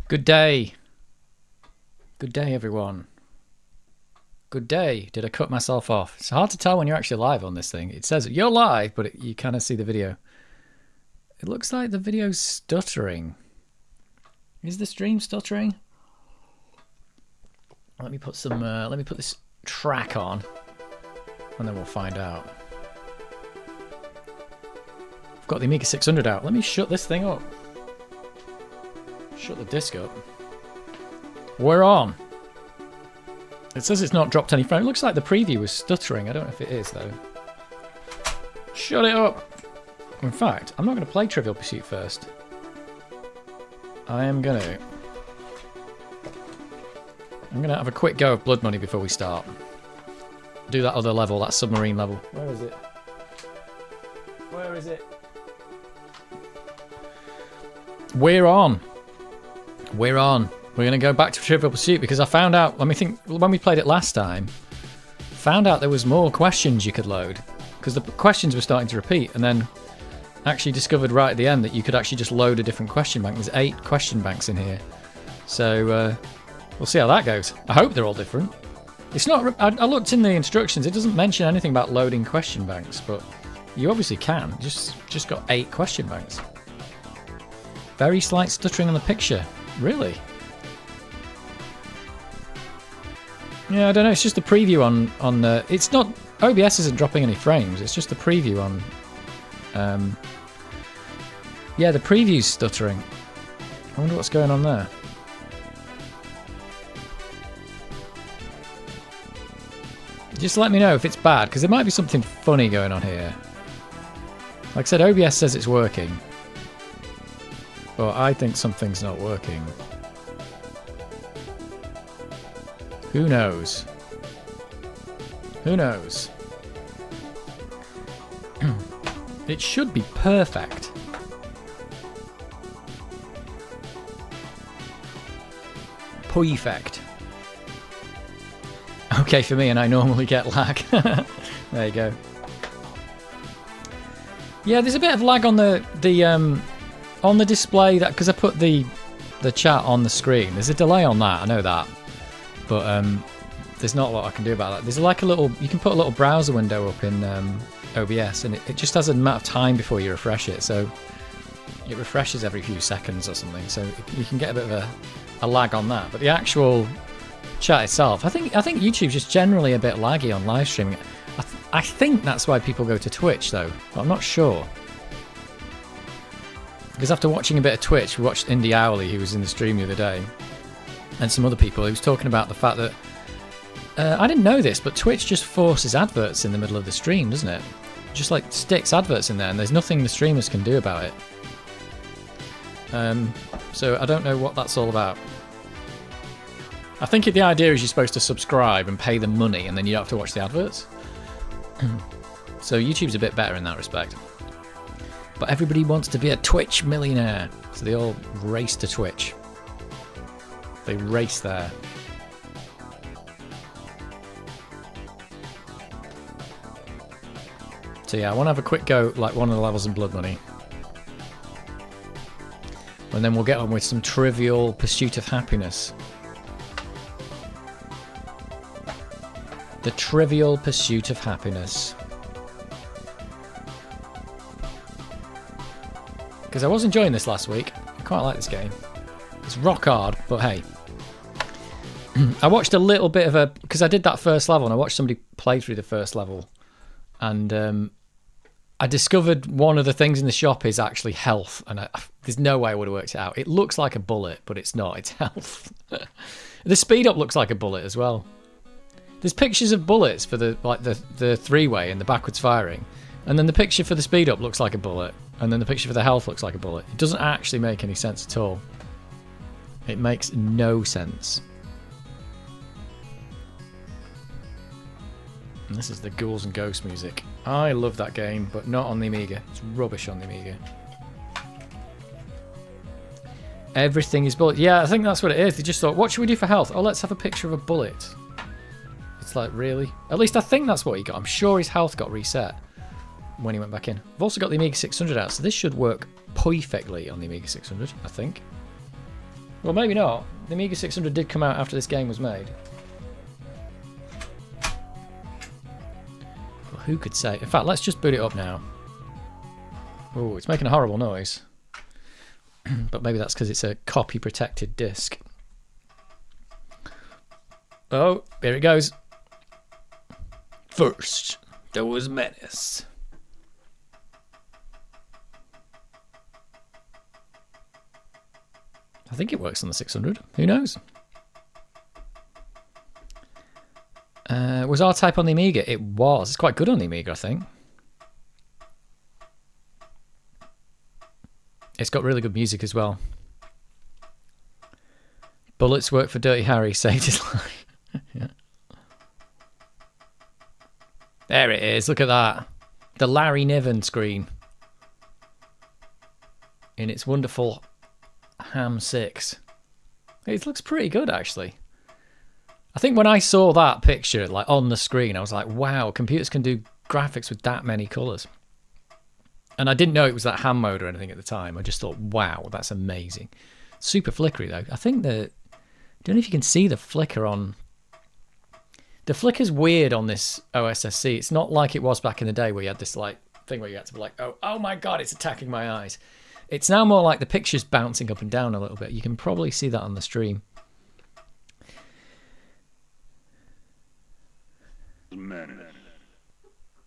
Good day. Good day, everyone. Good day. Did I cut myself off? It's hard to tell when you're actually live on this thing. It says you're live, but you kind of see the video. It looks like the video's stuttering. Is the stream stuttering? Let me put some. Let me put this track on, and then we'll find out. I've got the Amiga 600 out. Let me shut this thing up. Shut the disc up. We're on. It says it's not dropped any frame. It looks like the preview was stuttering. I don't know if it is though. Shut it up. In fact, I'm not going to play Trivial Pursuit first. I'm gonna have a quick go of Blood Money before we start. Do that other level, that submarine level. Where is it? Where is it? We're on. We're on. We're going to go back to Trivial Pursuit because I found out, let me think, when we played it last time, found out there was more questions you could load because the questions were starting to repeat, and then actually discovered right at the end that you could actually just load a different question bank. There's 8 question banks in here. So we'll see how that goes. I hope they're all different. It's not, I looked in the instructions, it doesn't mention anything about loading question banks, but you obviously can. Just got 8 question banks. Very slight stuttering on the picture. Really? Yeah, I don't know. It's just a preview on the. It's not. OBS isn't dropping any frames. It's just a preview on. Yeah, the preview's stuttering. I wonder what's going on there. Just let me know if it's bad, because there might be something funny going on here. Like I said, OBS says it's working. But I think something's not working. Who knows? Who knows? It should be perfect. Perfect. Okay for me, and I normally get lag. There you go. Yeah, there's a bit of lag on the display, that because I put the chat on the screen. There's a delay on that. I know that. But there's not a lot I can do about that. There's like a little, you can put a little browser window up in OBS, and it just has an amount of time before you refresh it. So it refreshes every few seconds or something. So you can get a bit of a lag on that. But the actual chat itself, I think YouTube's just generally a bit laggy on live streaming. I think that's why people go to Twitch though, but I'm not sure. Because after watching a bit of Twitch, we watched Indie Owly, who was in the stream the other day, and some other people. He was talking about the fact that I didn't know this, but Twitch just forces adverts in the middle of the stream, doesn't it? Just like sticks adverts in there, and there's nothing the streamers can do about it. So I don't know what that's all about. I think the idea is you're supposed to subscribe and pay them money, and then you don't have to watch the adverts. So YouTube's a bit better in that respect. But everybody wants to be a Twitch millionaire, so they all race to Twitch. They race there. So yeah, I want to have a quick go, like one of the levels in Blood Money. And then we'll get on with some Trivial Pursuit of Happiness. The Trivial Pursuit of Happiness. Because I was enjoying this last week. I quite like this game. It's rock hard, but hey. I watched a little bit of because I did that first level, and I watched somebody play through the first level, and I discovered one of the things in the shop is actually health, and there's no way I would have worked it out. It looks like a bullet, but it's not. It's health. The speed up looks like a bullet as well. There's pictures of bullets for the 3-way and the backwards firing, and then the picture for the speed up looks like a bullet, and then the picture for the health looks like a bullet. It doesn't actually make any sense at all. It makes no sense. And this is the Ghouls and Ghosts music. I love that game, but not on the Amiga. It's rubbish on the Amiga. Everything is bullet. Yeah, I think that's what it is. They just thought, what should we do for health? Oh, let's have a picture of a bullet. It's like, really? At least I think that's what he got. I'm sure his health got reset when he went back in. I've also got the Amiga 600 out, so this should work perfectly on the Amiga 600, I think. Well, maybe not. The Amiga 600 did come out after this game was made. Well, who could say? In fact, let's just boot it up now. Oh, it's making a horrible noise. But maybe that's because it's a copy protected disc. Oh, here it goes. First, there was Menace. I think it works on the 600. Who knows? Was R-Type on the Amiga? It was. It's quite good on the Amiga, I think. It's got really good music as well. Bullets work for Dirty Harry, saved his life. Yeah. There it is, look at that. The Larry Niven screen. In its wonderful Ham 6. It looks pretty good, actually. I think when I saw that picture like on the screen, I was like, wow, computers can do graphics with that many colours. And I didn't know it was that ham mode or anything at the time. I just thought, wow, that's amazing. Super flickery, though. I think I don't know if you can see the flicker on... The flicker's weird on this OSSC. It's not like it was back in the day where you had this like thing where you had to be like, oh my god, it's attacking my eyes. It's now more like the picture's bouncing up and down a little bit. You can probably see that on the stream.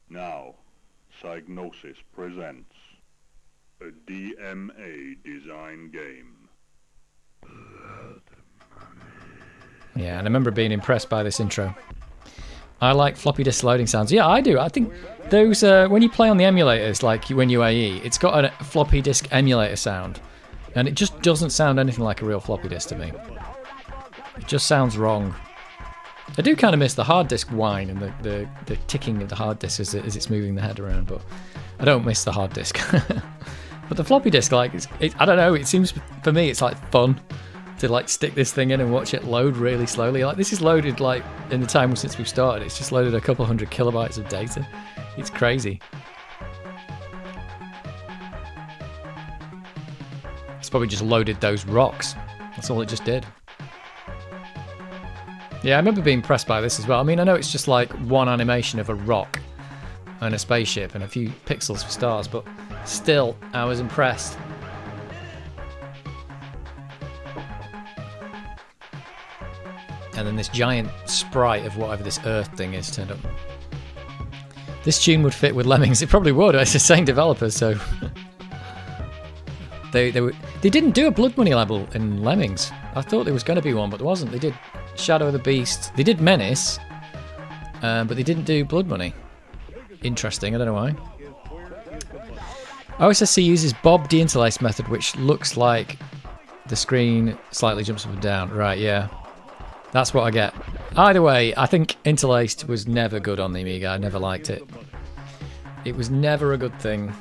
Now, Psygnosis presents a DMA design game. Yeah, and I remember being impressed by this intro. I like floppy disk loading sounds. Yeah, I do. I think those, when you play on the emulators, like when UAE, it's got a floppy disk emulator sound. And it just doesn't sound anything like a real floppy disk to me. It just sounds wrong. I do kind of miss the hard disk whine and the ticking of the hard disk as it's moving the head around, but I don't miss the hard disk. But the floppy disk, like, I don't know, it seems, for me, it's like fun to like stick this thing in and watch it load really slowly. Like, this is loaded like in the time since we've started. It's just loaded a couple hundred kilobytes of data. It's crazy. It's probably just loaded those rocks. That's all it just did. Yeah, I remember being impressed by this as well. I mean, I know it's just like one animation of a rock and a spaceship and a few pixels for stars, but still, I was impressed. And then this giant sprite of whatever this Earth thing is turned up. This tune would fit with Lemmings. It probably would. It's the same developers, so... They didn't do a Blood Money level in Lemmings. I thought there was going to be one, but there wasn't. They did Shadow of the Beast. They did Menace, but they didn't do Blood Money. Interesting, I don't know why. OSSC uses Bob deinterlace method, which looks like the screen slightly jumps up and down. Right, yeah. That's what I get. Either way, I think interlaced was never good on the Amiga. I never liked it. It was never a good thing.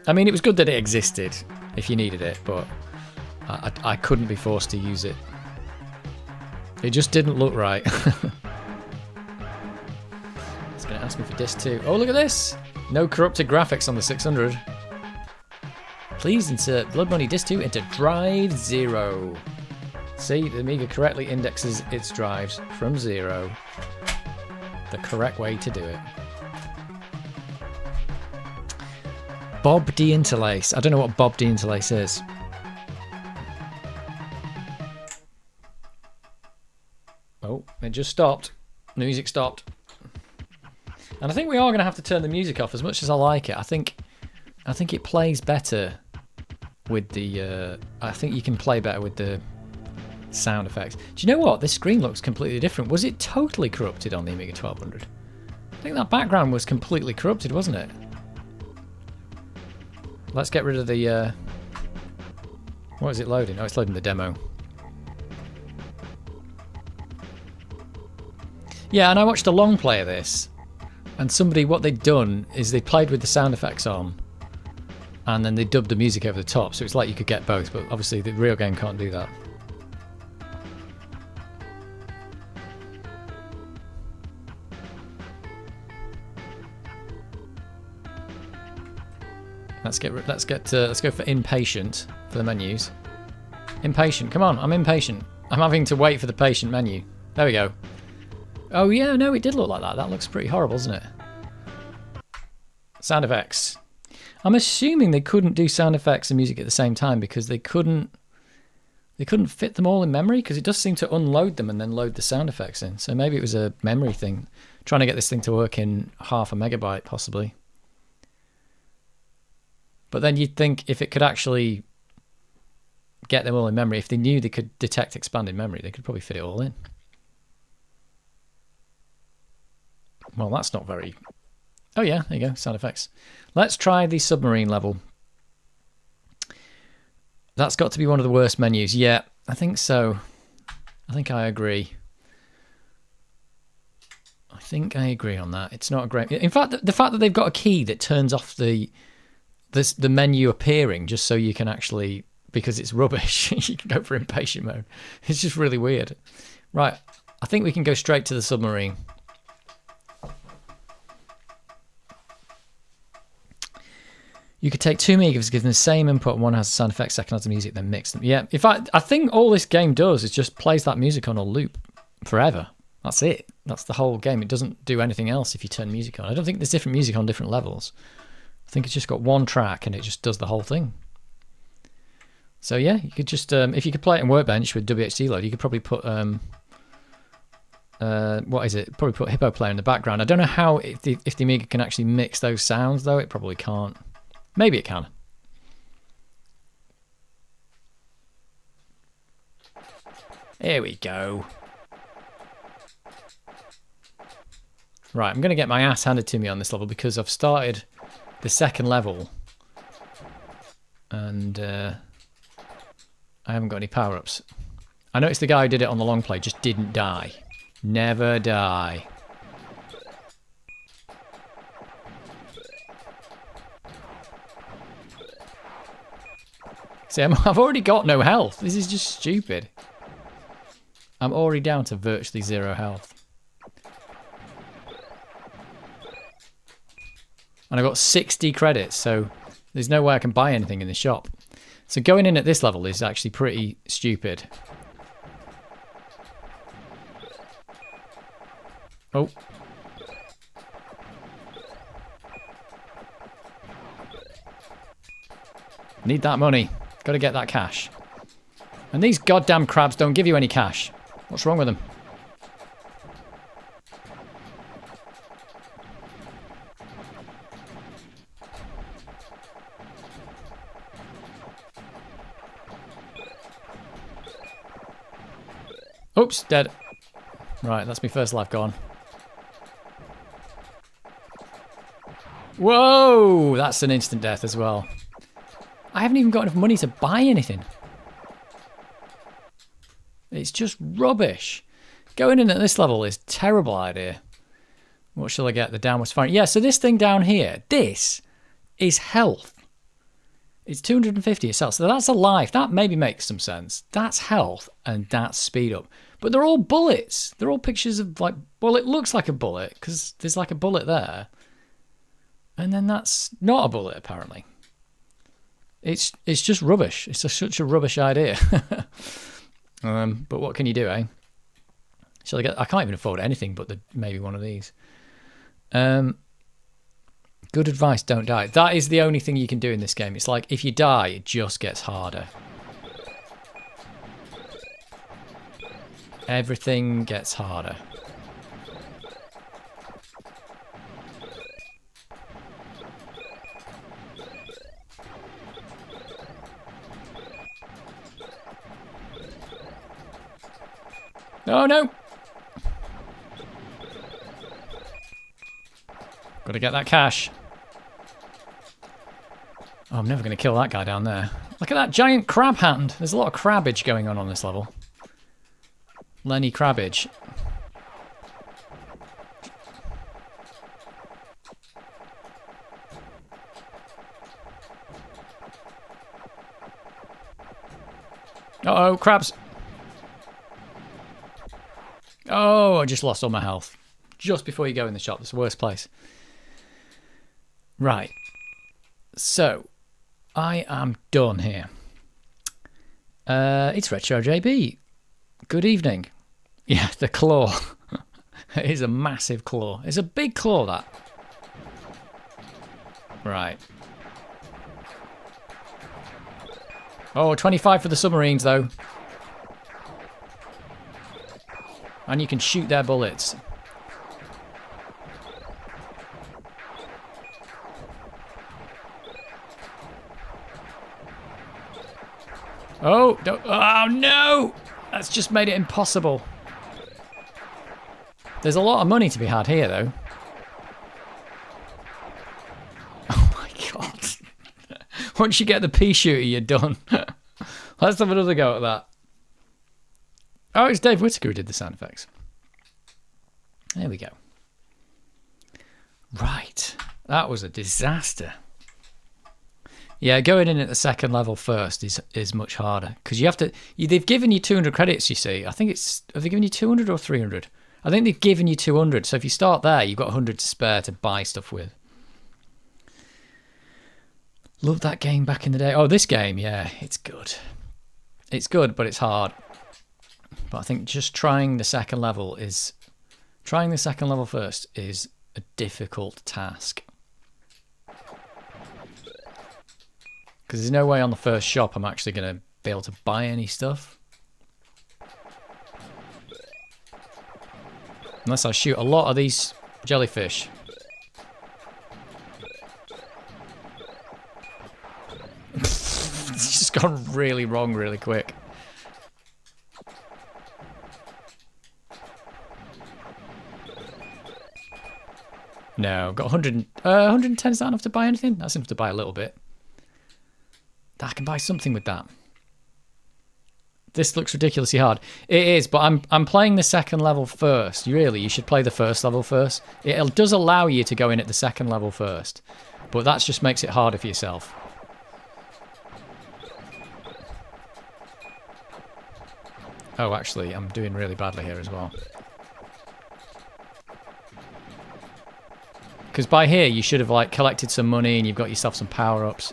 I mean, it was good that it existed if you needed it, but I couldn't be forced to use it. It just didn't look right. It's going to ask me for disc 2. Oh, look at this! No corrupted graphics on the 600. Please insert Blood Money disc 2 into drive 0. See, the Amiga correctly indexes its drives from 0. The correct way to do it. Bob deinterlace. I don't know what Bob deinterlace is. Oh, it just stopped. The music stopped. And I think we are going to have to turn the music off as much as I like it. I think it plays better with the... I think you can play better with the sound effects. Do you know what? This screen looks completely different. Was it totally corrupted on the Amiga 1200? I think that background was completely corrupted, wasn't it? Let's get rid of the... What is it loading? Oh, it's loading the demo. Yeah, and I watched a long play of this, and somebody, what they'd done is they played with the sound effects on, and then they dubbed the music over the top, so it's like you could get both, but obviously the real game can't do that. Let's go for impatient for the menus. Impatient. Come on, I'm impatient. I'm having to wait for the patient menu. There we go. Oh yeah, no, it did look like that. That looks pretty horrible, doesn't it? Sound effects. I'm assuming they couldn't do sound effects and music at the same time because they couldn't fit them all in memory, because it does seem to unload them and then load the sound effects in. So maybe it was a memory thing, trying to get this thing to work in 0.5 MB possibly. But then you'd think if it could actually get them all in memory, if they knew they could detect expanded memory, they could probably fit it all in. Well, that's not very... Oh yeah, there you go, sound effects. Let's try the submarine level. That's got to be one of the worst menus. Yeah, I think so. I think I agree. I think I agree on that. It's not a great... In fact, the fact that they've got a key that turns off the menu appearing just so you can actually... Because it's rubbish, you can go for impatient mode. It's just really weird. Right, I think we can go straight to the submarine. You could take two Amigas, give them the same input, one has sound effects, second has the music, then mix them. Yeah, in fact, I think all this game does is just plays that music on a loop forever. That's it. That's the whole game. It doesn't do anything else if you turn music on. I don't think there's different music on different levels. I think it's just got one track and it just does the whole thing. So yeah, you could just, if you could play it in Workbench with WHD load, you could probably put, what is it? Probably put Hippo Player in the background. I don't know how, if the Amiga can actually mix those sounds though. It probably can't. Maybe it can. Here we go. Right, I'm going to get my ass handed to me on this level because I've started the second level and I haven't got any power-ups. I noticed the guy who did it on the long play just didn't die. Never die. See, I've already got no health. This is just stupid. I'm already down to virtually 0 health. And I've got 60 credits, so there's no way I can buy anything in the shop. So going in at this level is actually pretty stupid. Oh. Need that money. Got to get that cash. And these goddamn crabs don't give you any cash. What's wrong with them? Oops, dead. Right, that's my first life gone. Whoa! That's an instant death as well. I haven't even got enough money to buy anything. It's just rubbish. Going in at this level is a terrible idea. What shall I get? The downwards firing. Yeah, so this thing down here, this is health. It's 250 itself. So that's a life. That maybe makes some sense. That's health and that's speed up. But they're all bullets. They're all pictures of like, well, it looks like a bullet because there's like a bullet there. And then that's not a bullet apparently. It's just rubbish. It's such a rubbish idea. But what can you do, eh? Shall I get? I can't even afford anything but maybe one of these. Good advice, don't die. That is the only thing you can do in this game. It's like if you die, it just gets harder. Everything gets harder. Oh no! Gotta get that cash. Oh, I'm never gonna kill that guy down there. Look at that giant crab hand. There's a lot of crabbage going on this level. Lenny Crabbage. Uh-oh, crabs. Oh, I just lost all my health. Just before you go in the shop. That's the worst place. Right. So, I am done here. It's Retro JB. Good evening. Yeah, the claw. It is a massive claw. It's a big claw, that. Right. Oh, 25 for the submarines, though. And you can shoot their bullets. Oh, oh no! That's just made it impossible. There's a lot of money to be had here, though. Oh my god. Once you get the pea shooter, you're done. Let's have another go at that. Oh, it's Dave Whittaker who did the sound effects. There we go. Right. That was a disaster. Yeah, going in at the second level first is much harder. Because you have to... they've given you 200 credits, you see. I think it's... Have they given you 200 or 300? I think they've given you 200. So if you start there, you've got 100 to spare to buy stuff with. Loved that game back in the day. Oh, this game, yeah, it's good. It's good, but it's hard. But I think just trying the second level is... Trying the second level first is a difficult task. Because there's no way on the first shop I'm actually going to be able to buy any stuff. Unless I shoot a lot of these jellyfish. It's just gone really wrong really quick. No, got 110. Is that enough to buy anything? That's enough to buy a little bit. I can buy something with that. This looks ridiculously hard. It is, but I'm playing the second level first. You should play the first level first. It does allow you to go in at the second level first, but that just makes it harder for yourself. Oh, actually, I'm doing really badly here as well. Because by here, you should have like collected some money and you've got yourself some power-ups.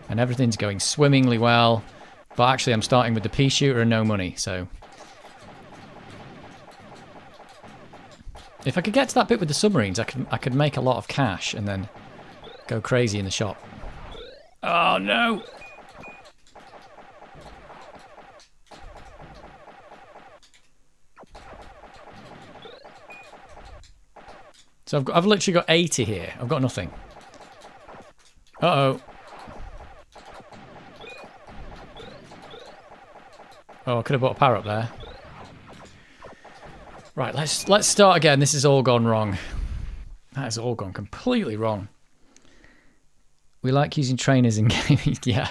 And everything's going swimmingly well. But actually, I'm starting with the pea shooter and no money, so... If I could get to that bit with the submarines, I could make a lot of cash and then go crazy in the shop. Oh, no! So I've literally got 80 here. I've got nothing. Uh-oh. Oh, I could have bought a power up there. Right, let's start again. This has all gone wrong. That has all gone completely wrong. We like using trainers in gaming. Yeah.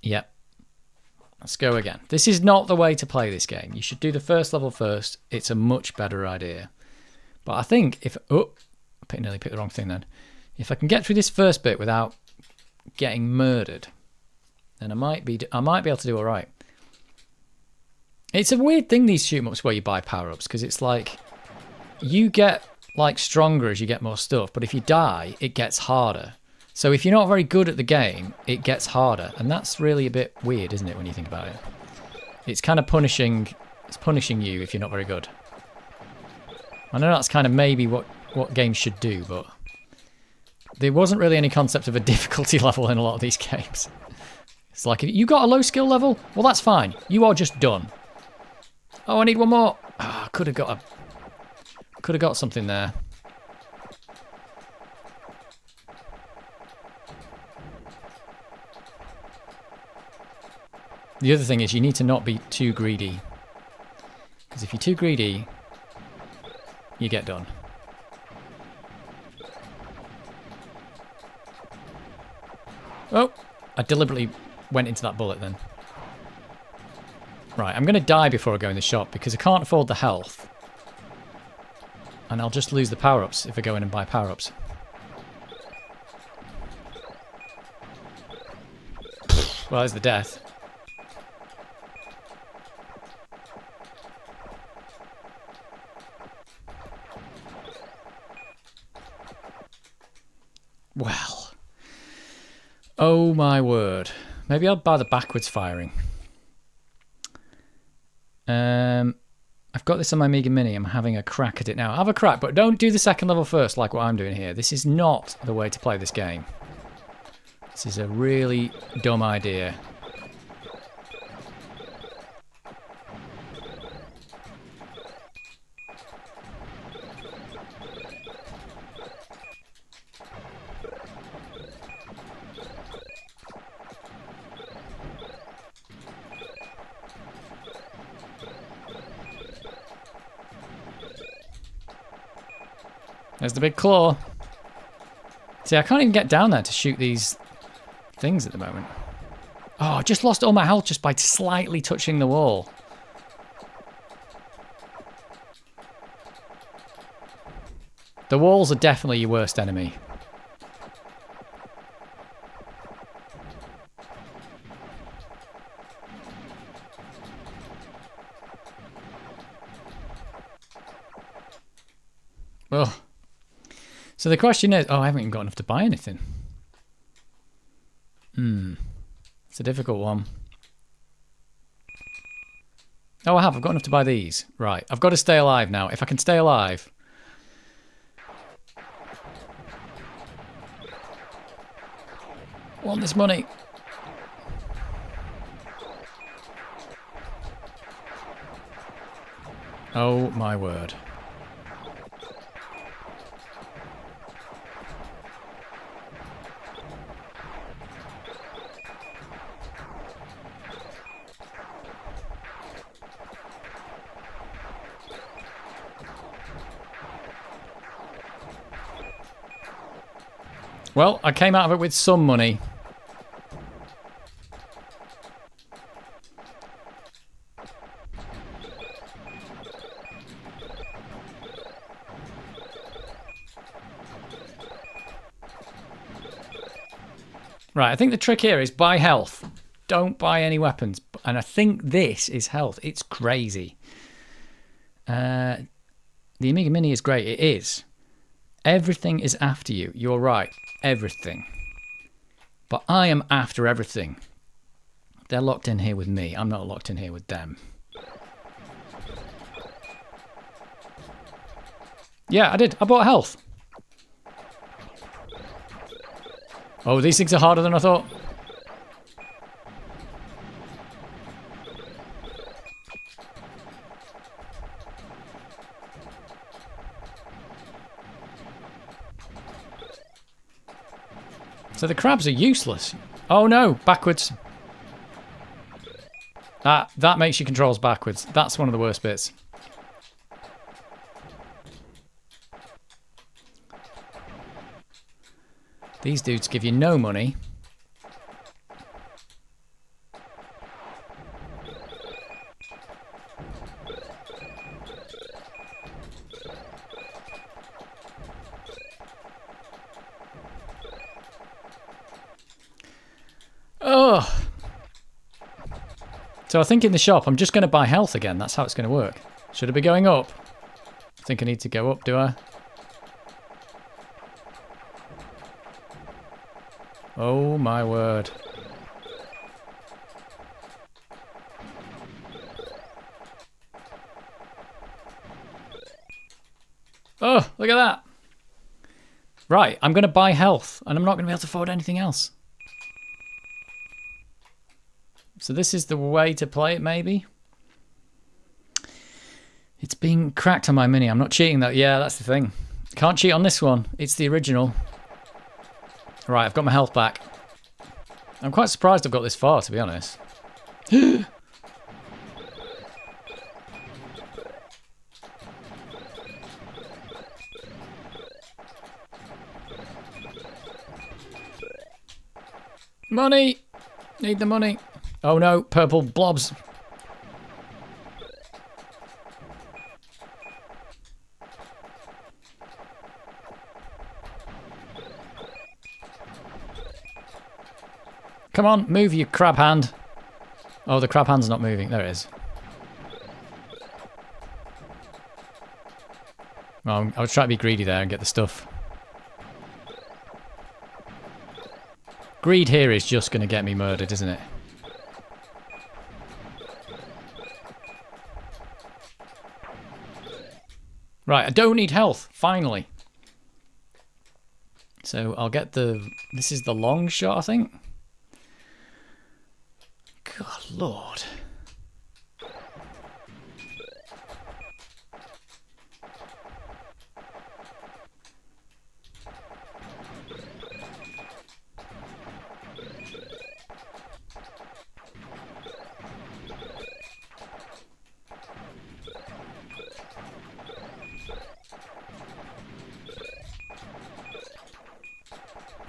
Yep. Let's go again. This is not the way to play this game. You should do the first level first. It's a much better idea. But I think if... Oh, I nearly picked the wrong thing then. If I can get through this first bit without getting murdered... then I might be able to do all right. It's a weird thing, these shoot-em-ups where you buy power-ups, because it's like you get like stronger as you get more stuff, but if you die, it gets harder. So if you're not very good at the game, it gets harder, and that's really a bit weird, isn't it, when you think about it? It's kind of punishing. It's punishing you if you're not very good. I know that's kind of maybe what games should do, but there wasn't really any concept of a difficulty level in a lot of these games. It's like, if you got a low skill level, well, that's fine. You are just done. Oh, I need one more. Oh, could have got something there. The other thing is you need to not be too greedy. Because if you're too greedy, you get done. Oh, I deliberately went into that bullet then. Right, I'm going to die before I go in the shop because I can't afford the health. And I'll just lose the power-ups if I go in and buy power-ups. Well, there's the death. Well. Oh my word. Maybe I'll buy the backwards firing. I've got this on my Amiga Mini. I'm having a crack at it now. Have a crack, but don't do the second level first like what I'm doing here. This is not the way to play this game. This is a really dumb idea. There's the big claw. See, I can't even get down there to shoot these things at the moment. Oh, I just lost all my health just by slightly touching the wall. The walls are definitely your worst enemy. Ugh. So the question is, I haven't even got enough to buy anything. It's a difficult one. Oh, I've got enough to buy these. Right, I've got to stay alive now. If I can stay alive. I want this money. Oh my word. Well, I came out of it with some money. Right, I think the trick here is buy health. Don't buy any weapons. And I think this is health. It's crazy. The Amiga Mini is great. It is. Everything is after you. You're right. Everything. But I am after everything. They're locked in here with me. I'm not locked in here with them. Yeah, I did. I bought health. Oh, these things are harder than I thought. So the crabs are useless. Oh no, backwards. That makes your controls backwards. That's one of the worst bits. These dudes give you no money. Oh. So I think in the shop, I'm just going to buy health again. That's how it's going to work. Should I be going up? I think I need to go up, do I? Oh my word. Oh, look at that. Right, I'm going to buy health, and I'm not going to be able to afford anything else. So this is the way to play it, maybe? It's being cracked on my Mini. I'm not cheating, though. Yeah, that's the thing. Can't cheat on this one. It's the original. Right, I've got my health back. I'm quite surprised I've got this far, to be honest. Money! Need the money. Oh no, purple blobs. Come on, move you crab hand. Oh, the crab hand's not moving. There it is. Well, I was trying to be greedy there and get the stuff. Greed here is just going to get me murdered, isn't it? Right, I don't need health, finally. So I'll get the... This is the long shot, I think. God, Lord.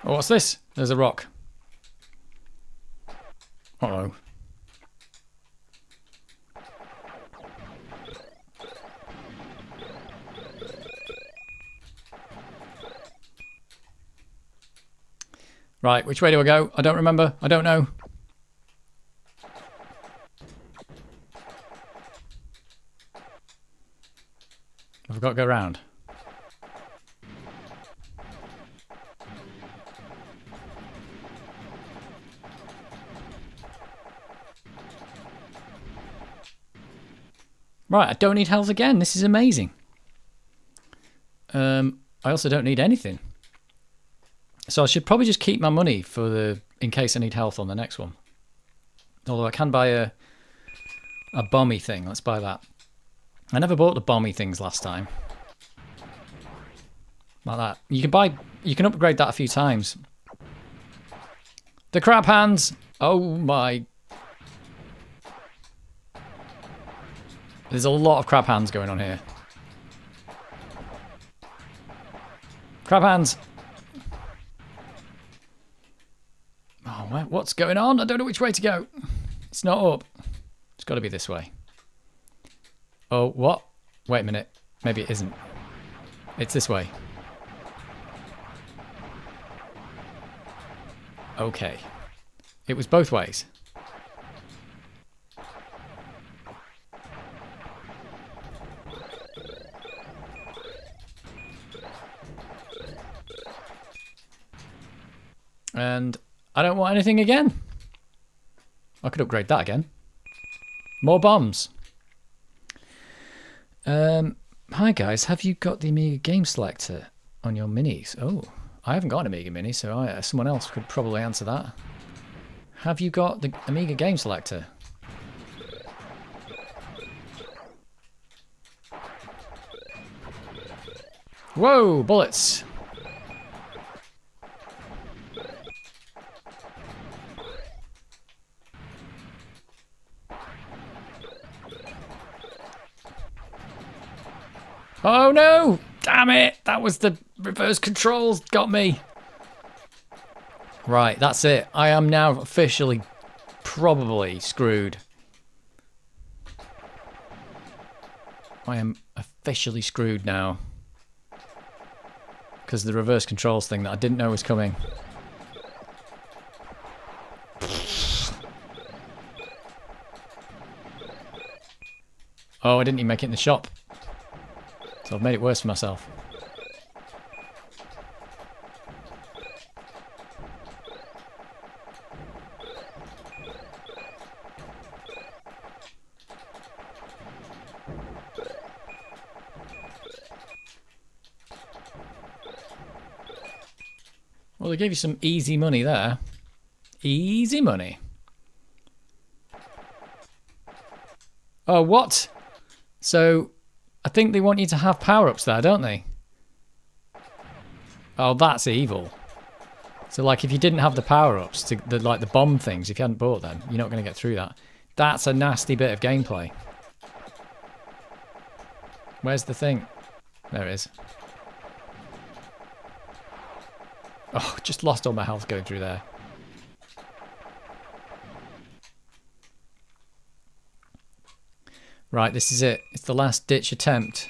Oh, what's this? There's a rock. Uh-oh. Right, which way do I go? I don't remember. I don't know. I've got to go round. Right, I don't need health again. This is amazing. I also don't need anything. So I should probably just keep my money for the in case I need health on the next one. Although I can buy a bomby thing. Let's buy that. I never bought the bomby things last time. Like that. You can upgrade that a few times. The crab hands. Oh my. There's a lot of crab hands going on here. Crab hands. Oh, what's going on? I don't know which way to go. It's not up. It's got to be this way. Oh, what? Wait a minute. Maybe it isn't. It's this way. Okay. It was both ways. And I don't want anything again. I could upgrade that again. More bombs. Hi guys, have you got the Amiga game selector on your minis? Oh, I haven't got an Amiga mini, so someone else could probably answer that. Have you got the Amiga game selector? Whoa, bullets. Oh no! Damn it! That was the reverse controls got me. Right, that's it. I am now officially probably screwed. I am officially screwed now. Because of the reverse controls thing that I didn't know was coming. Oh, I didn't even make it in the shop. So I've made it worse for myself. Well, they gave you some easy money there. Easy money. Oh, what? So, I think they want you to have power-ups there, don't they? Oh, that's evil. So, like, if you didn't have the power-ups, like the bomb things, if you hadn't bought them, you're not going to get through that. That's a nasty bit of gameplay. Where's the thing? There it is. Oh, just lost all my health going through there. Right, this is it. It's the last ditch attempt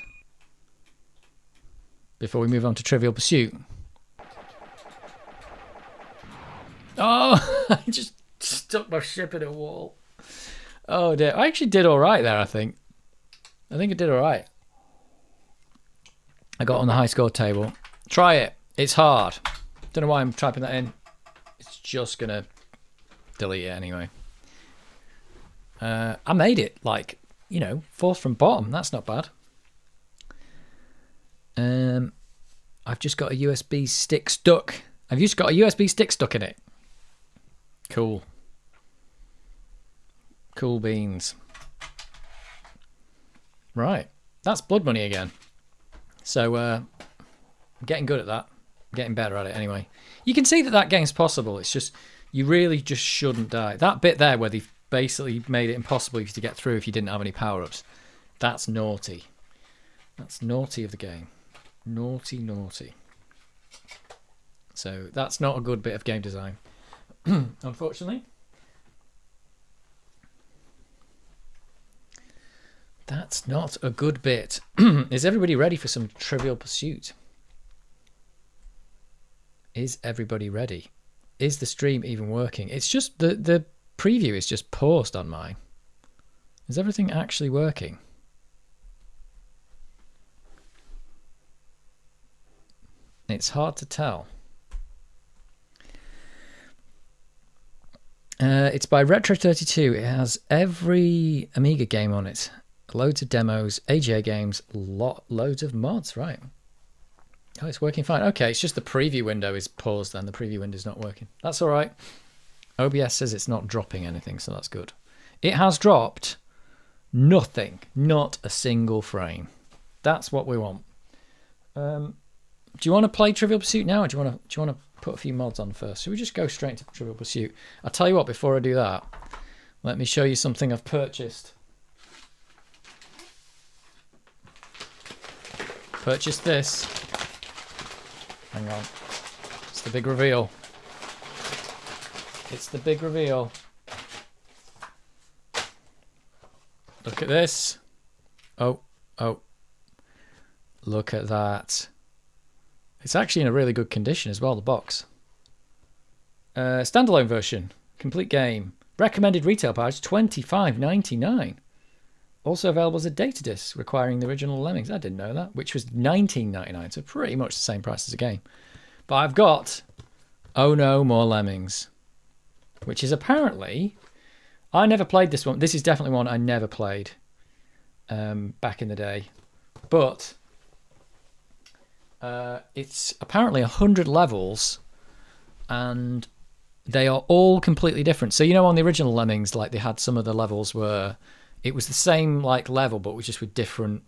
before we move on to Trivial Pursuit. Oh, I just stuck my ship in a wall. Oh dear. I actually did all right there, I think. I did all right. I got on the high score table. Try it. It's hard. Don't know why I'm typing that in. It's just going to delete it anyway. I made it, like, you know, fourth from bottom. That's not bad. I've just got a USB stick stuck. I've just got a USB stick stuck in it. Cool. Cool beans. Right. That's blood money again. So, I'm getting good at that. Getting better at it anyway. You can see that that game's possible. It's just, you really just shouldn't die. That bit there where they've basically made it impossible for you to get through if you didn't have any power-ups. That's naughty. That's naughty of the game. Naughty, naughty. So that's not a good bit of game design, unfortunately. That's not a good bit. Is everybody ready for some Trivial Pursuit? Is everybody ready? Is the stream even working? It's just the preview is just paused on mine. Is everything actually working? It's hard to tell. It's by Retro32. It has every Amiga game on it. Loads of demos, AGA games, loads of mods, right. Oh, it's working fine. Okay, it's just the preview window is paused then. The preview window is not working. That's all right. OBS says it's not dropping anything, so that's good. It has dropped nothing. Not a single frame. That's what we want. Do you want to play Trivial Pursuit now, or do you want to put a few mods on first? Should we just go straight into Trivial Pursuit? I'll tell you what, before I do that, let me show you something I've purchased. Purchased this. Hang on. It's the big reveal. It's the big reveal. Look at this. Oh. Look at that. It's actually in a really good condition as well, the box. Standalone version. Complete game. Recommended retail price $25.99. Also available as a data disc, requiring the original Lemmings. I didn't know that, which was $19.99, so pretty much the same price as a game. But I've got Oh No More Lemmings, which is apparently... I never played this one. This is definitely one I never played back in the day. But it's apparently 100 levels, and they are all completely different. So, you know, on the original Lemmings, like, they had some of the levels where... It was the same like level, but just with different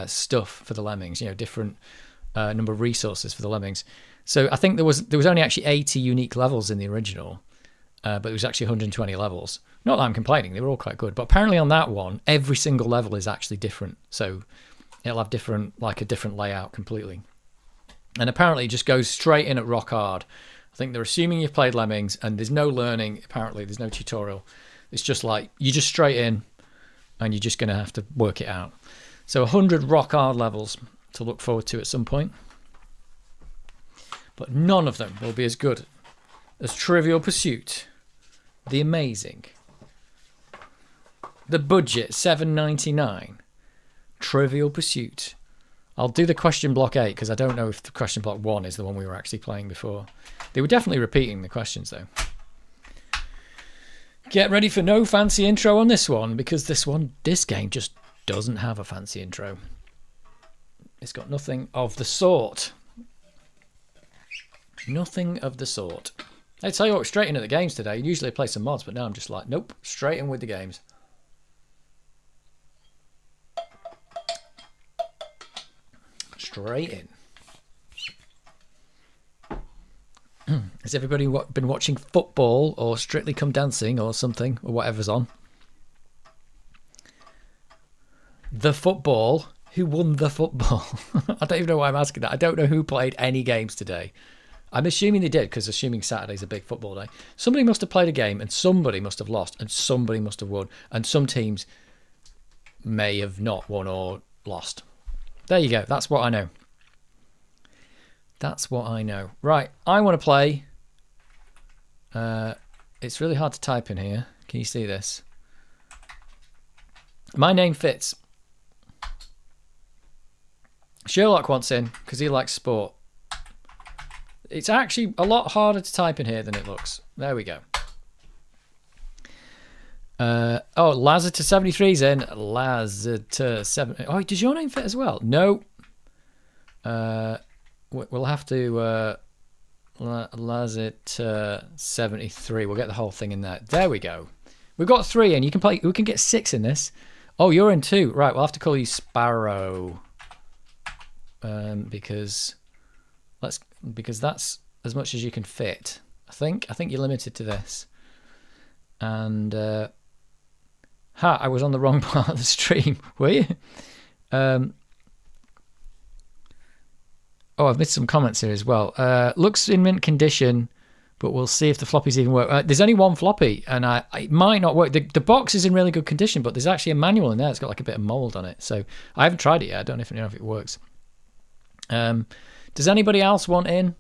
stuff for the Lemmings. You know, different number of resources for the Lemmings. So I think there was only actually 80 unique levels in the original, but it was actually 120 levels. Not that I'm complaining; they were all quite good. But apparently on that one, every single level is actually different. So it'll have a different layout completely. And apparently, it just goes straight in at rock hard. I think they're assuming you've played Lemmings, and there's no learning. Apparently, there's no tutorial. It's just like you just straight in. And you're just going to have to work it out. So 100 rock hard levels to look forward to at some point. But none of them will be as good as Trivial Pursuit. The amazing. The budget, $7.99. Trivial Pursuit. I'll do the question block 8 because I don't know if the question block 1 is the one we were actually playing before. They were definitely repeating the questions though. Get ready for no fancy intro on this one, because this game just doesn't have a fancy intro. It's got nothing of the sort. Nothing of the sort. I tell you what, straight into the games today. Usually I play some mods, but now I'm just like, nope, straight in with the games. Straight in. Has everybody been watching football or Strictly Come Dancing or something, or whatever's on? The football. Who won the football? I don't even know why I'm asking that. I don't know who played any games today. I'm assuming they did, because assuming Saturday's a big football day. Somebody must have played a game, and somebody must have lost, and somebody must have won, and some teams may have not won or lost. There you go. That's what I know. That's what I know. Right, I want to play. It's really hard to type in here. Can you see this? My name fits. Sherlock wants in because he likes sport. It's actually a lot harder to type in here than it looks. There we go. Oh, Lazarter73's in. Lazarter7. Oh, does your name fit as well? No. We'll have to Lazarter73. We'll get the whole thing in there. There we go. We've got 3 in. You can play. We can get 6 in this. Oh, you're in 2. Right. We'll have to call you Sparrow. Because that's as much as you can fit. I think you're limited to this. And I was on the wrong part of the stream. Were you? I've missed some comments here as well. Looks in mint condition, but we'll see if the floppies even work. There's only one floppy, and it might not work. The box is in really good condition, but there's actually a manual in there. It's got like a bit of mold on it. So I haven't tried it yet. I don't know if it works. Does anybody else want in?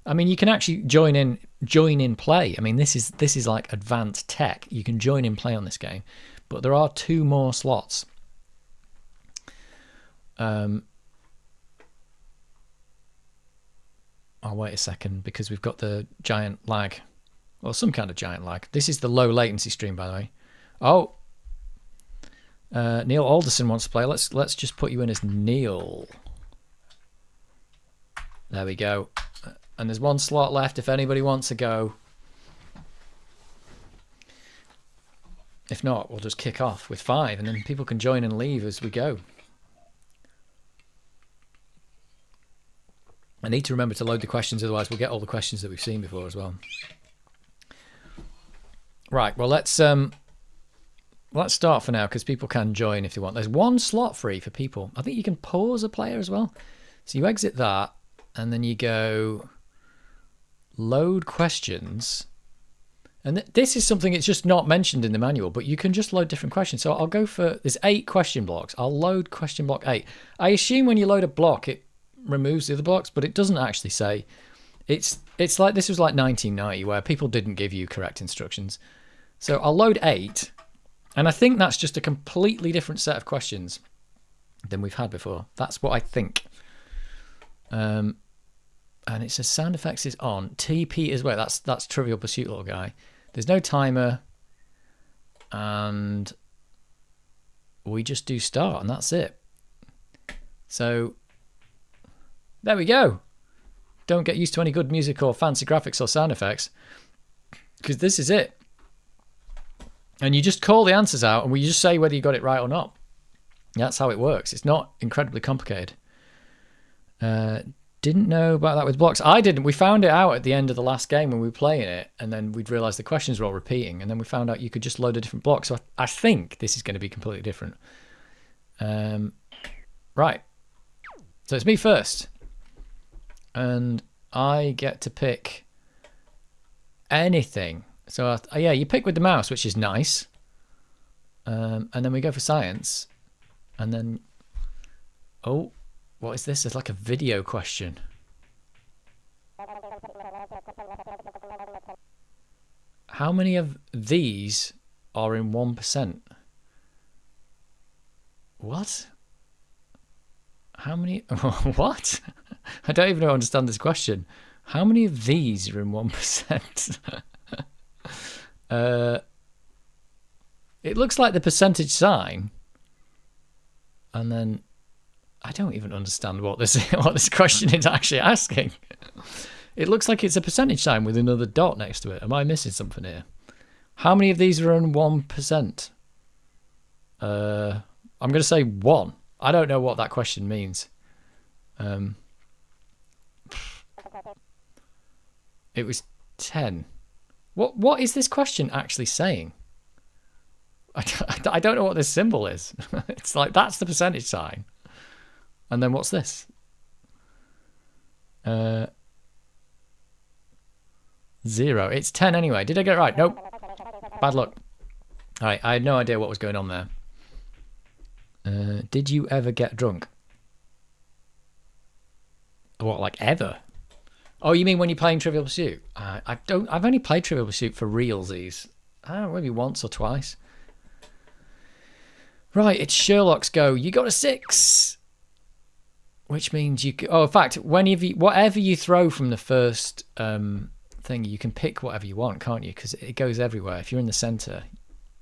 I mean, you can actually join in play. I mean, this is like advanced tech. You can join in play on this game, but there are 2 more slots. I'll wait a second because we've got the giant lag, or some kind of giant lag. This is the low latency stream, by the way. Oh, Neil Alderson wants to play. Let's just put you in as Neil. There we go. And there's 1 slot left if anybody wants to go. If not, we'll just kick off with 5 and then people can join and leave as we go. I need to remember to load the questions, otherwise we'll get all the questions that we've seen before as well. Right, well let's start for now because people can join if they want. There's 1 slot free for people. I think you can pause a player as well. So you exit that and then you go load questions. And this is something it's just not mentioned in the manual, but you can just load different questions. So I'll go for, there's 8 question blocks. I'll load question block 8. I assume when you load a block, it removes the other blocks, but it doesn't actually say. It's like, this was like 1990 where people didn't give you correct instructions. So I'll load 8, and I think that's just a completely different set of questions than we've had before. That's what I think. And it says sound effects is on. TP as well. That's Trivial Pursuit, little guy. There's no timer, and we just do start, and that's it. So there we go. Don't get used to any good music or fancy graphics or sound effects, because this is it. And you just call the answers out, and we just say whether you got it right or not. That's how it works. It's not incredibly complicated. Didn't know about that with blocks. I didn't. We found it out at the end of the last game when we were playing it, and then we'd realised the questions were all repeating, and then we found out you could just load a different block. So I think this is going to be completely different. Right. So it's me first. And I get to pick anything. So, yeah, you pick with the mouse, which is nice. And then we go for science. And then... Oh, what is this? It's like a video question. How many of these are in 1%? What? How many? What? I don't even understand this question. How many of these are in 1%? It looks like the percentage sign. And then I don't even understand what this question is actually asking. It looks like it's a percentage sign with another dot next to it. Am I missing something here? How many of these are in 1%? I'm going to say 1. I don't know what that question means. It was 10. What is this question actually saying? I don't know what this symbol is. It's like, that's the percentage sign. And then what's this? 0. It's 10 anyway. Did I get it right? Nope. Bad luck. All right, I had no idea what was going on there. Did you ever get drunk? What, like ever? Oh, you mean when you're playing Trivial Pursuit? I've only played Trivial Pursuit for realsies. I don't know, maybe once or twice. Right, it's Sherlock's go. You got a 6. Which means you can, in fact, whatever you throw from the first thing, you can pick whatever you want, can't you? Because it goes everywhere. If you're in the center,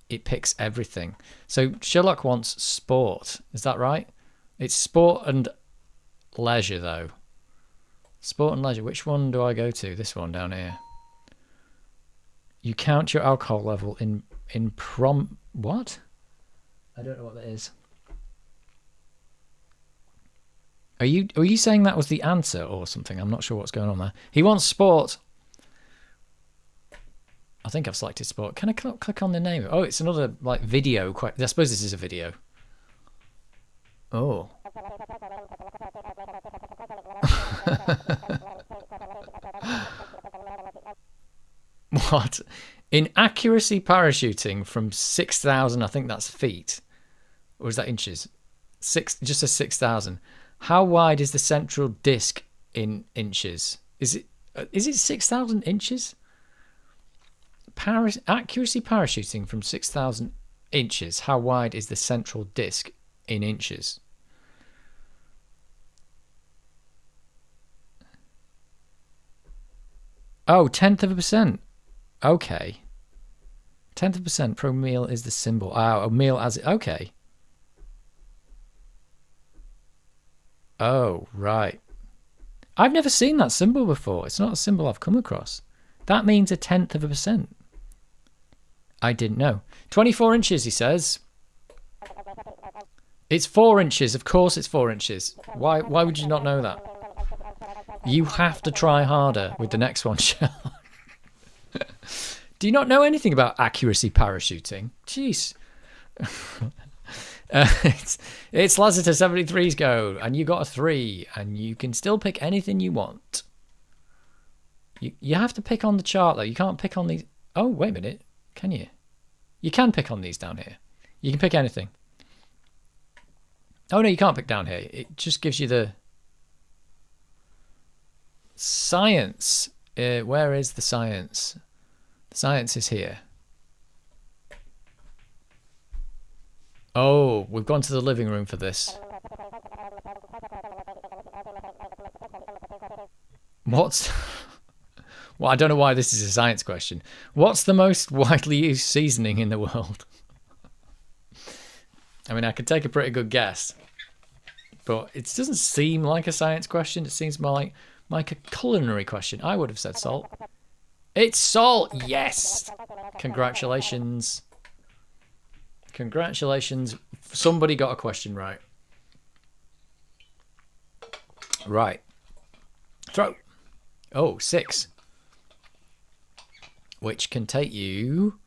it picks everything. So Sherlock wants sport. Is that right? It's sport and leisure, though. Sport and leisure. Which one do I go to? This one down here. You count your alcohol level in what? I don't know what that is. Are you saying that was the answer or something? I'm not sure what's going on there. He wants sport. I think I've selected sport. Can I click on the name? Oh, it's another like video. I suppose this is a video. Oh. What? In accuracy parachuting from 6,000, I think that's feet. Or is that inches? Just a 6,000. How wide is the central disc in inches? Is it 6,000 inches? Accuracy parachuting from 6,000 inches. How wide is the central disc in inches? Oh, 1/10 of a percent. Okay. 1/10 of a percent per meal is the symbol. A meal as it. Okay. Oh, right. I've never seen that symbol before. It's not a symbol I've come across. That means 1/10 of a percent. I didn't know. 24 inches, he says. It's 4 inches. Of course it's 4 inches. Why would you not know that? You have to try harder with the next one, Shell. Do you not know anything about accuracy parachuting? Jeez. It's Lazarus 73's go, and you got a 3, and you can still pick anything you want. You have to pick on the chart, though. You can't pick on these. Oh, wait a minute. Can you? You can pick on these down here. You can pick anything. Oh, no, you can't pick down here. It just gives you the science. Where is the science? The science is here. Oh, we've gone to the living room for this. What's... Well, I don't know why this is a science question. What's the most widely used seasoning in the world? I mean, I could take a pretty good guess. But it doesn't seem like a science question. It seems more like a culinary question. I would have said salt. It's salt! Yes! Congratulations. Congratulations. Somebody got a question right. Right. Throw. Oh, 6. Which can take you...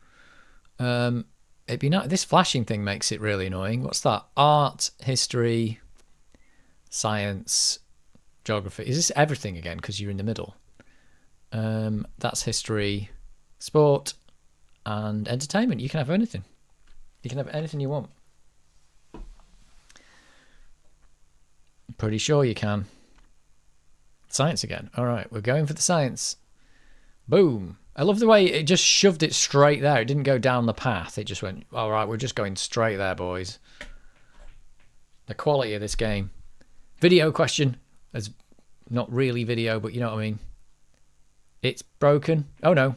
it'd be nice. This flashing thing makes it really annoying. What's that? Art, history, science, geography. Is this everything again? Because you're in the middle. That's history, sport, and entertainment. You can have anything. You can have anything you want. I'm pretty sure you can. Science again. All right, we're going for the science. Boom. I love the way it just shoved it straight there. It didn't go down the path. It just went, all right, we're just going straight there, boys. The quality of this game. Video question. It's not really video, but you know what I mean. It's broken. Oh, no.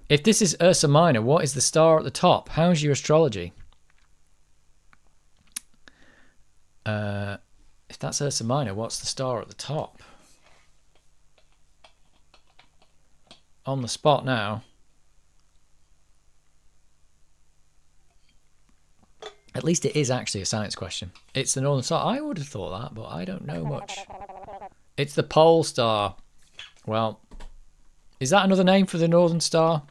If this is Ursa Minor, what is the star at the top? How's your astrology? If that's Ursa Minor, what's the star at the top? On the spot now. At least it is actually a science question. It's the Northern Star. I would have thought that, but I don't know much. It's the Pole Star. Well, is that another name for the Northern Star?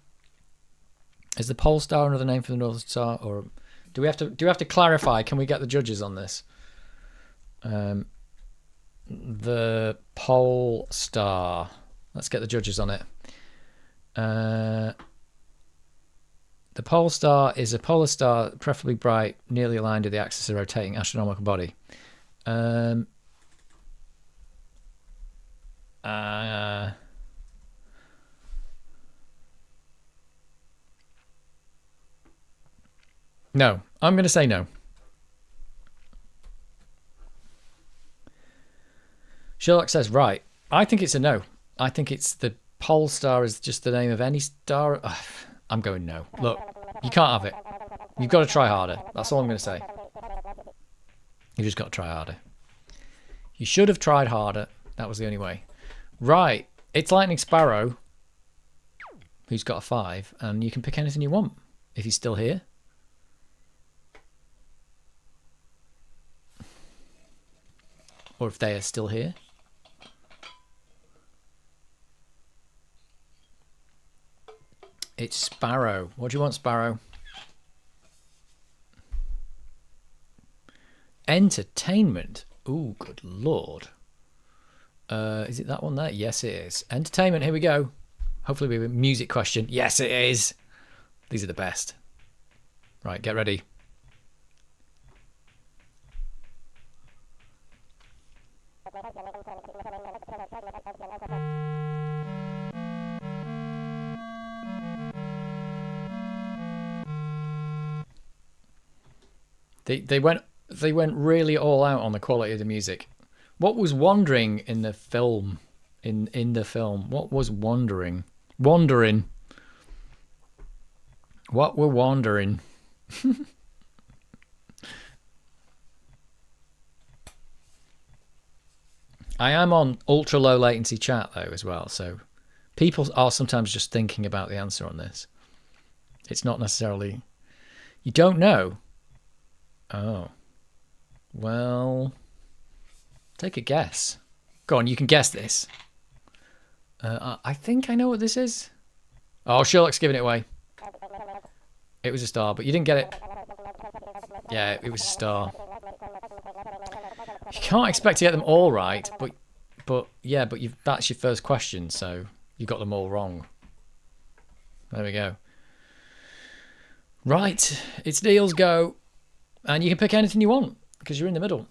Is the Pole Star another name for the Northern Star, or do we have to clarify? Can we get the judges on this? The Pole Star. Let's get the judges on it. The Pole Star is a polar star, preferably bright, nearly aligned with the axis of a rotating astronomical body. No. I'm going to say no. Sherlock says, right. I think it's a no. I think it's the Polestar is just the name of any star. Ugh, I'm going no. Look, you can't have it. You've got to try harder. That's all I'm going to say. You just got to try harder. You should have tried harder. That was the only way. Right. It's Lightning Sparrow, who's got a 5, and you can pick anything you want if he's still here. Or if they are still here. It's Sparrow. What do you want, Sparrow? Entertainment. Ooh, good lord. Is it that one there? Yes, it is. Entertainment, here we go. Hopefully we have a music question. Yes, it is. These are the best. Right, get ready. They went really all out on the quality of the music. What was wandering in the film? In the film, what was wandering? Wandering. What were wandering? I am on ultra low latency chat though as well, so people are sometimes just thinking about the answer on this. It's not necessarily. You don't know. Oh. Well, take a guess. Go on, you can guess this. I think I know what this is. Oh, Sherlock's giving it away. It was a star, but you didn't get it. Yeah, it was a star. You can't expect to get them all right, but that's your first question, so you got them all wrong. There we go. Right, it's Neil's go, and you can pick anything you want because you're in the middle.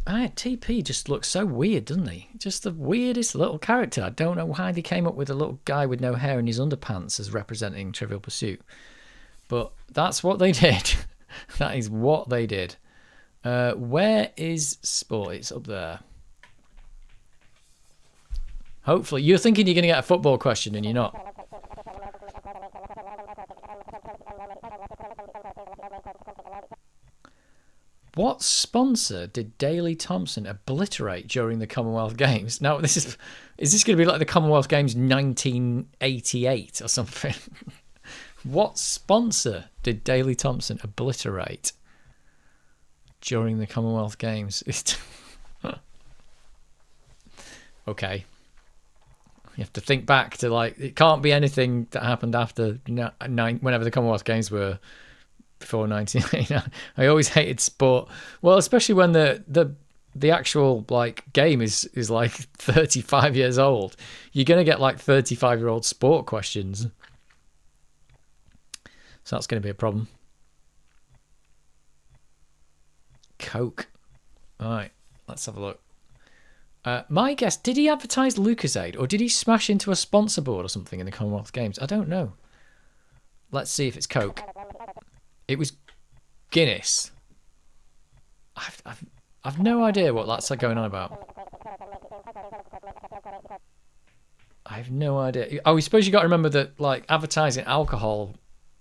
TP just looks so weird, doesn't he? Just the weirdest little character. I don't know why they came up with a little guy with no hair in his underpants as representing Trivial Pursuit. But that's what they did. That is what they did. Where is sport? It's up there. Hopefully. You're thinking you're going to get a football question and you're not. What sponsor did Daley Thompson obliterate during the Commonwealth Games? Now, is this going to be like the Commonwealth Games 1988 or something? What sponsor did Daley Thompson obliterate during the Commonwealth Games? Okay. You have to think back to, like, it can't be anything that happened after whenever the Commonwealth Games were before 1989. I always hated sport. Well, especially when the actual, like, game is like 35 years old. You're going to get like 35-year-old sport questions. So that's going to be a problem. Coke. All right, let's have a look. My guess, did he advertise Lucozade or did he smash into a sponsor board or something in the Commonwealth Games? I don't know. Let's see if it's Coke. It was Guinness. I've no idea what that's going on about. I have no idea. Oh, I suppose you got to remember that, like, advertising alcohol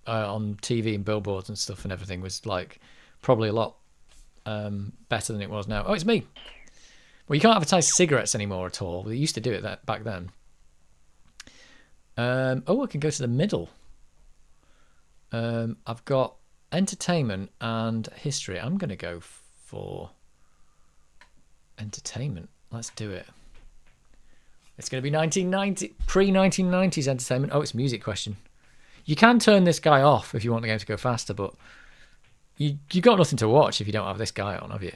on TV and billboards and stuff and everything was, like, probably a lot better than it was now. Oh, it's me. Well, you can't advertise cigarettes anymore at all. They used to do it back then. I can go to the middle. I've got entertainment and history. I'm going to go for entertainment. Let's do it. It's going to be 1990, pre-1990s entertainment. Oh, it's a music question. You can turn this guy off if you want the game to go faster, but you got nothing to watch if you don't have this guy on, have you?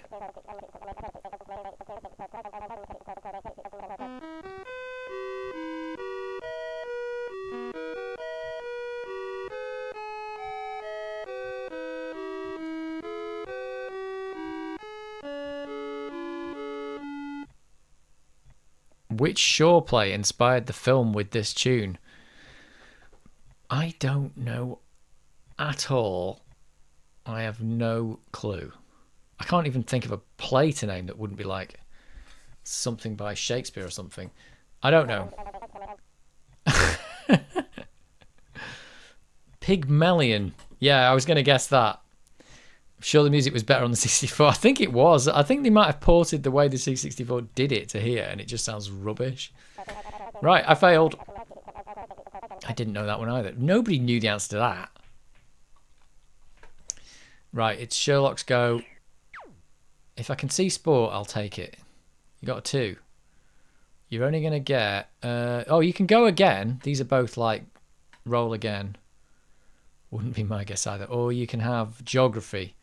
Which Shaw play inspired the film with this tune? I don't know at all. I have no clue. I can't even think of a play to name that wouldn't be like something by Shakespeare or something. I don't know. Pygmalion. Yeah, I was going to guess that. I'm sure the music was better on the 64. I think it was. I think they might have ported the way the C64 did it to here, and it just sounds rubbish. Right, I failed. I didn't know that one either. Nobody knew the answer to that. Right, it's Sherlock's go. If I can see sport, I'll take it. You got a 2. You're only going to get... oh, you can go again. These are both like roll again. Wouldn't be my guess either. Or you can have geography.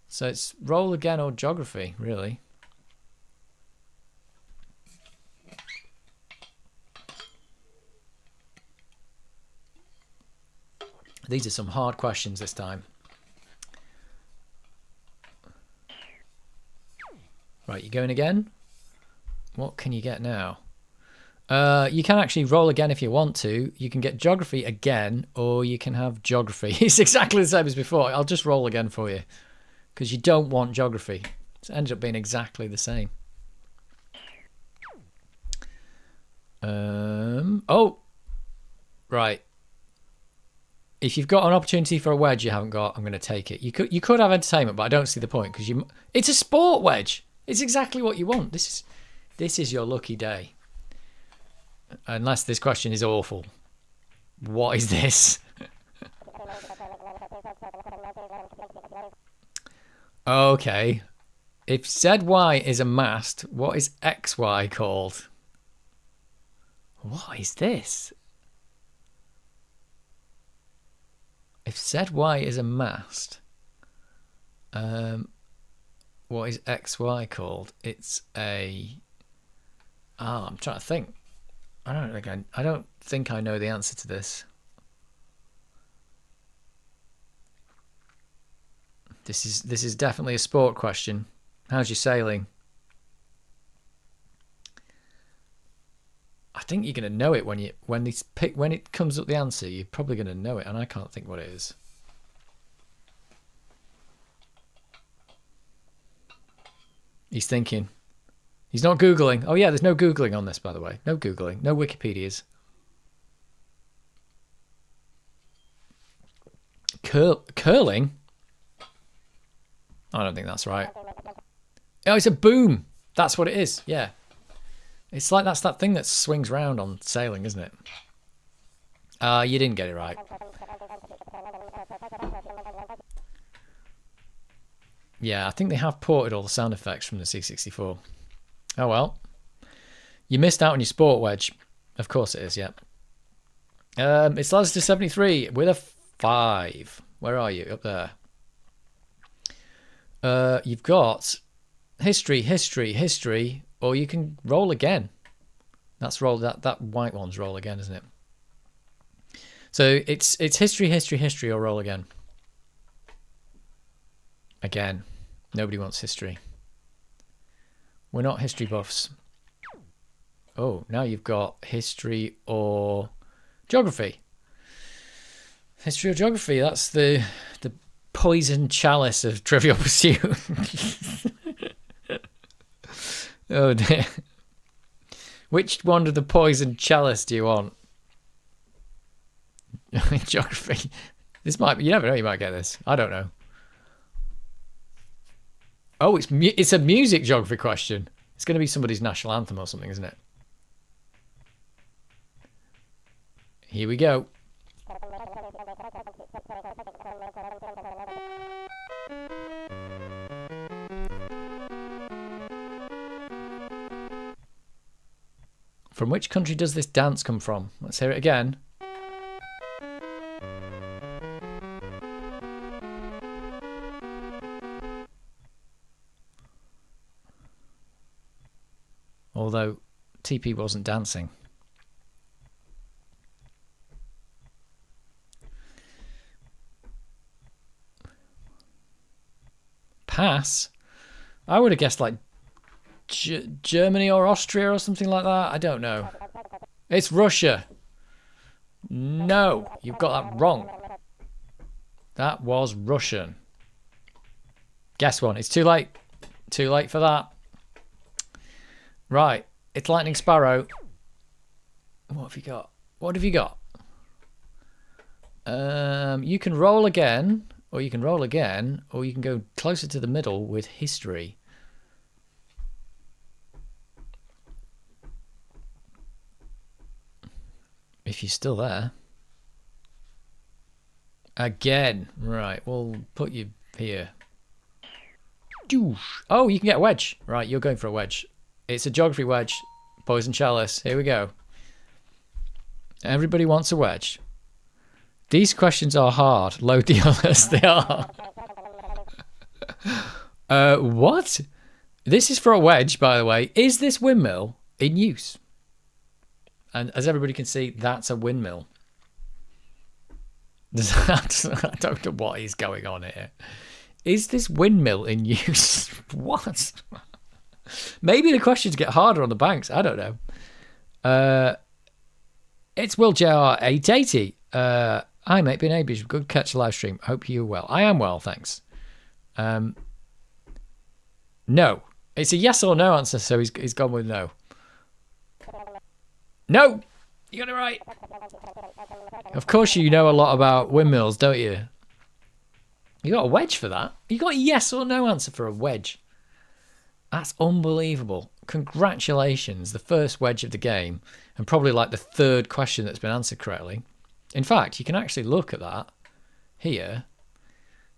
So it's roll again or geography, really. These are some hard questions this time. Right, you're going again? What can you get now? You can actually roll again if you want to. You can get geography again, or you can have geography. It's exactly the same as before. I'll just roll again for you, because you don't want geography. It ended up being exactly the same. Oh, right. If you've got an opportunity for a wedge you haven't got, I'm going to take it. You could have entertainment, but I don't see the point, because it's a sport wedge. It's exactly what you want. This is your lucky day. Unless this question is awful. What is this? Okay. If ZY is a mast, what is XY called? What is this? If ZY is a mast, what is XY called? It's a... I'm trying to think. I don't think I know the answer to this. This is definitely a sport question. How's your sailing? I think you're gonna know it when it comes up the answer. You're probably gonna know it, and I can't think what it is. He's thinking. He's not Googling. Oh yeah, there's no Googling on this, by the way. No Googling. No Wikipedias. Curling? I don't think that's right. Oh, it's a boom. That's what it is. Yeah. It's like that's that thing that swings round on sailing, isn't it? You didn't get it right. Yeah, I think they have ported all the sound effects from the C64. Oh well. You missed out on your sport wedge. Of course it is, yeah. It's Lazarus 73 with a 5. Where are you? Up there. You've got history, or you can roll again. That's roll that white one's roll again, isn't it? So it's history, or roll again. Again, nobody wants history. We're not history buffs. Oh, now you've got history or geography. History or geography, that's the poison chalice of Trivial Pursuit. Oh dear. Which one of the poison chalice do you want? Geography. This might be, you never know, you might get this. I don't know. Oh, it's a music geography question. It's going to be somebody's national anthem or something, isn't it? Here we go. From which country does this dance come from? Let's hear it again. Although TP wasn't dancing. Pass? I would have guessed like Germany or Austria or something like that. I don't know. It's Russia. No, you've got that wrong. That was Russian. Guess one. It's too late. Too late for that. Right. It's Lightning Sparrow. What have you got? What have you got? You can roll again, or you can roll again, or you can go closer to the middle with history. If you're still there. Again. Right, we'll put you here. Oh, you can get a wedge. Right, you're going for a wedge. It's a geography wedge. Poison chalice. Here we go. Everybody wants a wedge. These questions are hard. Load the others. They are. What? This is for a wedge, by the way. Is this windmill in use? And as everybody can see, that's a windmill. I don't know what is going on here. Is this windmill in use? What? Maybe the questions get harder on the banks. I don't know. It's Will JR 880. Hi mate, been ages. Good catch live stream. Hope you're well. I am well, thanks. No. It's a yes or no answer, so he's gone with no. No! You got it right. Of course you know a lot about windmills, don't you? You got a wedge for that? You got a yes or no answer for a wedge. That's unbelievable. Congratulations. The first wedge of the game, and probably like the third question that's been answered correctly. In fact, you can actually look at that here.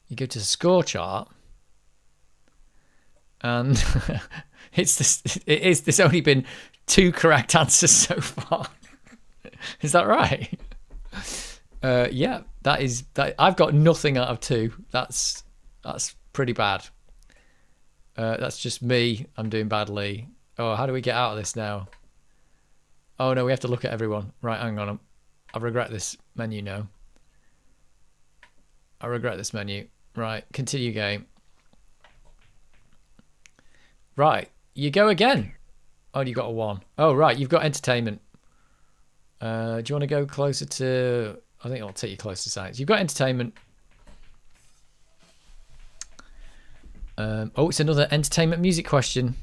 You go to the score chart, and there's only been 2 correct answers so far. Is that right? Yeah, that. I've got nothing out of 2. That's pretty bad. That's just me. I'm doing badly. Oh, how do we get out of this now? Oh no, we have to look at everyone. Right, hang on. I regret this menu now. I regret this menu. Right, continue game. Right, you go again. Oh, you got a 1. Oh, right, you've got entertainment. Do you want to go closer to... I think I'll take you close to science. You've got entertainment. Oh, it's another entertainment music question.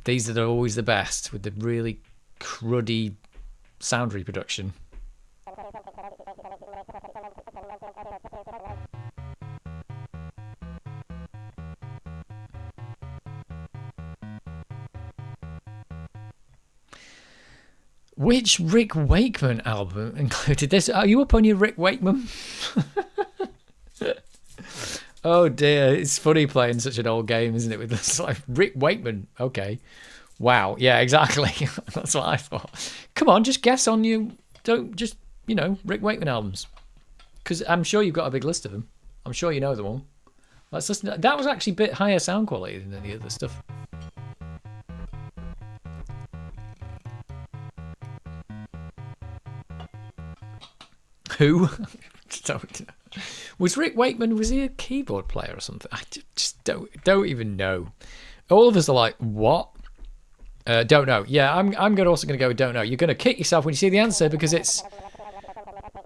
These are always the best with the really cruddy sound reproduction. Which Rick Wakeman album included this? Are you up on your Rick Wakeman? Oh dear, it's funny playing such an old game, isn't it? With this, like Rick Wakeman. Okay, wow, yeah, exactly. That's what I thought. Come on, just guess on you. Don't just Rick Wakeman albums, because I'm sure you've got a big list of them. I'm sure you know them all. Let's listen. That was actually a bit higher sound quality than the other stuff. Who? Was Rick Wakeman, was he a keyboard player or something? I just don't even know. All of us are like, what? Don't know. Yeah, I'm also going to go with don't know. You're going to kick yourself when you see the answer because it's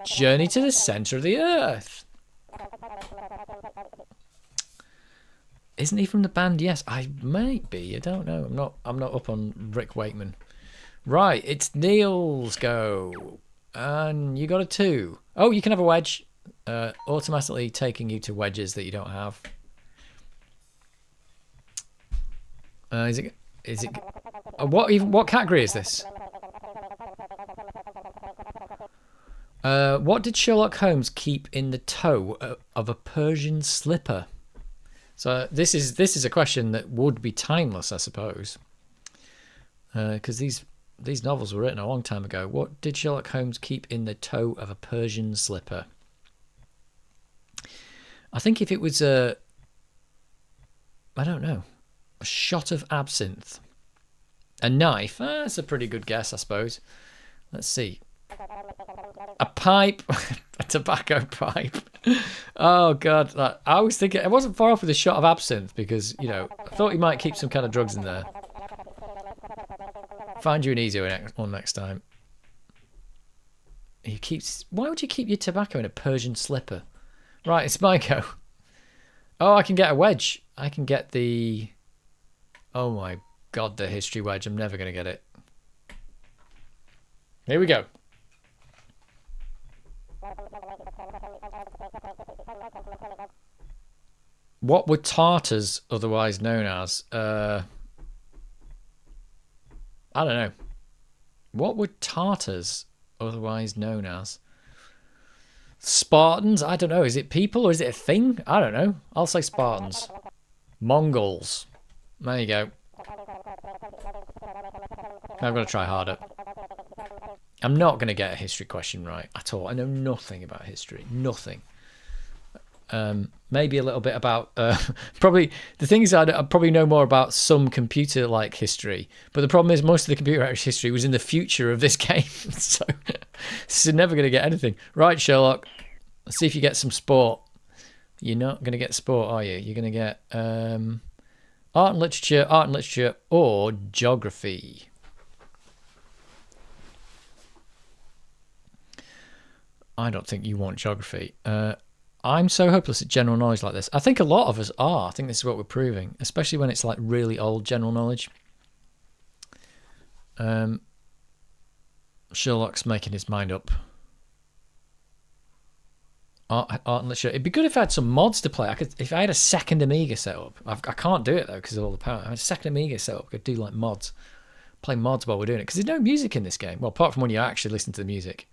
Journey to the Center of the Earth. Isn't he from the band? Yes, I might be. I don't know. I'm not up on Rick Wakeman. Right, it's Neil's go. And you got a 2. Oh, you can have a wedge. Automatically taking you to wedges that you don't have. Is it what category is this? What did Sherlock Holmes keep in the toe of a Persian slipper? So this is a question that would be timeless, I suppose, because these novels were written a long time ago. What did Sherlock Holmes keep in the toe of a Persian slipper? I think if it was I don't know, a shot of absinthe, a knife. That's a pretty good guess, I suppose. Let's see. A pipe, a tobacco pipe. Oh God, I was thinking it wasn't far off with a shot of absinthe because I thought he might keep some kind of drugs in there. Find you an easier one next time. Why would you keep your tobacco in a Persian slipper? Right, it's my go. Oh, I can get a wedge. I can get the... Oh my god, the history wedge. I'm never going to get it. Here we go. What were Tartars otherwise known as? I don't know. What were Tartars otherwise known as? Spartans? I don't know. Is it people or is it a thing? I don't know. I'll say Spartans. Mongols. There you go. I'm going to try harder. I'm not going to get a history question right at all. I know nothing about history. Nothing. Maybe a little bit about... probably... The thing is, I probably know more about some computer-like history. But the problem is, most of the computer history was in the future of this game. So, this is never going to get anything. Right, Sherlock. Let's see if you get some sport. You're not going to get sport, are you? You're going to get art and literature, or geography. I don't think you want geography. I'm so hopeless at general knowledge like this. I think a lot of us are. I think this is what we're proving, especially when it's like really old general knowledge. Sherlock's making his mind up. Art and literature. It'd be good if I had some mods to play. If I had a second Amiga set up. I can't do it though because of all the power. I had a second Amiga set up. I could do like mods, play mods while we're doing it because there's no music in this game. Well, apart from when you actually listen to the music.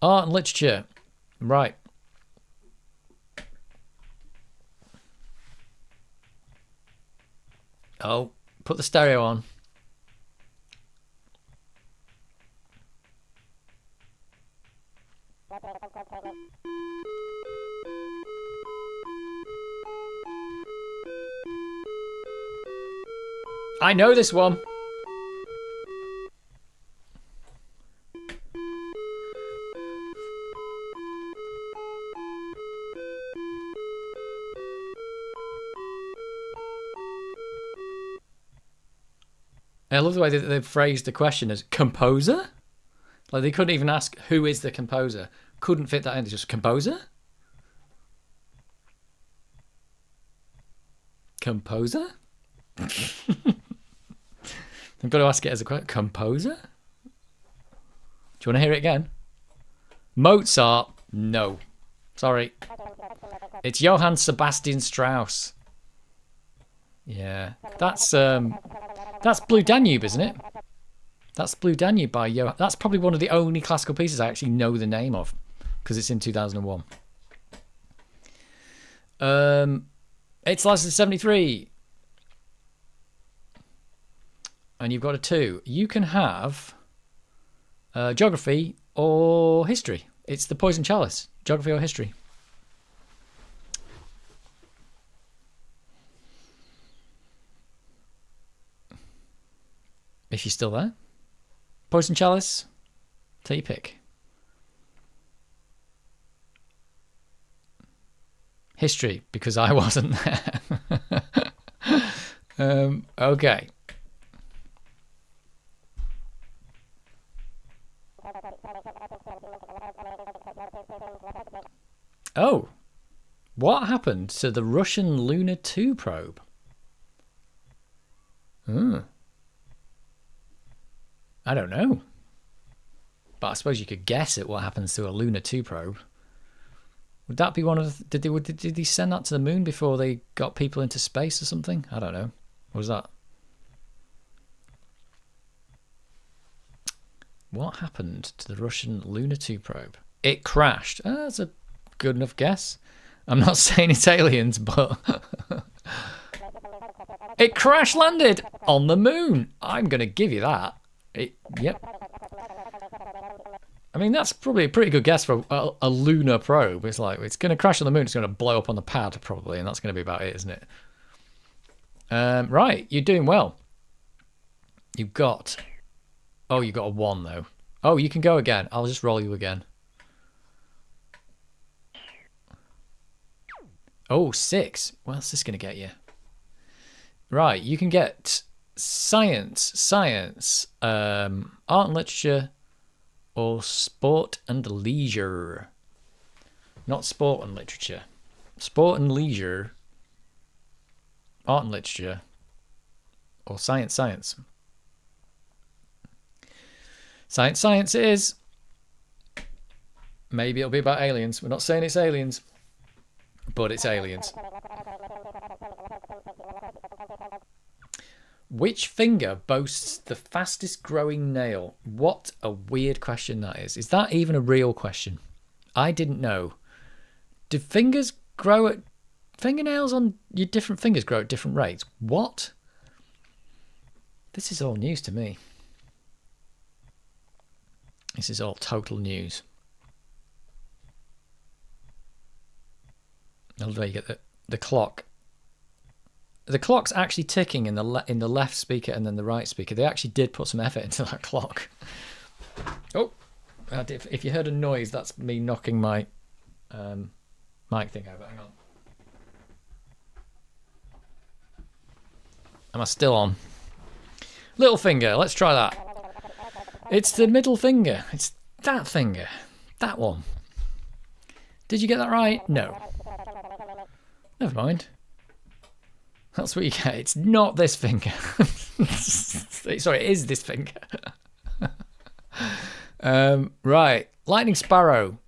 Art and literature, right? Oh, put the stereo on. I know this one. I love the way that they've phrased the question as composer. Like they couldn't even ask who is the composer. Couldn't fit that in. Just composer? Composer? I'm going to ask it as a question. Composer? Do you want to hear it again? Mozart? No. Sorry. It's Johann Sebastian Strauss. Yeah. That's Blue Danube, isn't it? That's Blue Danube by Johann. That's probably one of the only classical pieces I actually know the name of because it's in 2001. It's licensed 73. And you've got a 2. You can have geography or history. It's the Poison Chalice. Geography or history. If you're still there. Poison Chalice. Take your pick. History, because I wasn't there. Okay. Oh. What happened to the Russian Luna 2 probe? I don't know. But I suppose you could guess at what happens to a Luna 2 probe. Would that be one of the... Did they send that to the moon before they got people into space or something? I don't know. What was that? What happened to the Russian Luna 2 probe? It crashed. That's a good enough guess. I'm not saying it's aliens, but... It crash landed on the moon. I'm going to give you that. Yep. I mean, that's probably a pretty good guess for a lunar probe. It's like, it's going to crash on the moon. It's going to blow up on the pad, probably. And that's going to be about it, isn't it? Right. You're doing well. You've got... Oh, you got a 1, though. Oh, you can go again. I'll just roll you again. Oh, 6. What's this going to get you? Right. You can get science, art and literature, or sport and leisure. Not sport and literature. Sport and leisure. art and literature, or science, science. Science, science it is. Maybe it'll be about aliens. We're not saying it's aliens, but it's aliens. Which finger boasts the fastest growing nail? What a weird question that is. Is that even a real question? I didn't know. Do fingers grow at... Fingernails on your different fingers grow at different rates? What? This is all news to me. This is all total news. I love how you get the clock. The clock's actually ticking in the left speaker and then the right speaker. They actually did put some effort into that clock. Oh, if you heard a noise, that's me knocking my mic thing over. Hang on. Am I still on? Little finger. Let's try that. It's the middle finger. It's that finger. That one. Did you get that right? No. Never mind. That's what you get. It's not this finger. Sorry, it is this finger. Right. Lightning Sparrow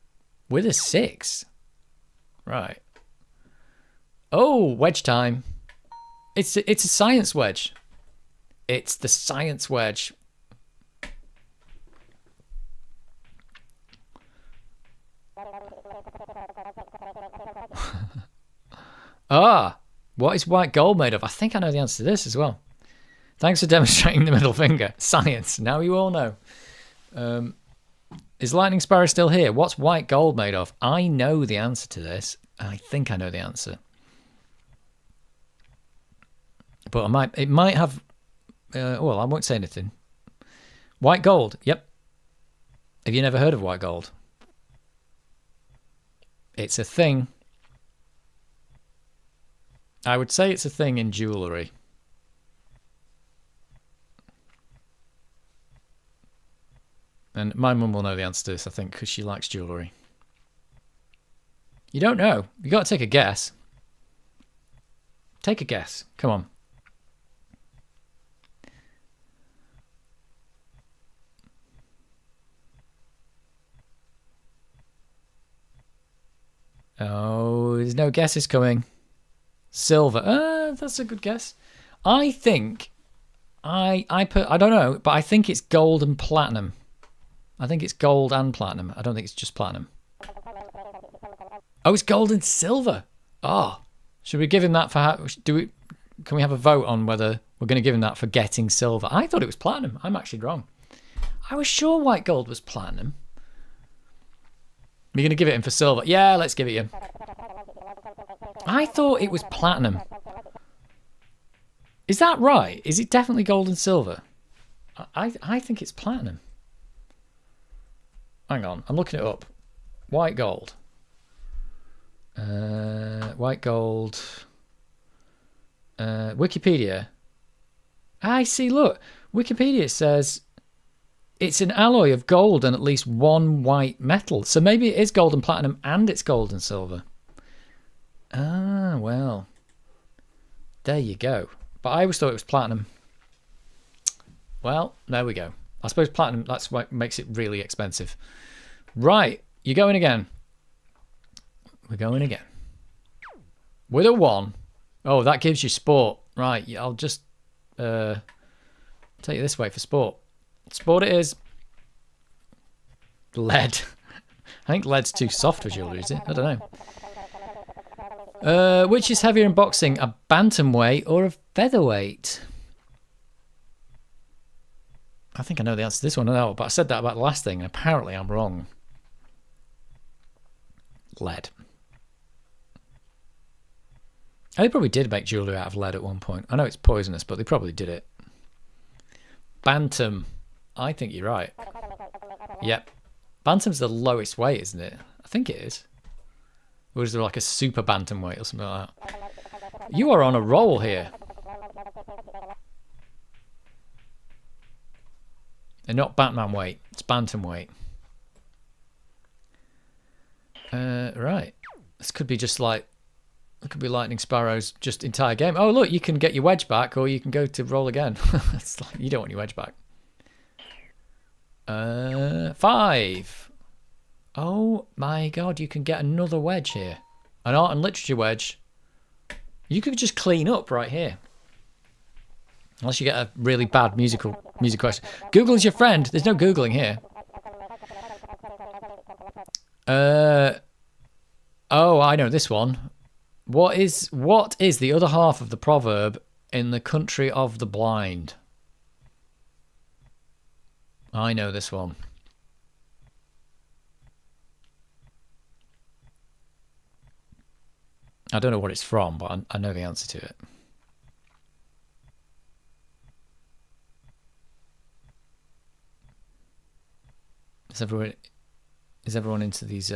with a 6. Right. Oh, wedge time. It's a science wedge. It's the science wedge. Ah, what is white gold made of? I think I know the answer to this as well. Thanks for demonstrating the middle finger. Science. Now you all know. Is Lightning Sparrow still here? What's white gold made of? I know the answer to this. I think I know the answer. But it might have... well, I won't say anything. White gold. Yep. Have you never heard of white gold? It's a thing. I would say it's a thing in jewellery. And my mum will know the answer to this, I think, because she likes jewellery. You don't know. You got to take a guess. Take a guess. Come on. Oh, there's no guesses coming. Silver. That's a good guess. I think I don't know, but I think it's gold and platinum. I think it's gold and platinum. I don't think it's just platinum. Oh, it's gold and silver. Oh, should we give him that for can we have a vote on whether we're going to give him that for getting silver? I thought it was platinum. I'm actually wrong. I was sure white gold was platinum. We're going to give it him for silver. Yeah, let's give it him. I thought it was platinum. Is that right? Is it definitely gold and silver? I think it's platinum. Hang on, I'm looking it up. White gold. White gold. Wikipedia. I see, look. Wikipedia says it's an alloy of gold and at least one white metal. So maybe it is gold and platinum and it's gold and silver. Ah, well. There you go. But I always thought it was platinum. Well, there we go. I suppose platinum, that's what makes it really expensive. Right, you're going again. We're going again. With a 1. Oh, that gives you sport. Right, I'll just take you this way for sport. Sport it is. Lead. I think lead's too soft for jewellery, is it? I don't know. Which is heavier in boxing, a bantamweight or a featherweight? I think I know the answer to this one. No, but I said that about the last thing, and apparently I'm wrong. Lead. They probably did make jewellery out of lead at one point. I know it's poisonous, but they probably did it. Bantam. I think you're right. Yep. Bantam's the lowest weight, isn't it? I think it is. Or is there like a super bantam weight or something like that? You are on a roll here. And not Batman weight. It's bantam weight. Right. This could be just like It could be Lightning Sparrow's just entire game. Oh, look, you can get your wedge back, or you can go to roll again. It's like, you don't want your wedge back. 5. Oh my god, you can get another wedge here. An art and literature wedge. You could just clean up right here. Unless you get a really bad music question. Google is your friend. There's no Googling here. Oh, I know this one. What is the other half of the proverb in the country of the blind? I know this one. I don't know what it's from, but I know the answer to it. Is everyone into these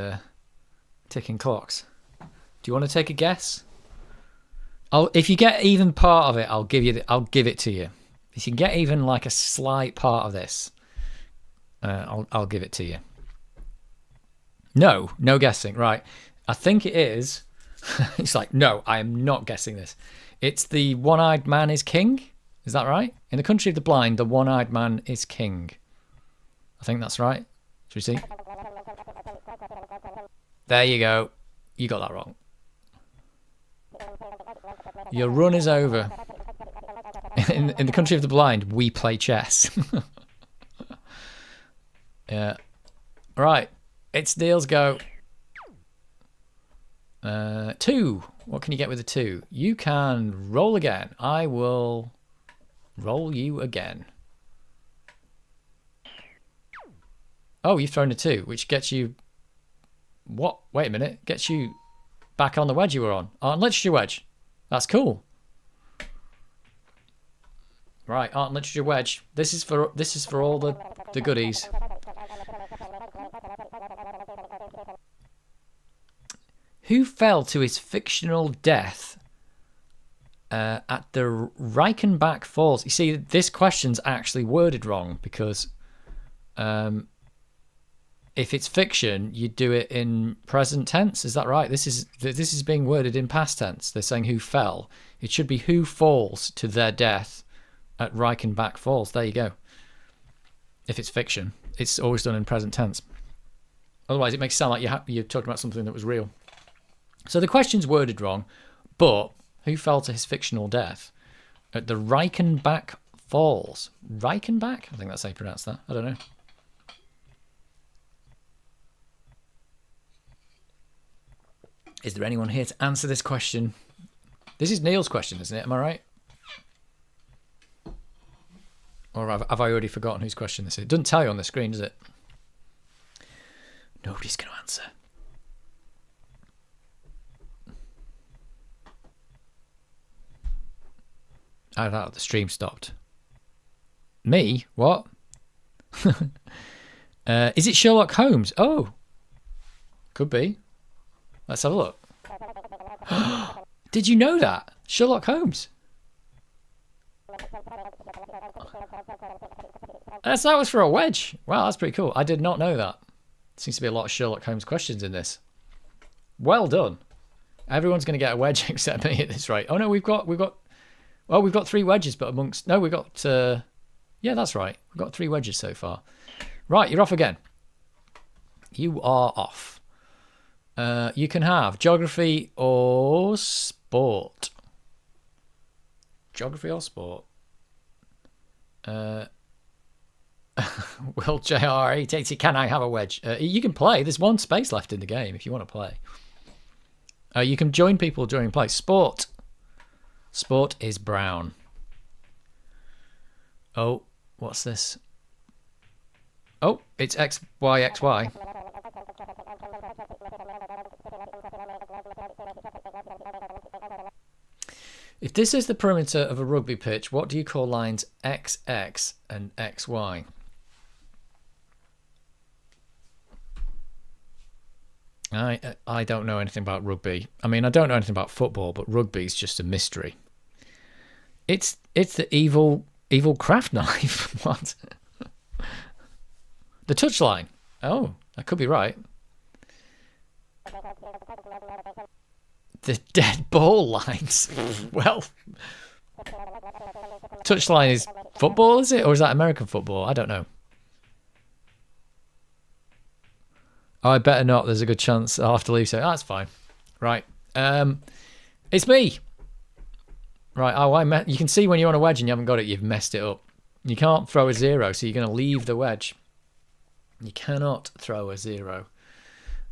ticking clocks? Do you want to take a guess? If you get even part of it, I'll give it to you. If you can get even like a slight part of this, I'll give it to you. No guessing. Right. I think it is. It's like, no, I am not guessing this. It's the one-eyed man is king. Is that right? In the country of the blind, the one-eyed man is king. I think that's right. Should we see? There you go. You got that wrong. Your run is over. In the country of the blind, we play chess. Yeah. Right. It's Neil's go. 2. What can you get with a 2? You can roll again. I will roll you again. Oh, you've thrown a 2, which gets you... What? Wait a minute. Gets you back on the wedge you were on. Art and literature wedge. That's cool. Right, art and literature wedge. This is for all the goodies. Who fell to his fictional death at the Reichenbach Falls? You see, this question's actually worded wrong because if it's fiction, you do it in present tense. Is that right? This is being worded in past tense. They're saying who fell. It should be who falls to their death at Reichenbach Falls. There you go. If it's fiction, it's always done in present tense. Otherwise, it makes it sound like you're talking about something that was real. So the question's worded wrong, but who fell to his fictional death at the Reichenbach Falls? Reichenbach? I think that's how you pronounce that. I don't know. Is there anyone here to answer this question? This is Neil's question, isn't it? Am I right? Or have I already forgotten whose question this is? It doesn't tell you on the screen, does it? Nobody's going to answer. I thought the stream stopped. Me? What? Is it Sherlock Holmes? Oh. Could be. Let's have a look. Did you know that? Sherlock Holmes. That was for a wedge. Wow, that's pretty cool. I did not know that. Seems to be a lot of Sherlock Holmes questions in this. Well done. Everyone's going to get a wedge except me at this rate. Oh no, we've got 3 wedges, but we've got yeah, that's right. We've got 3 wedges so far. Right, you're off again. You are off. You can have geography or sport. Geography or sport. Will JR takes it. Can I have a wedge? You can play. There's 1 space left in the game if you want to play. You can join people during play. Sport. Sport is brown. Oh, what's this? Oh, it's X, Y, X, Y. If this is the perimeter of a rugby pitch, what do you call lines XX and XY? I don't know anything about rugby. I mean, I don't know anything about football, but rugby is just a mystery. It's the evil craft knife. What? The touchline. Oh, that could be right. The dead ball lines. Well, touchline is football, is it? Or is that American football? I don't know. Oh, I better not. There's a good chance I'll have to leave. So that's fine. Right. It's me. Right. Oh, you can see when you're on a wedge and you haven't got it, you've messed it up. You can't throw a 0, so you're going to leave the wedge. You cannot throw a 0.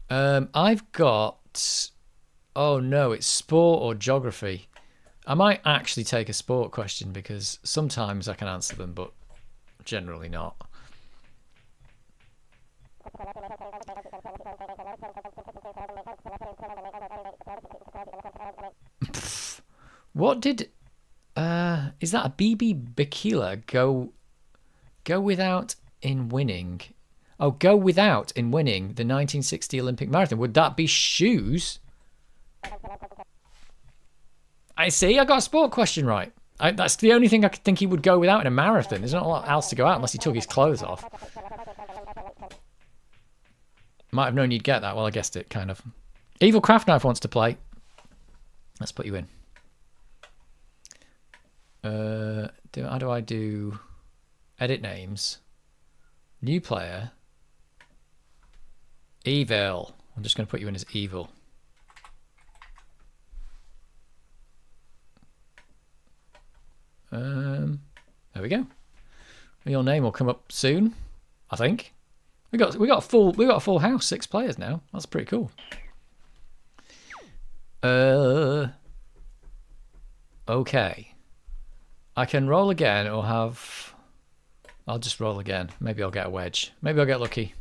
I've got... Oh, no, it's sport or geography. I might actually take a sport question because sometimes I can answer them, but generally not. What did... is that a BB Bikila go without in winning? Oh, go without in winning the 1960 Olympic marathon. Would that be shoes? I see. I got a sport question right. That's the only thing I could think he would go without in a marathon. There's not a lot else to go out unless he took his clothes off. Might have known you'd get that. Well, I guessed it, kind of. Evil Craft Knife wants to play. Let's put you in. How do I do edit names? New player. Evil. I'm just going to put you in as Evil. There we go. Your name will come up soon, I think. We got a full house, 6 players now. That's pretty cool. Okay. I can roll again or have... I'll just roll again. Maybe I'll get a wedge. Maybe I'll get lucky.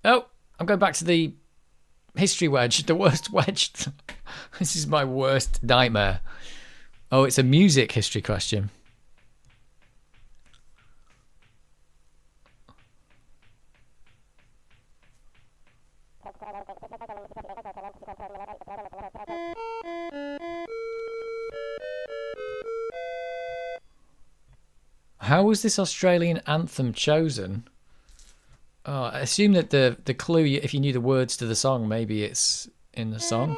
Oh, I'm going back to the history wedge. The worst wedge. This is my worst nightmare. Oh, it's a music history question. How was this Australian anthem chosen? Oh, I assume that the clue, if you knew the words to the song, maybe it's in the song.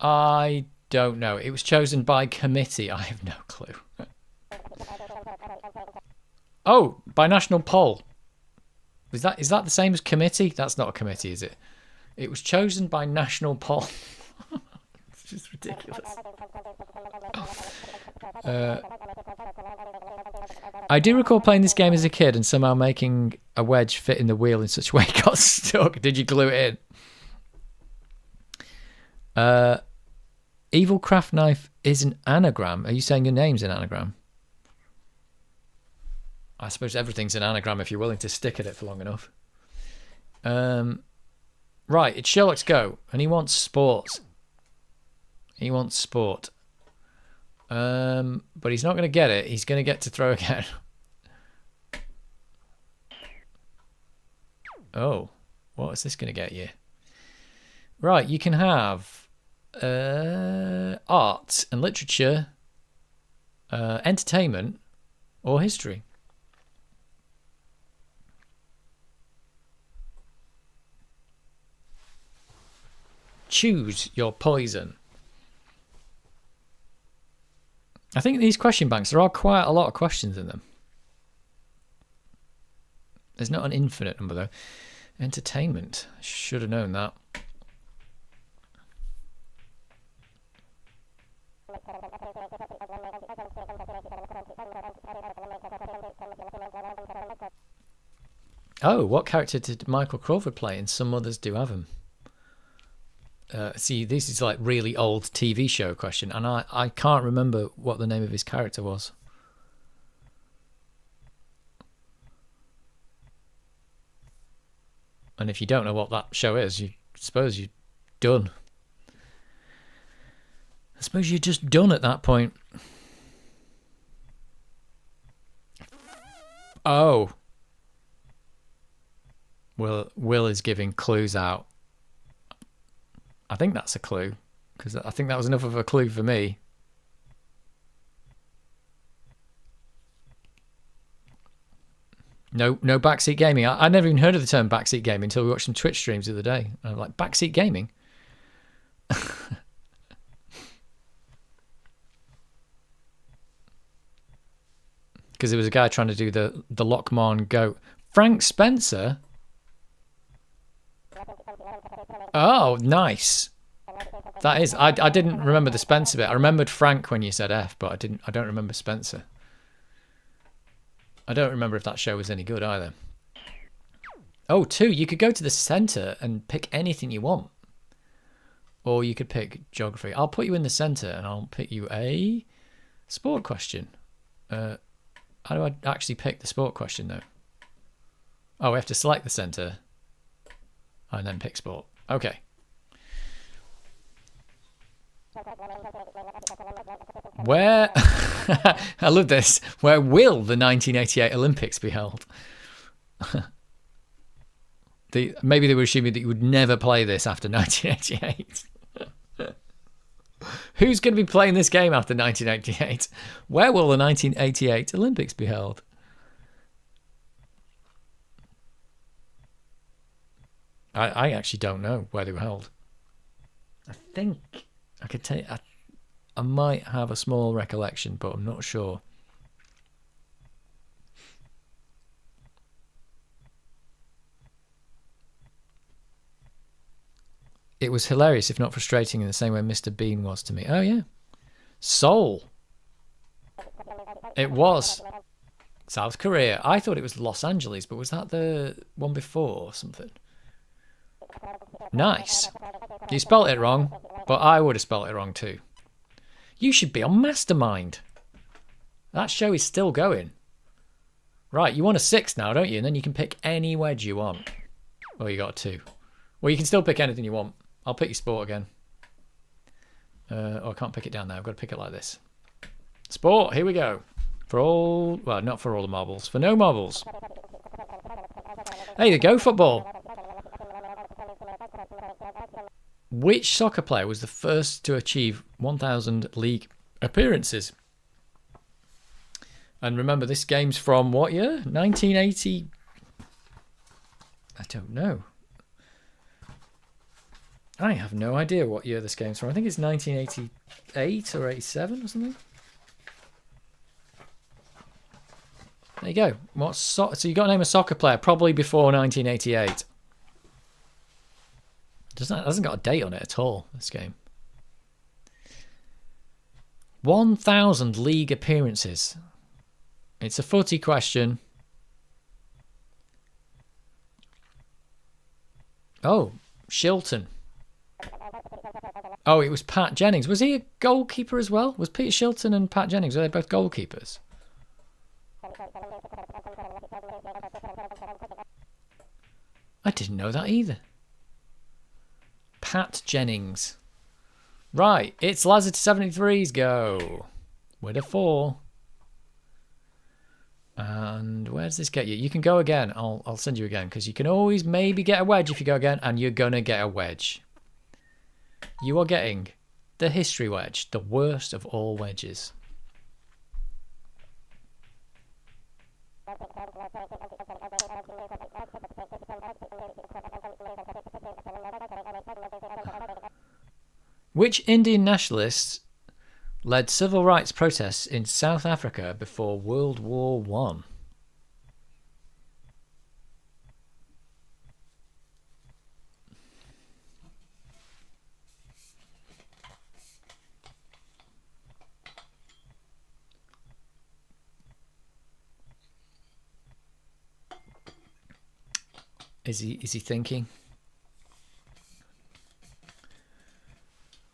I don't know. It was chosen by committee. I have no clue. Oh, by national poll. Is that the same as committee? That's not a committee, is it? It was chosen by national poll. It's just ridiculous. I do recall playing this game as a kid and somehow making a wedge fit in the wheel in such a way it got stuck. Did you glue it in? Evil Craft Knife is an anagram. Are you saying your name's an anagram? I suppose everything's an anagram if you're willing to stick at it for long enough. Right, it's Sherlock's go, and he wants sports. He wants sport. But he's not going to get it. He's going to get to throw again. Oh, what is this going to get you? Right, you can have art and literature, entertainment, or history. Choose your poison. I think these question banks, there are quite a lot of questions in them. There's not an infinite number though. Entertainment. Should have known that. Oh, what character did Michael Crawford play? And some others do have him. See, this is like really old TV show question, and I can't remember what the name of his character was. And if you don't know what that show is, you suppose you're done. I suppose you're just done at that point. Oh. Will is giving clues out. I think that's a clue, because I think that was enough of a clue for me. No backseat gaming. I never even heard of the term backseat gaming until we watched some Twitch streams the other day. And I'm like, backseat gaming? Because there was a guy trying to do the Lockmon goat. Frank Spencer? Oh, nice. That is. I didn't remember the Spencer bit. I remembered Frank when you said F, but I don't remember Spencer. I don't remember if that show was any good either. Oh, 2. You could go to the centre and pick anything you want. Or you could pick geography. I'll put you in the centre and I'll pick you a sport question. How do I actually pick the sport question though? Oh, we have to select the centre and then pick sport. Okay. Where I love this. Where will the 1988 Olympics be held? Maybe they were assuming that you would never play this after 1988. Who's going to be playing this game after 1988? Where will the 1988 Olympics be held? I actually don't know where they were held. I think I could tell you, I might have a small recollection, but I'm not sure. It was hilarious, if not frustrating, in the same way Mr. Bean was to me. Oh, yeah. Seoul. It was. South Korea. I thought it was Los Angeles, but was that the one before or something? Nice. You spelt it wrong, but I would have spelt it wrong too. You should be on Mastermind. That show is still going. Right, you want a 6 now, don't you? And then you can pick any wedge you want. Oh, you got a 2. Well, you can still pick anything you want. I'll pick your sport again. Oh, I can't pick it down there. I've got to pick it like this. Sport, here we go. For all, well, not for all the marbles. For no marbles. Hey, there you go, football. Which soccer player was the first to achieve 1,000 league appearances? And remember, this game's from what year? 1980? I don't know. I have no idea what year this game's from. I think it's 1988 or 87 or something. There you go. So you got to name a soccer player probably before 1988. Hasn't got a date on it at all, this game. 1,000 league appearances. It's a footy question. Oh, Shilton. Oh, it was Pat Jennings. Was he a goalkeeper as well? Was Peter Shilton and Pat Jennings, were they both goalkeepers? I didn't know that either. Pat Jennings. Right, it's Lazard 73's go. With a 4. And where does this get you? You can go again. I'll send you again, because you can always maybe get a wedge if you go again, and you're going to get a wedge. You are getting the history wedge, the worst of all wedges. Which Indian nationalists led civil rights protests in South Africa before World War I? Is he thinking?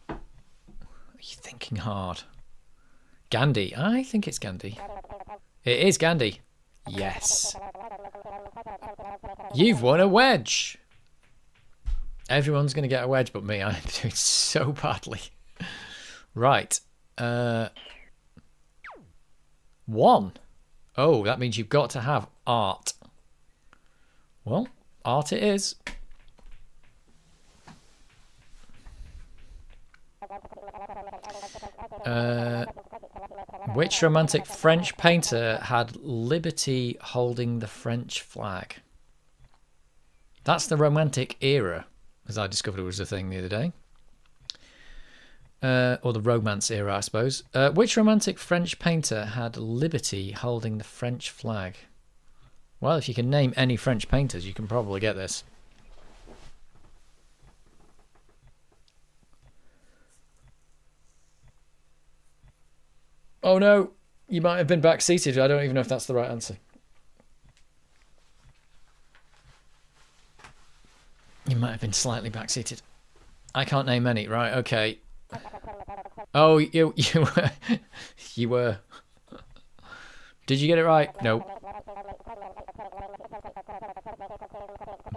Are you thinking hard? Gandhi. I think it's Gandhi. It is Gandhi. Yes. You've won a wedge. Everyone's going to get a wedge but me. I'm doing so badly. Right. 1. Oh, that means you've got to have art. Well, art it is. Which romantic French painter had liberty holding the French flag? That's the romantic era, as I discovered it was a thing the other day. Or the romance era, I suppose. Which romantic French painter had liberty holding the French flag? Well, if you can name any French painters, you can probably get this. Oh no, you might have been backseated. I don't even know if that's the right answer. You might have been slightly backseated. I can't name any. Right, okay. Oh, you were. You were. Did you get it right? No.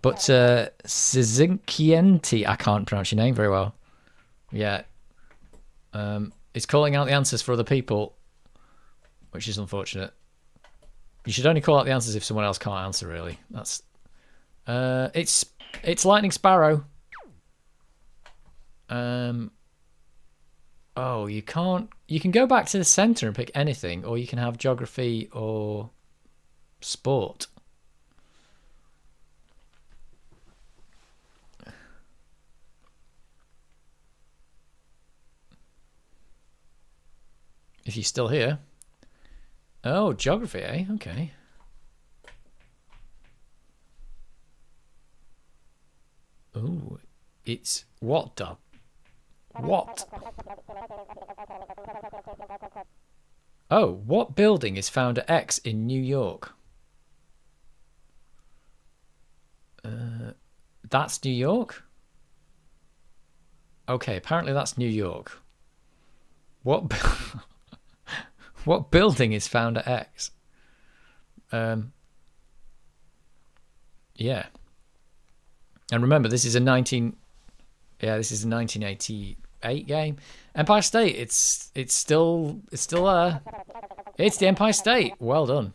But Cizinkienti, I can't pronounce your name very well. Yeah. It's calling out the answers for other people, which is unfortunate. You should only call out the answers if someone else can't answer, really. That's it's Lightning Sparrow. Oh, you can't. You can go back to the center and pick anything, or you can have geography or sport. If you're still here. Oh, geography, eh? Okay. Oh, it's what, Doc? What? Oh, what building is found at X in New York? That's New York? Okay, apparently that's New York. What what building is found at X? Yeah. And remember, this is a 1988 game. Empire State, it's still there. It's the Empire State. Well done.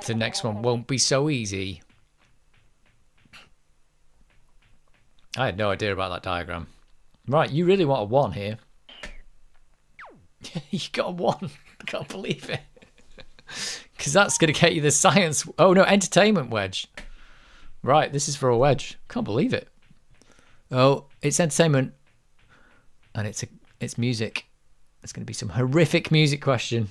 The next one won't be so easy. I had no idea about that diagram. Right, you really want a 1 here. You got a 1. I can't believe it. Because that's going to get you the science. Oh no, entertainment wedge. Right, this is for a wedge. Can't believe it. Oh, it's entertainment. And it's music. It's going to be some horrific music question.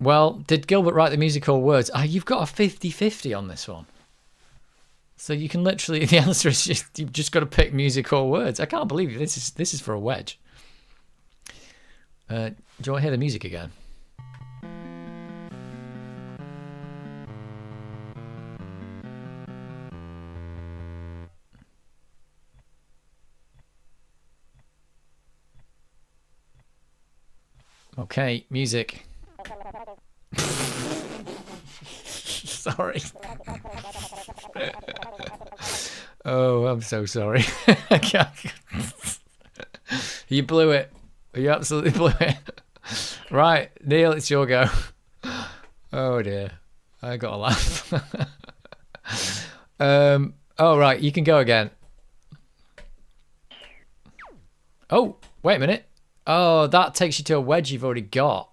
Well, did Gilbert write the music or words? You've got a 50-50 on this one. So you can literally, the answer is you've just got to pick music or words. I can't believe it. This is for a wedge. Do you want to hear the music again? Okay, music. Sorry. Oh, I'm so sorry. You blew it. You absolutely blew it. Right, Neil, it's your go. Oh dear. I got a laugh. Oh, right, you can go again. Oh, wait a minute. Oh, that takes you to a wedge you've already got.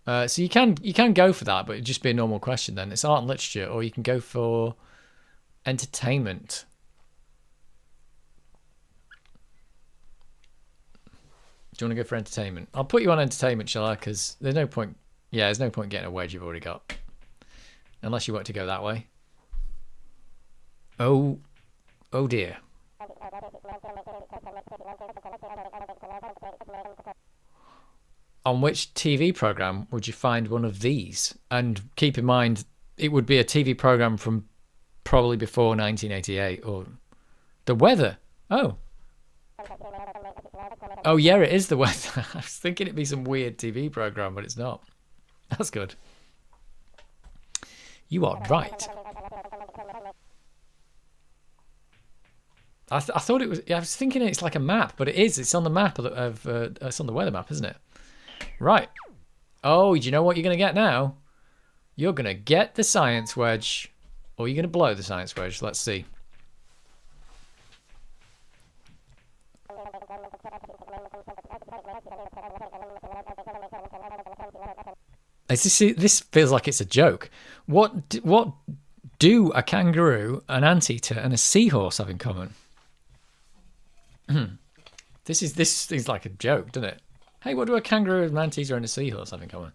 So you can go for that, but it'd just be a normal question then. It's art and literature, or you can go for entertainment. Do you want to go for entertainment? I'll put you on entertainment, shall I? Because there's no point. Yeah, there's no point getting a wedge you've already got, unless you want to go that way. Oh dear. On which TV program would you find one of these? And keep in mind, it would be a TV program from probably before 1988 or the weather. Oh yeah, it is the weather. I was thinking it'd be some weird TV program, but it's not. That's good. You are right. I thought it was. Yeah, I was thinking it's like a map, but it is. It's on the map of it's on the weather map, isn't it? Right. Oh, do you know what you're going to get now? You're going to get the science wedge. Or you're going to blow the science wedge. Let's see. This feels like it's a joke. What do a kangaroo, an anteater, and a seahorse have in common? This is like a joke, doesn't it? Hey, what do a kangaroo, an anteater, and a seahorse have in common?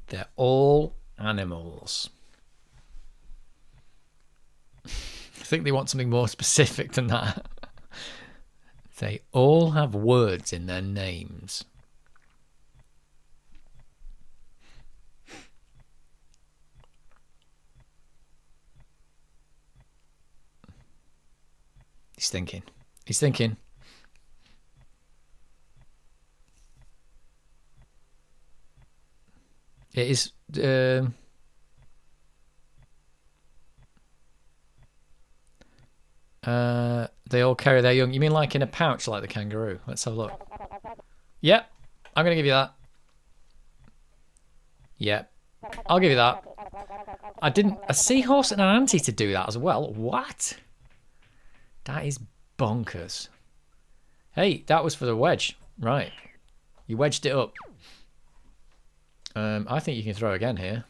They're all animals. I think they want something more specific than that. They all have words in their names. He's thinking. He's thinking. It is. They all carry their young. You mean like in a pouch, like the kangaroo? Let's have a look. Yep, I'm gonna give you that. Yep, I'll give you that. I didn't. A seahorse and an anteater do that as well. What? That is bonkers. Hey, that was for the wedge, right? You wedged it up. I think you can throw again here.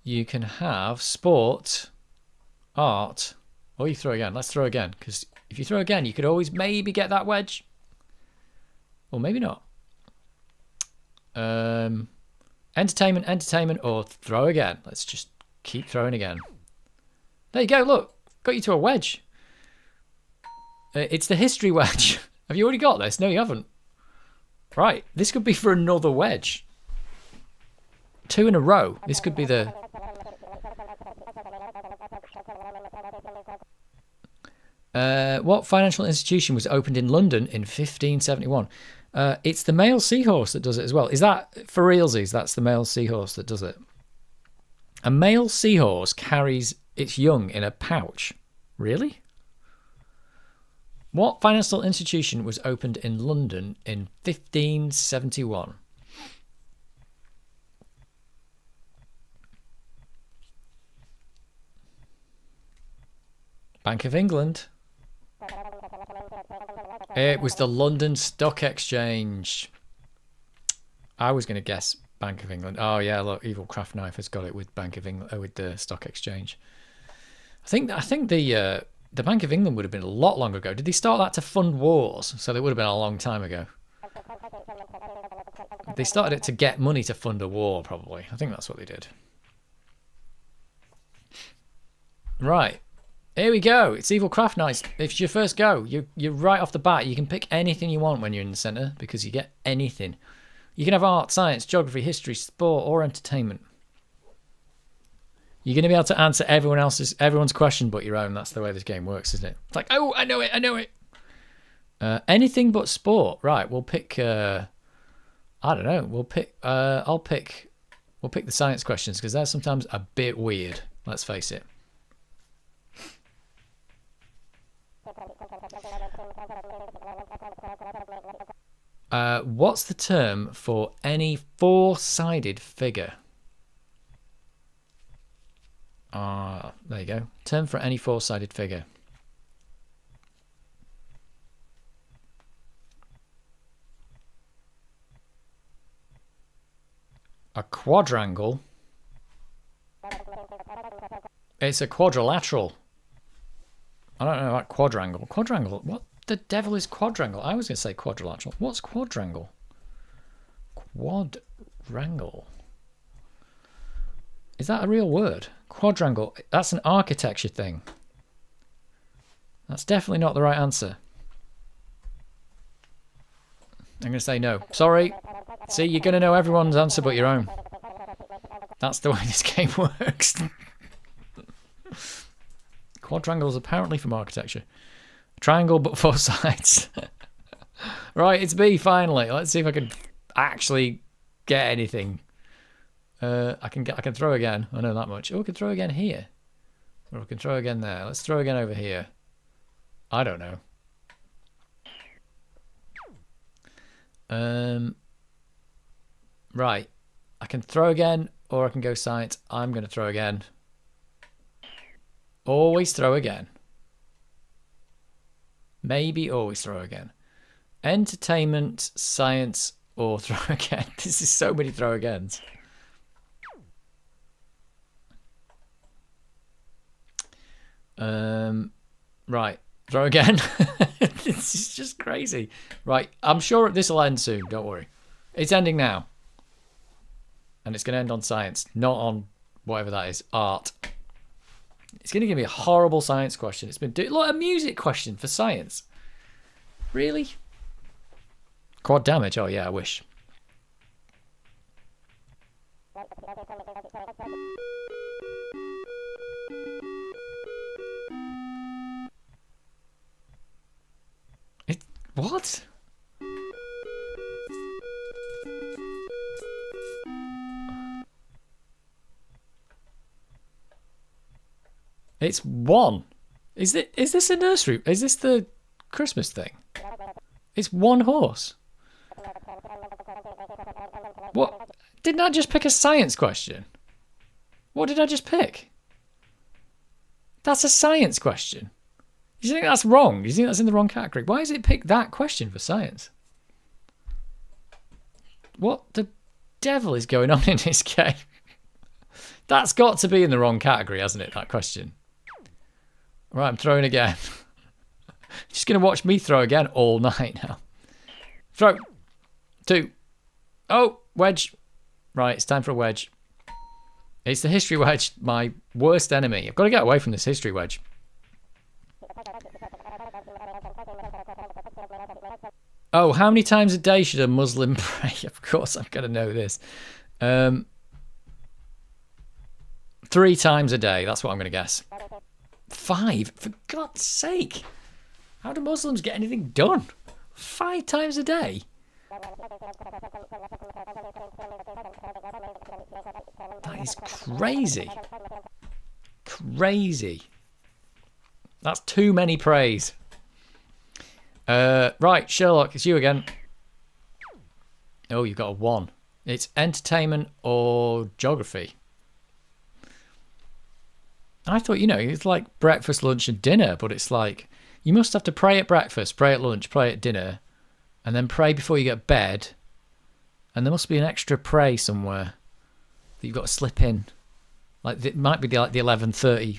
You can have sport, art, or you throw again. Let's throw again, because if you throw again, you could always maybe get that wedge. Or maybe not. Entertainment, or throw again. Let's just keep throwing again. There you go, look. Got you to a wedge. It's the history wedge. Have you already got this? No, you haven't. Right, this could be for another wedge. 2 in a row. This could be the... what financial institution was opened in London in 1571? It's the male seahorse that does it as well. Is that for realsies? That's the male seahorse that does it. A male seahorse carries its young in a pouch. Really? What financial institution was opened in London in 1571? Bank of England. It was the London Stock Exchange. I was going to guess Bank of England. Oh yeah, look, Evil Craft Knife has got it with Bank of England, with the Stock Exchange. I think the Bank of England would have been a lot longer ago. Did they start that to fund wars? So they would have been a long time ago. They started it to get money to fund a war, probably. I think that's what they did. Right. Here we go. It's Evil Craft Nights. If it's your first go, you're right off the bat. You can pick anything you want when you're in the centre because you get anything. You can have art, science, geography, history, sport, or entertainment. You're going to be able to answer everyone's question but your own. That's the way this game works, isn't it? It's like, oh, I know it. Anything but sport. Right, we'll pick... I don't know. We'll pick the science questions because they're sometimes a bit weird. Let's face it. What's the term for any four-sided figure? There you go. Term for any four-sided figure. A quadrangle. It's a quadrilateral. I don't know about quadrangle. Quadrangle? What the devil is quadrangle? I was going to say quadrilateral. What's quadrangle? Quadrangle. Is that a real word? Quadrangle. That's an architecture thing. That's definitely not the right answer. I'm going to say no. Sorry. See, you're going to know everyone's answer but your own. That's the way this game works. Quadrangle is apparently from architecture. Triangle but four sides. Right, it's B finally. Let's see if I can actually get anything. I can throw again. I know that much. Oh, I can throw again here. Or I can throw again there. Let's throw again over here. I don't know. Right. I can throw again, or I can go science. I'm going to throw again. Always throw again. Maybe always throw again. Entertainment, science, or throw again. This is so many throw agains. Right. Throw again. This is just crazy. Right. I'm sure this will end soon. Don't worry. It's ending now. And it's going to end on science, not on whatever that is. Art. It's going to give me a horrible science question. It's been look, a music question for science. Really? Quad damage? Oh yeah, I wish. What? It's 1. Is this a nursery? Is this the Christmas thing? It's 1 horse. What? Didn't I just pick a science question? What did I just pick? That's a science question. You think that's wrong? You think that's in the wrong category? Why has it picked that question for science? What the devil is going on in this game? That's got to be in the wrong category, hasn't it, that question? Right, I'm throwing again. Just going to watch me throw again all night now. Throw. 2. Oh, wedge. Right, it's time for a wedge. It's the history wedge, my worst enemy. I've got to get away from this history wedge. Oh, how many times a day should a Muslim pray? Of course, I'm going to know this. 3 times a day. That's what I'm going to guess. 5? For God's sake. How do Muslims get anything done? 5 times a day? That is crazy. Crazy. That's too many praise. Right, Sherlock, it's you again. Oh, you've got a 1. It's entertainment or geography. I thought, you know, it's like breakfast, lunch, and dinner, but it's like you must have to pray at breakfast, pray at lunch, pray at dinner, and then pray before you get to bed. And there must be an extra pray somewhere that you've got to slip in. Like it might be like the 11:30.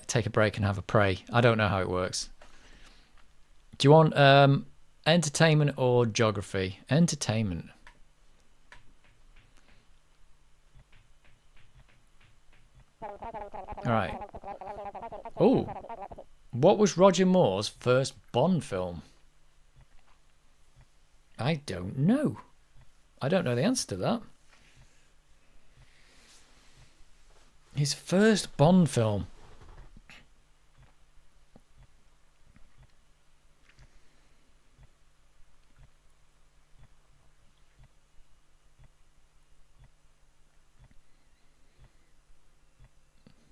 Take a break and have a pray. I don't know how it works. Do you want entertainment or geography? Entertainment. All right. Oh, what was Roger Moore's first Bond film? I don't know. I don't know the answer to that. His first Bond film.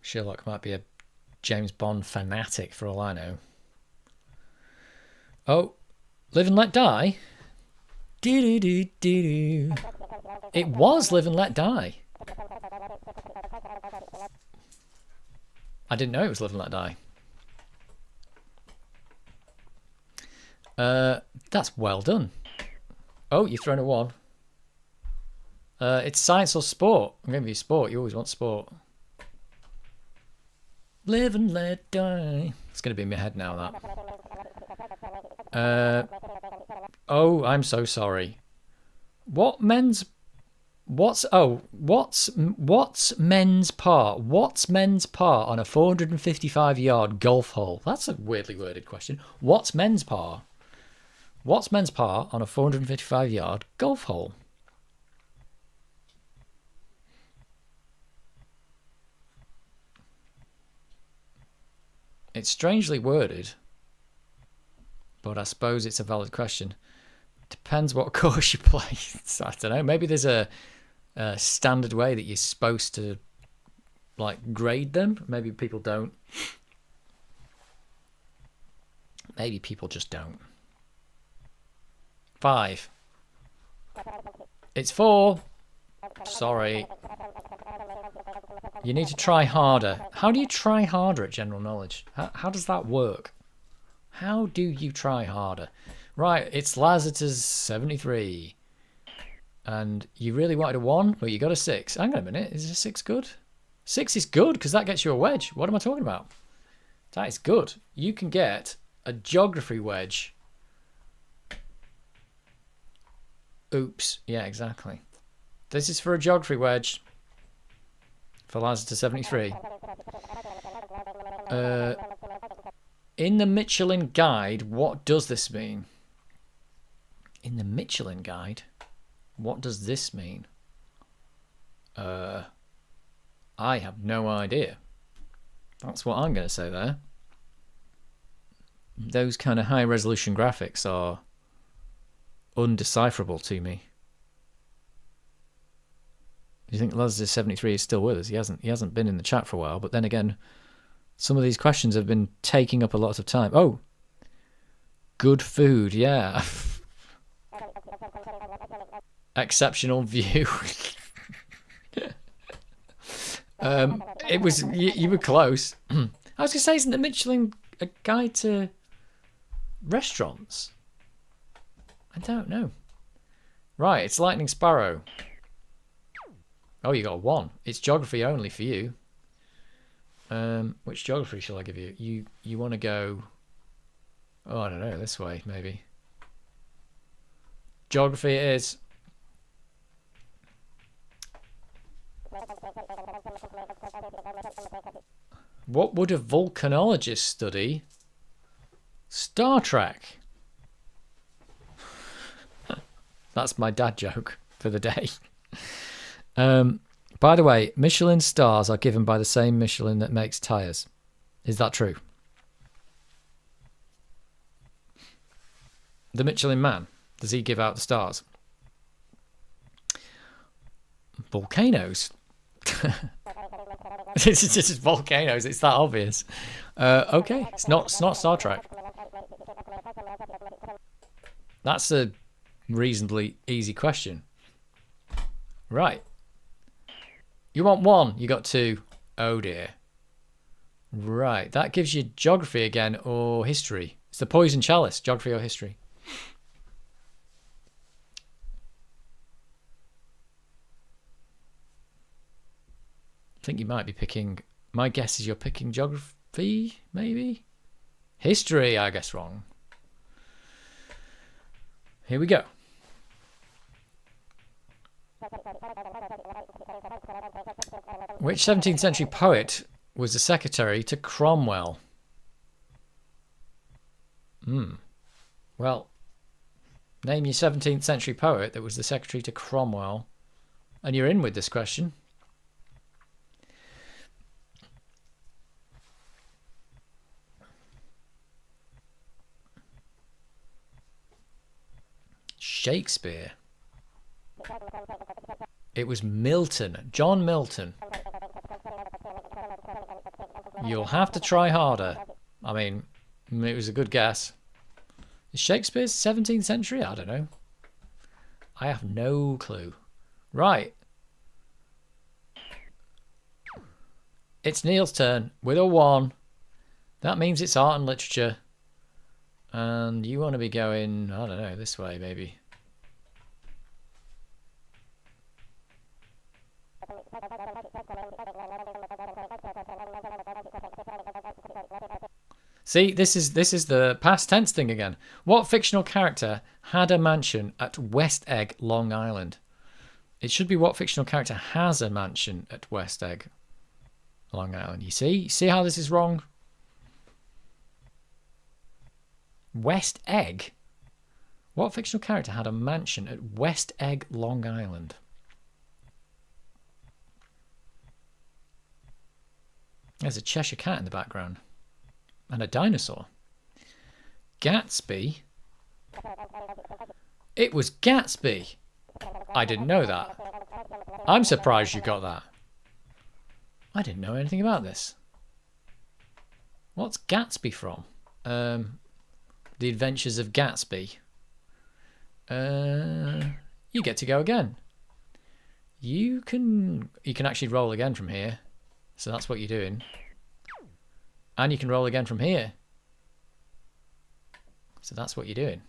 Sherlock might be a James Bond fanatic for all I know. Oh, Live and Let Die? Do-do-do-do-do. It was Live and Let Die. I didn't know it was Live and Let Die. That's well done. Oh, you've thrown a 1. It's science or sport. I'm going to be sport. You always want sport. Live and let die. It's going to be in my head now, that. Oh, I'm so sorry. What's men's part? What's men's part on a 455-yard golf hole? That's a weirdly worded question. What's men's par? What's men's par on a 455-yard golf hole? It's strangely worded. but I suppose it's a valid question. Depends what course you play. So, I don't know. Maybe there's a standard way that you're supposed to like grade them. Maybe people don't. Maybe people just don't. 5. It's 4. Sorry. You need to try harder. How do you try harder at general knowledge? How does that work? How do you try harder? Right, it's Lazater's 73. And you really wanted a 1, but you got a 6. Hang on a minute, is a 6 good? 6 is good because that gets you a wedge. What am I talking about? That is good. You can get a geography wedge. Oops, yeah, exactly. This is for a geography wedge. For Lazater 73. In the Michelin Guide, what does this mean? In the Michelin Guide, what does this mean? I have no idea. That's what I'm going to say there. Those kind of high resolution graphics are undecipherable to me. Do you think Lazater 73 is still with us? He hasn't been in the chat for a while, but then again, some of these questions have been taking up a lot of time. Oh, good food, yeah. Exceptional view. It was you were close. I was gonna say, isn't the Michelin a guide to restaurants? I don't know. Right, it's Lightning Sparrow. Oh, you got a 1. It's geography only for you. Which geography shall I give you? You want to go? Oh, I don't know. This way, maybe. Geography it is. What would a volcanologist study? Star Trek. That's my dad joke for the day. By the way, Michelin stars are given by the same Michelin that makes tyres. Is that true? The Michelin Man, does he give out the stars? Volcanoes. This is just volcanoes. It's that obvious. Okay, it's not Star Trek. That's a reasonably easy question. Right. You want 1, you got 2. Oh dear. Right, that gives you geography again or history. It's the poison chalice, geography or history. I think you might be picking, my guess is you're picking geography, maybe? History, I guess wrong. Here we go. Which 17th century poet was the secretary to Cromwell? Well, name your 17th century poet that was the secretary to Cromwell. And you're in with this question. Shakespeare. It was Milton, John Milton. You'll have to try harder. I mean, it was a good guess. Is Shakespeare's 17th century? I don't know. I have no clue. Right. It's Neil's turn with a 1. That means it's art and literature. And you want to be going, I don't know, this way maybe. See, this is the past tense thing again. What fictional character had a mansion at West Egg, Long Island? It should be what fictional character has a mansion at West Egg, Long Island. You see? See how this is wrong? West Egg? What fictional character had a mansion at West Egg, Long Island? There's a Cheshire Cat in the background. And a dinosaur. Gatsby? It was Gatsby. I didn't know that. I'm surprised you got that. I didn't know anything about this. What's Gatsby from? The Adventures of Gatsby. You get to go again. You can actually roll again from here. So that's what you're doing. And you can roll again from here. So that's what you're doing.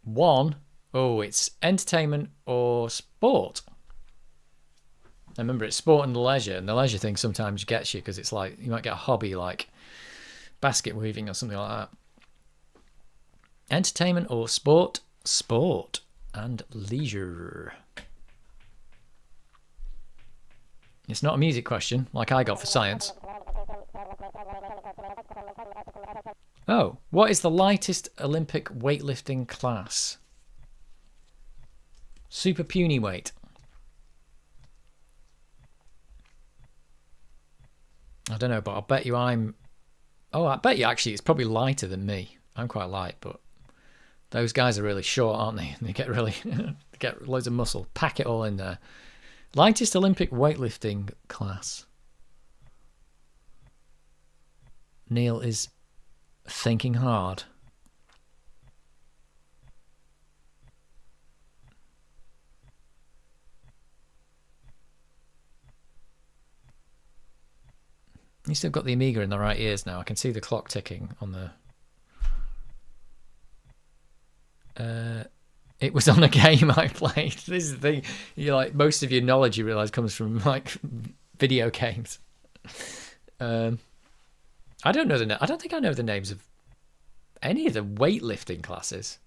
1. Oh, it's entertainment or sport. Remember, it's sport and leisure, and the leisure thing sometimes gets you because it's like you might get a hobby like basket weaving or something like that. Entertainment or sport? Sport and leisure. It's not a music question like I got for science. Oh, what is the lightest Olympic weightlifting class? Super puny weight. I don't know, but I'll bet you I'm... Oh, I bet you actually it's probably lighter than me. I'm quite light, but those guys are really short, aren't they? They get really... they get loads of muscle. Pack it all in there. Lightest Olympic weightlifting class. Neil is thinking hard. You still got the Amiga in the right ears now. I can see the clock ticking on the... It was on a game I played. This is the thing. You like most of your knowledge you realise comes from like video games. I don't know I don't think I know the names of any of the weightlifting classes.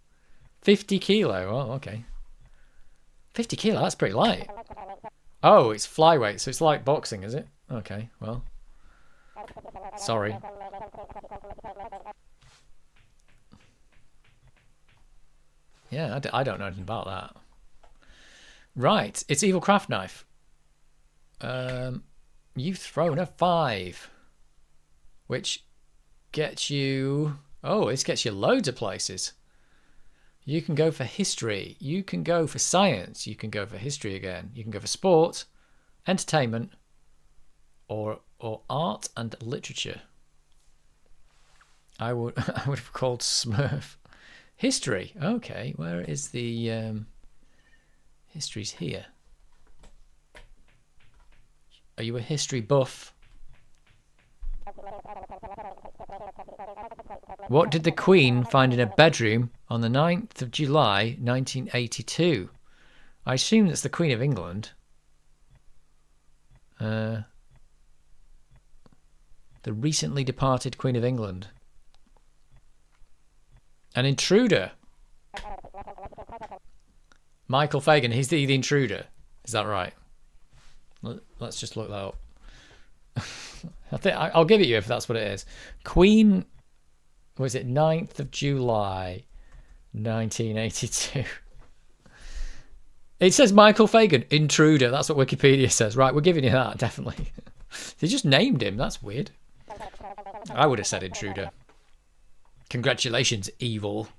50 kilo. Oh, okay. 50 kilo. That's pretty light. Oh, it's flyweight, so it's like boxing, is it? Okay. Well. Sorry. Yeah, I don't know anything about that. Right, it's Evil Craft Knife. You've thrown a 5. Which gets you... Oh, this gets you loads of places. You can go for history. You can go for science. You can go for history again. You can go for sport, entertainment, or art and literature. I would have called Smurf. History. Okay, where is the history's here? Are you a history buff? What did the Queen find in her bedroom on the 9th of July 1982? I assume that's the Queen of England. The recently departed Queen of England. An intruder. Michael Fagan, he's the intruder. Is that right? Let's just look that up. I think I'll give it you if that's what it is. Queen, was it 9th of July 1982? It says Michael Fagan, intruder. That's what Wikipedia says. Right, we're giving you that, definitely. They just named him. That's weird. I would have said intruder. Congratulations, evil.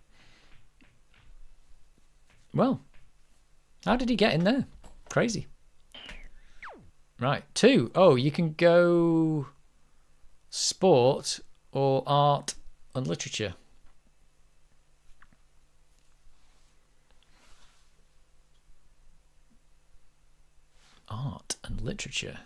Well, how did he get in there? Crazy. Right, 2. Oh, you can go sport or art and literature. Art and literature.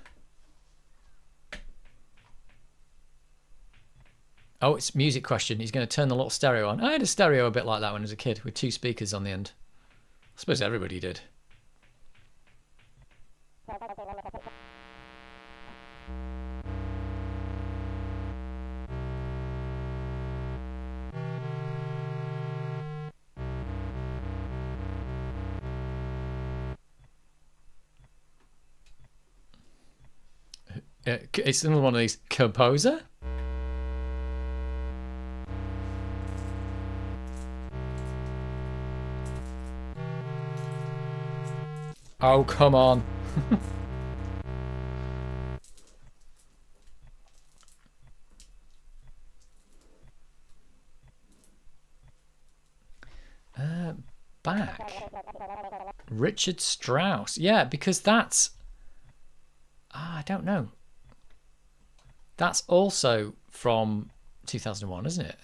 Oh, it's music question. He's going to turn the little stereo on. I had a stereo a bit like that when I was a kid with 2 speakers on the end. I suppose everybody did. It's another one of these. Composer? Oh, come on. Back. Richard Strauss. Yeah, because that's... I don't know. That's also from 2001, isn't it?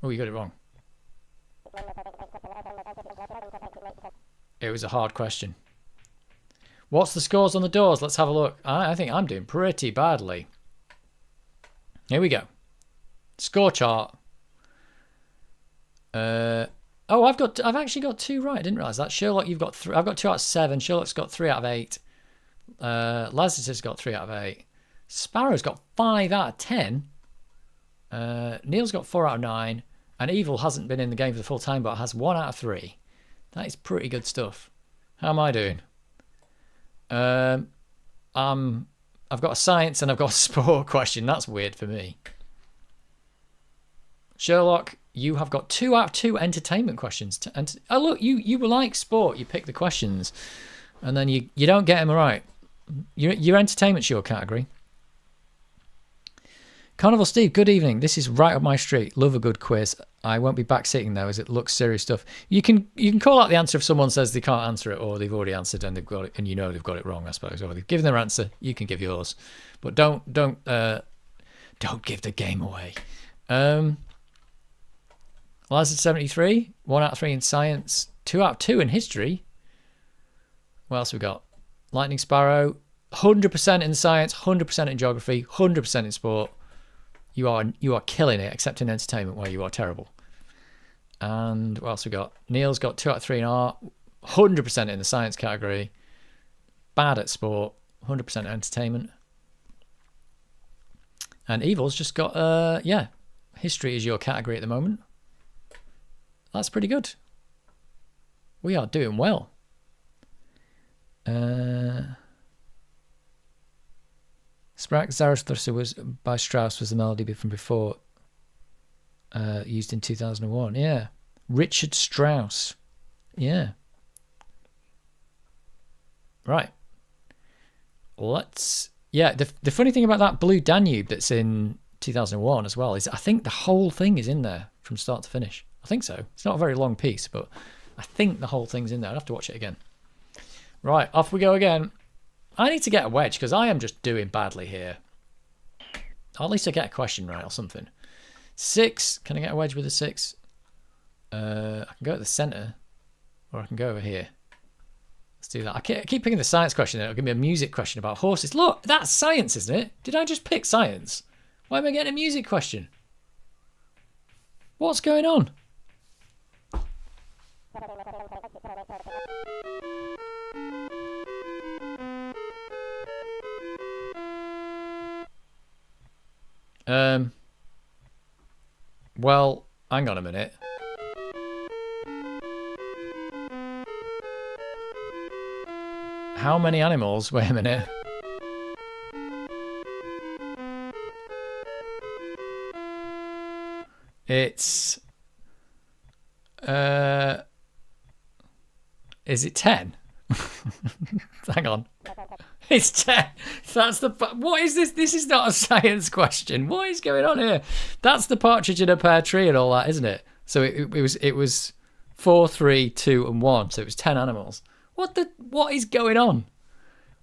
Oh, you got it wrong. It was a hard question. What's the scores on the doors? Let's have a look. I think I'm doing pretty badly. Here we go. Score chart. Oh, I've actually got 2 right. I didn't realise that. Sherlock, you've got 3. I've got 2 out of 7. Sherlock's got 3 out of 8. Lazarus got 3 out of 8. Sparrow's got 5 out of 10. Neil's got 4 out of 9. And Evil hasn't been in the game for the full time, but has 1 out of 3. That is pretty good stuff. How am I doing? I've got a science and I've got a sport question. That's weird for me. Sherlock, you have got 2 out of 2 entertainment questions. Oh look, you like sport. You pick the questions, and then you don't get them right. Your entertainment's your category. Carnival Steve, good evening. This is right up my street. Love a good quiz. I won't be backseating though, as it looks serious stuff. You can call out the answer if someone says they can't answer it, or they've already answered and they've got it, and you know they've got it wrong, I suppose. Or they've given their answer. You can give yours, but don't give the game away. Lazard 73, 1 out of 3 in science, 2 out of 2 in history. What else we got? Lightning Sparrow, 100% in science, 100% in geography, 100% in sport. You are killing it, except in entertainment where you are terrible. And what else we got? Neil's got 2 out of 3 in art, 100% in the science category, bad at sport, 100% entertainment. And Evil's just got, history is your category at the moment. That's pretty good. We are doing well. Sprach Zarathustra was by Strauss, was the melody from before, used in 2001. Yeah, Richard Strauss. Yeah. Right. The funny thing about that Blue Danube that's in 2001 as well is I think the whole thing is in there from start to finish. I think so. It's not a very long piece, but I think the whole thing's in there. I'd have to watch it again. Right, off we go again. I need to get a wedge because I am just doing badly here. Or at least I get a question right or something. 6. Can I get a wedge with a 6? I can go at the centre, or I can go over here. Let's do that. I keep picking the science question. It'll give me a music question about horses. Look, that's science, isn't it? Did I just pick science? Why am I getting a music question? What's going on? Well, hang on a minute. How many animals? Wait a minute. It's is it 10? Hang on. It's 10. That's the... What is this? This is not a science question. What is going on here? That's the partridge in a pear tree and all that, isn't it? So it was 4, 3, 2, and 1. So it was 10 animals. What is going on?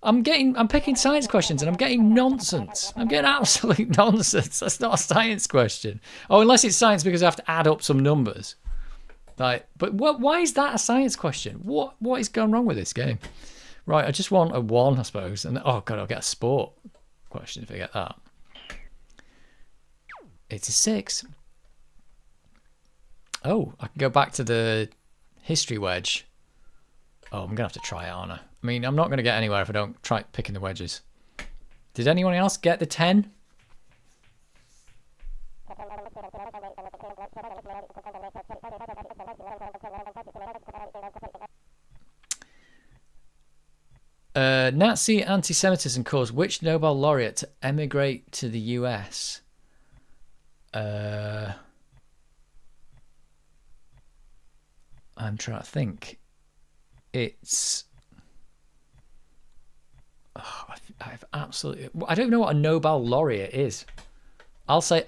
I'm picking science questions and I'm getting nonsense. I'm getting absolute nonsense. That's not a science question. Oh, unless it's science because I have to add up some numbers. But why is that a science question? What is going wrong with this game? Right, I just want a 1, I suppose. And oh god, I'll get a sport question if I get that. It's a 6. Oh, I can go back to the history wedge. Oh, I'm going to have to try it, aren't I? I mean, I'm not going to get anywhere if I don't try picking the wedges. Did anyone else get the 10? Nazi anti-Semitism caused which Nobel laureate to emigrate to the US? I'm trying to think. It's... Oh, I've absolutely... I don't know what a Nobel laureate is. I'll say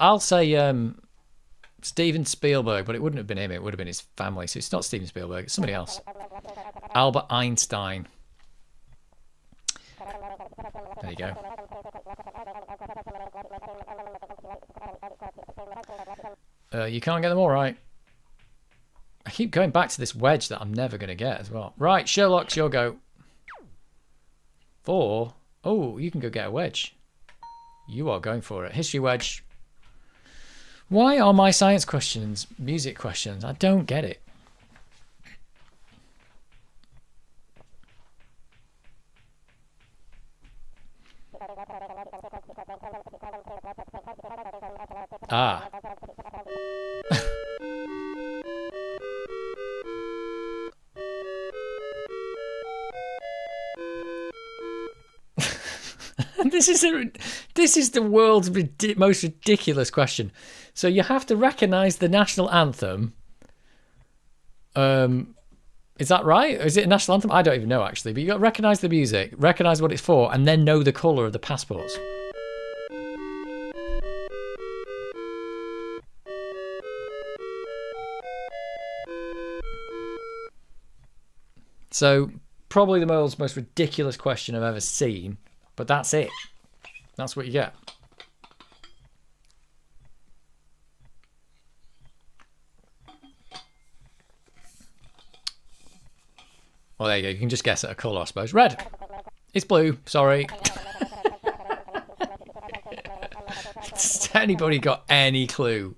Steven Spielberg, but it wouldn't have been him. It would have been his family. So it's not Steven Spielberg. It's somebody else. Albert Einstein. There you go. You can't get them all right. I keep going back to this wedge that I'm never going to get as well. Right, Sherlock's your go. 4. Oh, you can go get a wedge. You are going for it. History wedge. Why are my science questions music questions? I don't get it. Ah. This is the world's most ridiculous question. So you have to recognise the national anthem. Is that right? Is it a national anthem? I don't even know actually. But you got to recognise the music, recognise what it's for, and then know the colour of the passports. So probably the world's most ridiculous question I've ever seen. But that's it. That's what you get. Well, there you go. You can just guess at a colour, I suppose. Red. It's blue. Sorry. Has anybody got any clue?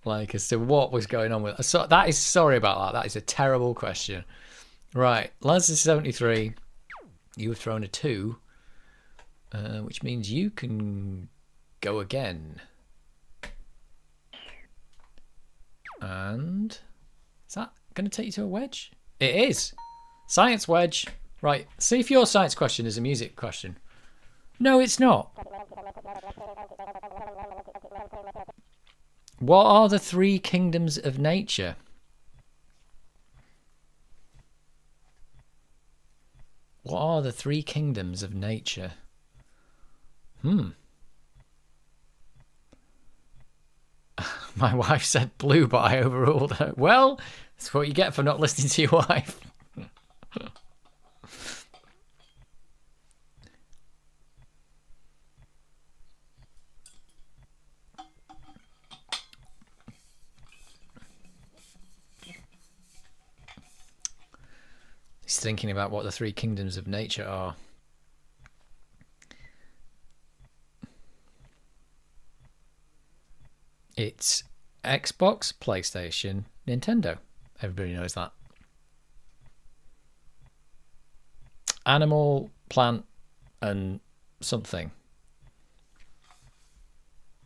Like, as to what was going on with it? So that is, sorry about that. That is a terrible question. Right. Lancer 73. You have thrown a 2. Which means you can go again. And is that going to take you to a wedge? It is. Science wedge. Right. See if your science question is a music question. No, it's not. What are the 3 kingdoms of nature? What are the 3 kingdoms of nature? My wife said blue, but I overruled her. Well, that's what you get for not listening to your wife. He's thinking about what the 3 kingdoms of nature are. It's Xbox, PlayStation, Nintendo. Everybody knows that. Animal, plant, and something.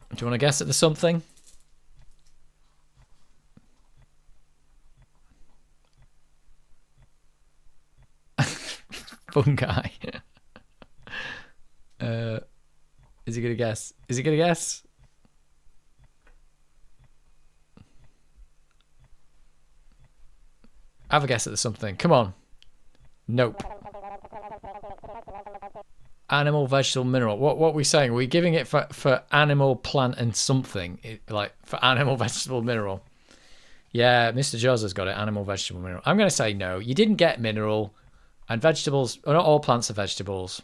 Do you want to guess at the something? Fungi. Is he going to guess? Is he going to guess? Have a guess at the something. Come on. Nope. Animal, vegetable, mineral. What are we saying? Are we giving it for animal, plant, and something? Like for animal, vegetable, mineral. Yeah, Mr. Jaws has got it. Animal, vegetable, mineral. I'm going to say no. You didn't get mineral. And vegetables. Not all plants are vegetables.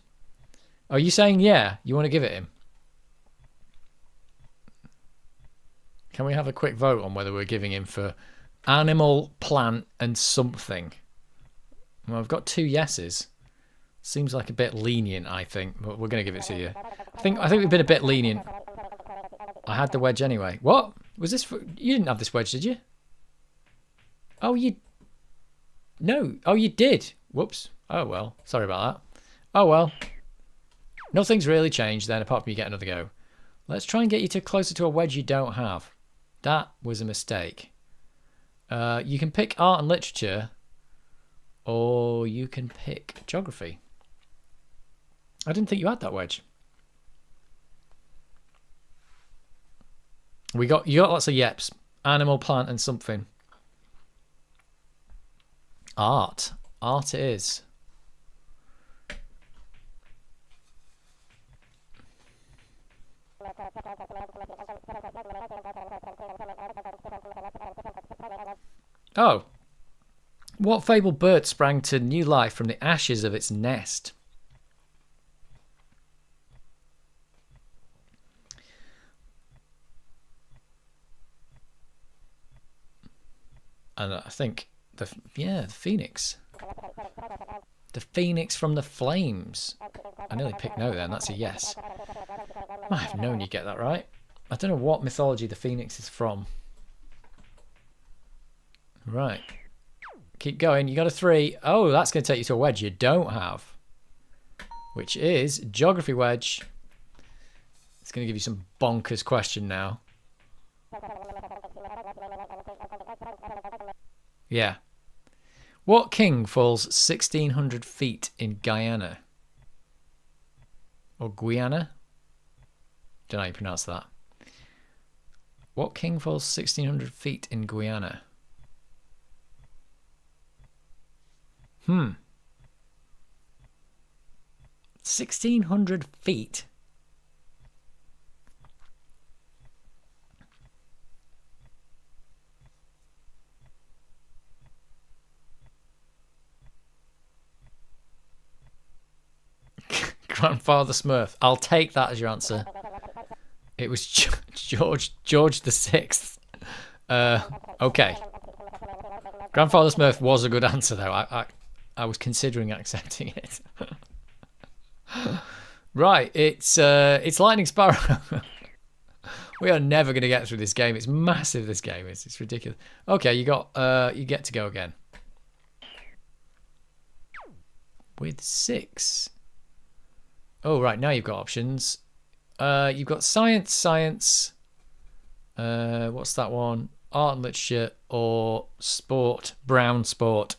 Are you saying yeah? You want to give it him? Can we have a quick vote on whether we're giving him for animal, plant, and something? Well, I've got 2 yeses. Seems like a bit lenient, I think. But we're going to give it to you. I think we've been a bit lenient. I had the wedge anyway. What? Was this for... You didn't have this wedge, did you? Oh, you... No. Oh, you did. Whoops. Oh, well. Sorry about that. Oh, well. Nothing's really changed then, apart from you get another go. Let's try and get you closer to a wedge you don't have. That was a mistake. You can pick art and literature, or you can pick geography. I didn't think you had that wedge. You got lots of yeps. Animal, plant, and something. Art. Art it is. Oh. What fabled bird sprang to new life from the ashes of its nest? And I think the phoenix. The phoenix from the flames. I nearly picked no then, that's a yes. I have known you'd get that right. I don't know what mythology the phoenix is from. Right. Keep going, you got a 3. Oh, that's going to take you to a wedge you don't have. Which is geography wedge. It's going to give you some bonkers question now. Yeah. What king falls 1,600 feet in Guyana? Or Guyana? Don't know how you pronounce that. What king falls 1,600 feet in Guyana? 1,600 feet? Grandfather Smurf. I'll take that as your answer. It was George the Sixth. Okay. Grandfather Smurf was a good answer though. I was considering accepting it. Right, it's Lightning Sparrow. We are never going to get through this game. It's massive. This game is. It's ridiculous. Okay, you get to go again. With 6. Oh, right, now you've got options. You've got science. What's that one? Art and literature or sport, brown sport.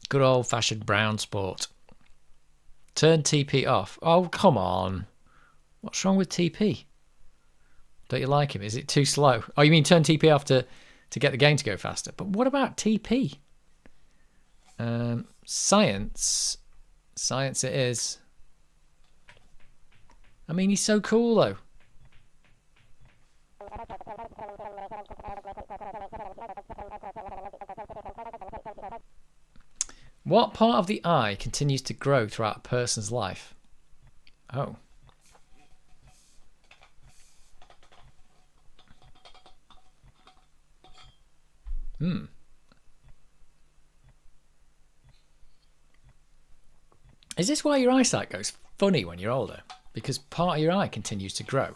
Good old-fashioned brown sport. Turn TP off. Oh, come on. What's wrong with TP? Don't you like him? Is it too slow? Oh, you mean turn TP off to get the game to go faster? But what about TP? Science. Science it is. I mean, he's so cool, though. What part of the eye continues to grow throughout a person's life? Oh. Is this why your eyesight goes funny when you're older? Because part of your eye continues to grow.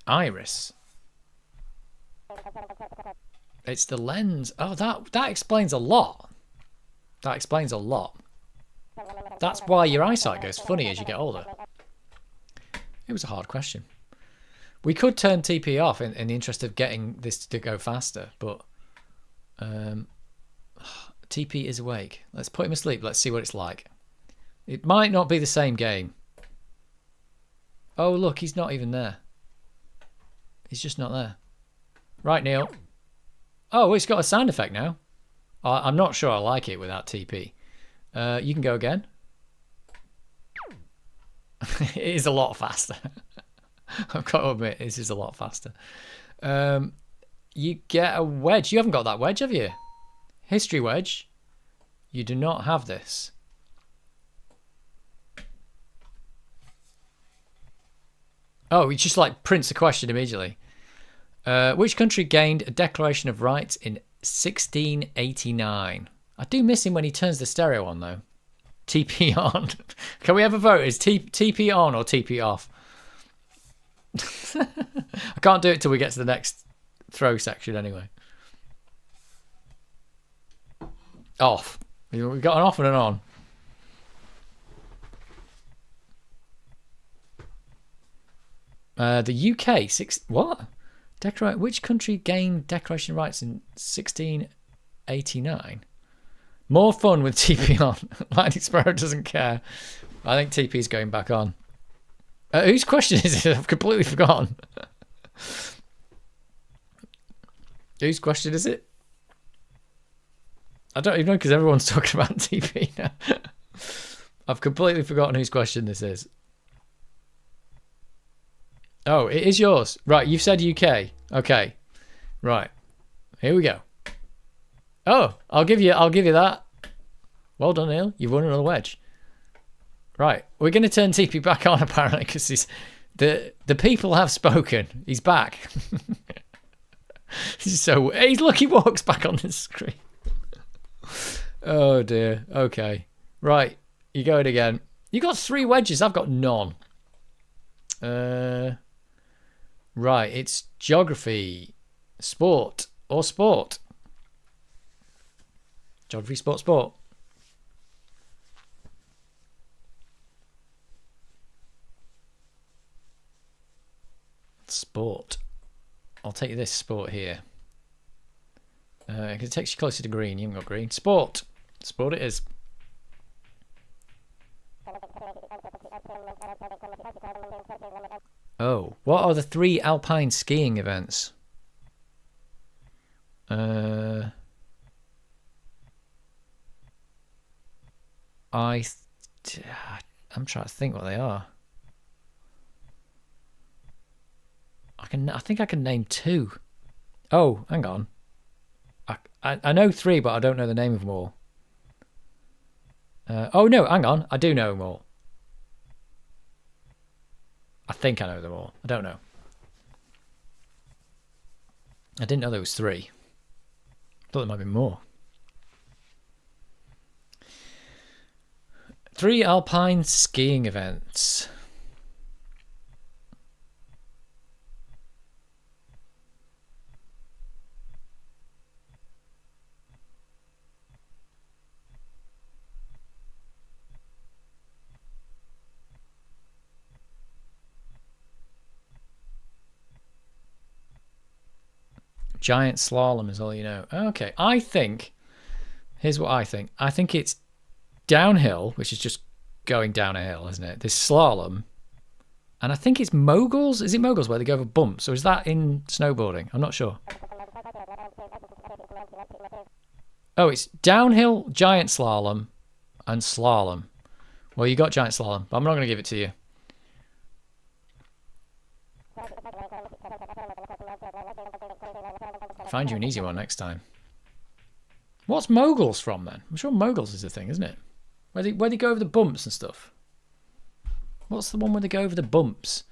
Iris. It's the lens. Oh, that explains a lot. That explains a lot. That's why your eyesight goes funny as you get older. It was a hard question. We could turn TP off in the interest of getting this to go faster, but TP is awake. Let's put him asleep. Let's see what it's like. It might not be the same game. Oh, look, he's not even there. He's just not there. Right, Neil. Oh, it's got a sound effect now. I'm not sure I like it without TP. You can go again. It is a lot faster. I've got to admit, this is a lot faster. You get a wedge. You haven't got that wedge, have you? History wedge. You do not have this. Oh, it just like prints a question immediately. Which country gained a Declaration of Rights in 1689? I do miss him when he turns the stereo on, though. TP on. Can we have a vote? Is TP on or TP off? I can't do it till we get to the next throw section anyway. Off. We've got an off and an on. The UK, what? Which country gained Declaration of Rights in 1689? More fun with TP on. Lightning Sparrow doesn't care. I think TP's going back on. Whose question is it? I've completely forgotten. Whose question is it? I don't even know because everyone's talking about TP now. I've completely forgotten whose question this is. Oh, it is yours. Right, you've said UK. Okay. Right. Here we go. Oh, I'll give you that. Well done, Neil. You've won another wedge. Right, we're going to turn TP back on apparently because the people have spoken. He's back. So look, he walks back on the screen. Oh dear. Okay. Right, you going again. You got 3 wedges. I've got none. Right, it's geography, sport, or sport. Geography, sport. Sport. I'll take this sport here. It takes you closer to green. You haven't got green. Sport. Sport it is. Oh, what are the 3 alpine skiing events? I'm trying to think what they are. I think I can name 2. Oh, hang on. I know 3, but I don't know the name of them all. Oh no, hang on. I do know them all. I think I know them all. I don't know. I didn't know there was 3. I thought there might be more. 3 alpine skiing events. Giant slalom is all you know. Okay, I think... Here's what I think. I think it's downhill, which is just going down a hill, isn't it? There's slalom. And I think it's moguls. Is it moguls where they go over bumps? Or is that in snowboarding? I'm not sure. Oh, it's downhill, giant slalom, and slalom. Well, you got giant slalom, but I'm not going to give it to you. Find you an easy one next time. What's moguls from then? I'm sure moguls is the thing, isn't it? Where they go over the bumps and stuff. What's the one where they go over the bumps?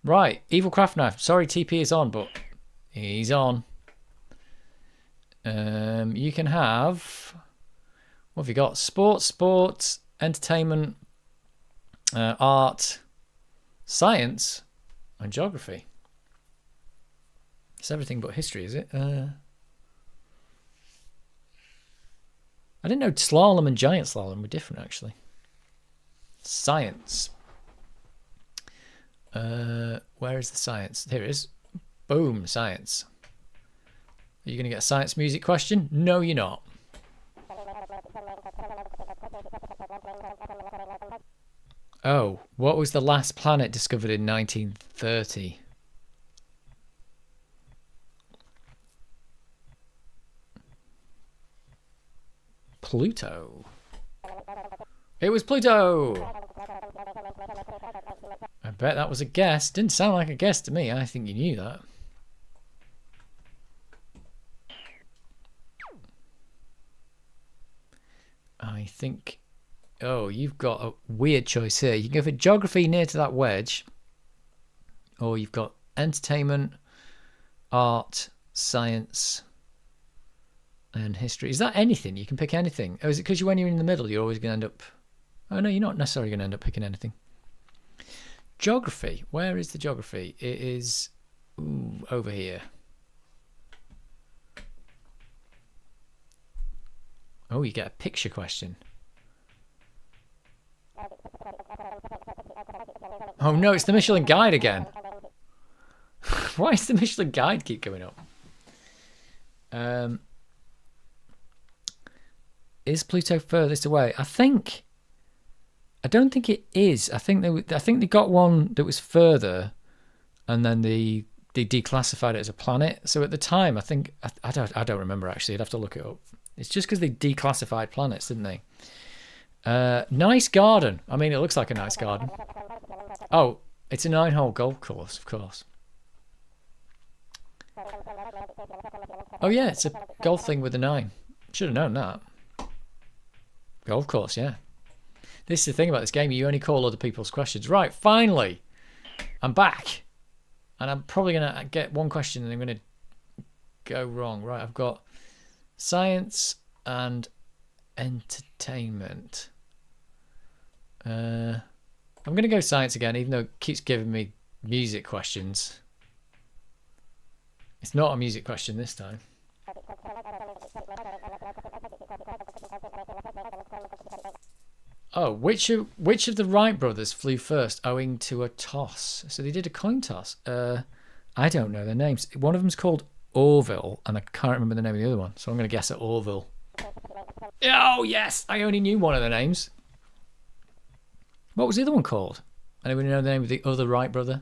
Right, Evil Craft Knife. Sorry, TP is on, but he's on. You can have... What have you got? Sports, entertainment, art, science, and geography. It's everything but history, is it? I didn't know slalom and giant slalom were different, actually. Science. Where is the science? Here it is. Boom, science. Are you going to get a science music question? No, you're not. Oh, what was the last planet discovered in 1930? Pluto. It was Pluto. I bet that was a guess. Didn't sound like a guess to me. I think you knew that. I think... Oh, you've got a weird choice here. You can go for geography near to that wedge. Or you've got entertainment, art, science, and history. Is that anything? You can pick anything. Or is it because when you're in the middle, you're always going to end up... Oh, no, you're not necessarily going to end up picking anything. Geography. Where is the geography? It is over here. Oh, you get a picture question. Oh no, it's the Michelin Guide again. Why does the Michelin Guide keep going up? Is Pluto furthest away? I don't think it is. I think they got one that was further, and then they declassified it as a planet. So at the time, I don't remember actually. I'd have to look it up. It's just because they declassified planets, didn't they? Nice garden. I mean, it looks like a nice garden. Oh, It's a 9-hole golf course, of course. Oh yeah, it's a golf thing with a 9. Should have known that. Golf course, yeah. This is the thing about this game, you only call other people's questions. Right, finally, I'm back. And I'm probably going to get one question and I'm going to go wrong. Right, I've got science and entertainment. I'm going to go science again, even though it keeps giving me music questions. It's not a music question this time. Oh, which of the Wright brothers flew first owing to a toss? So they did a coin toss. I don't know their names. One of them's called Orville, and I can't remember the name of the other one. So I'm going to guess at Orville. Oh, yes! I only knew one of the names. What was the other one called? Anyone know the name of the other Wright brother?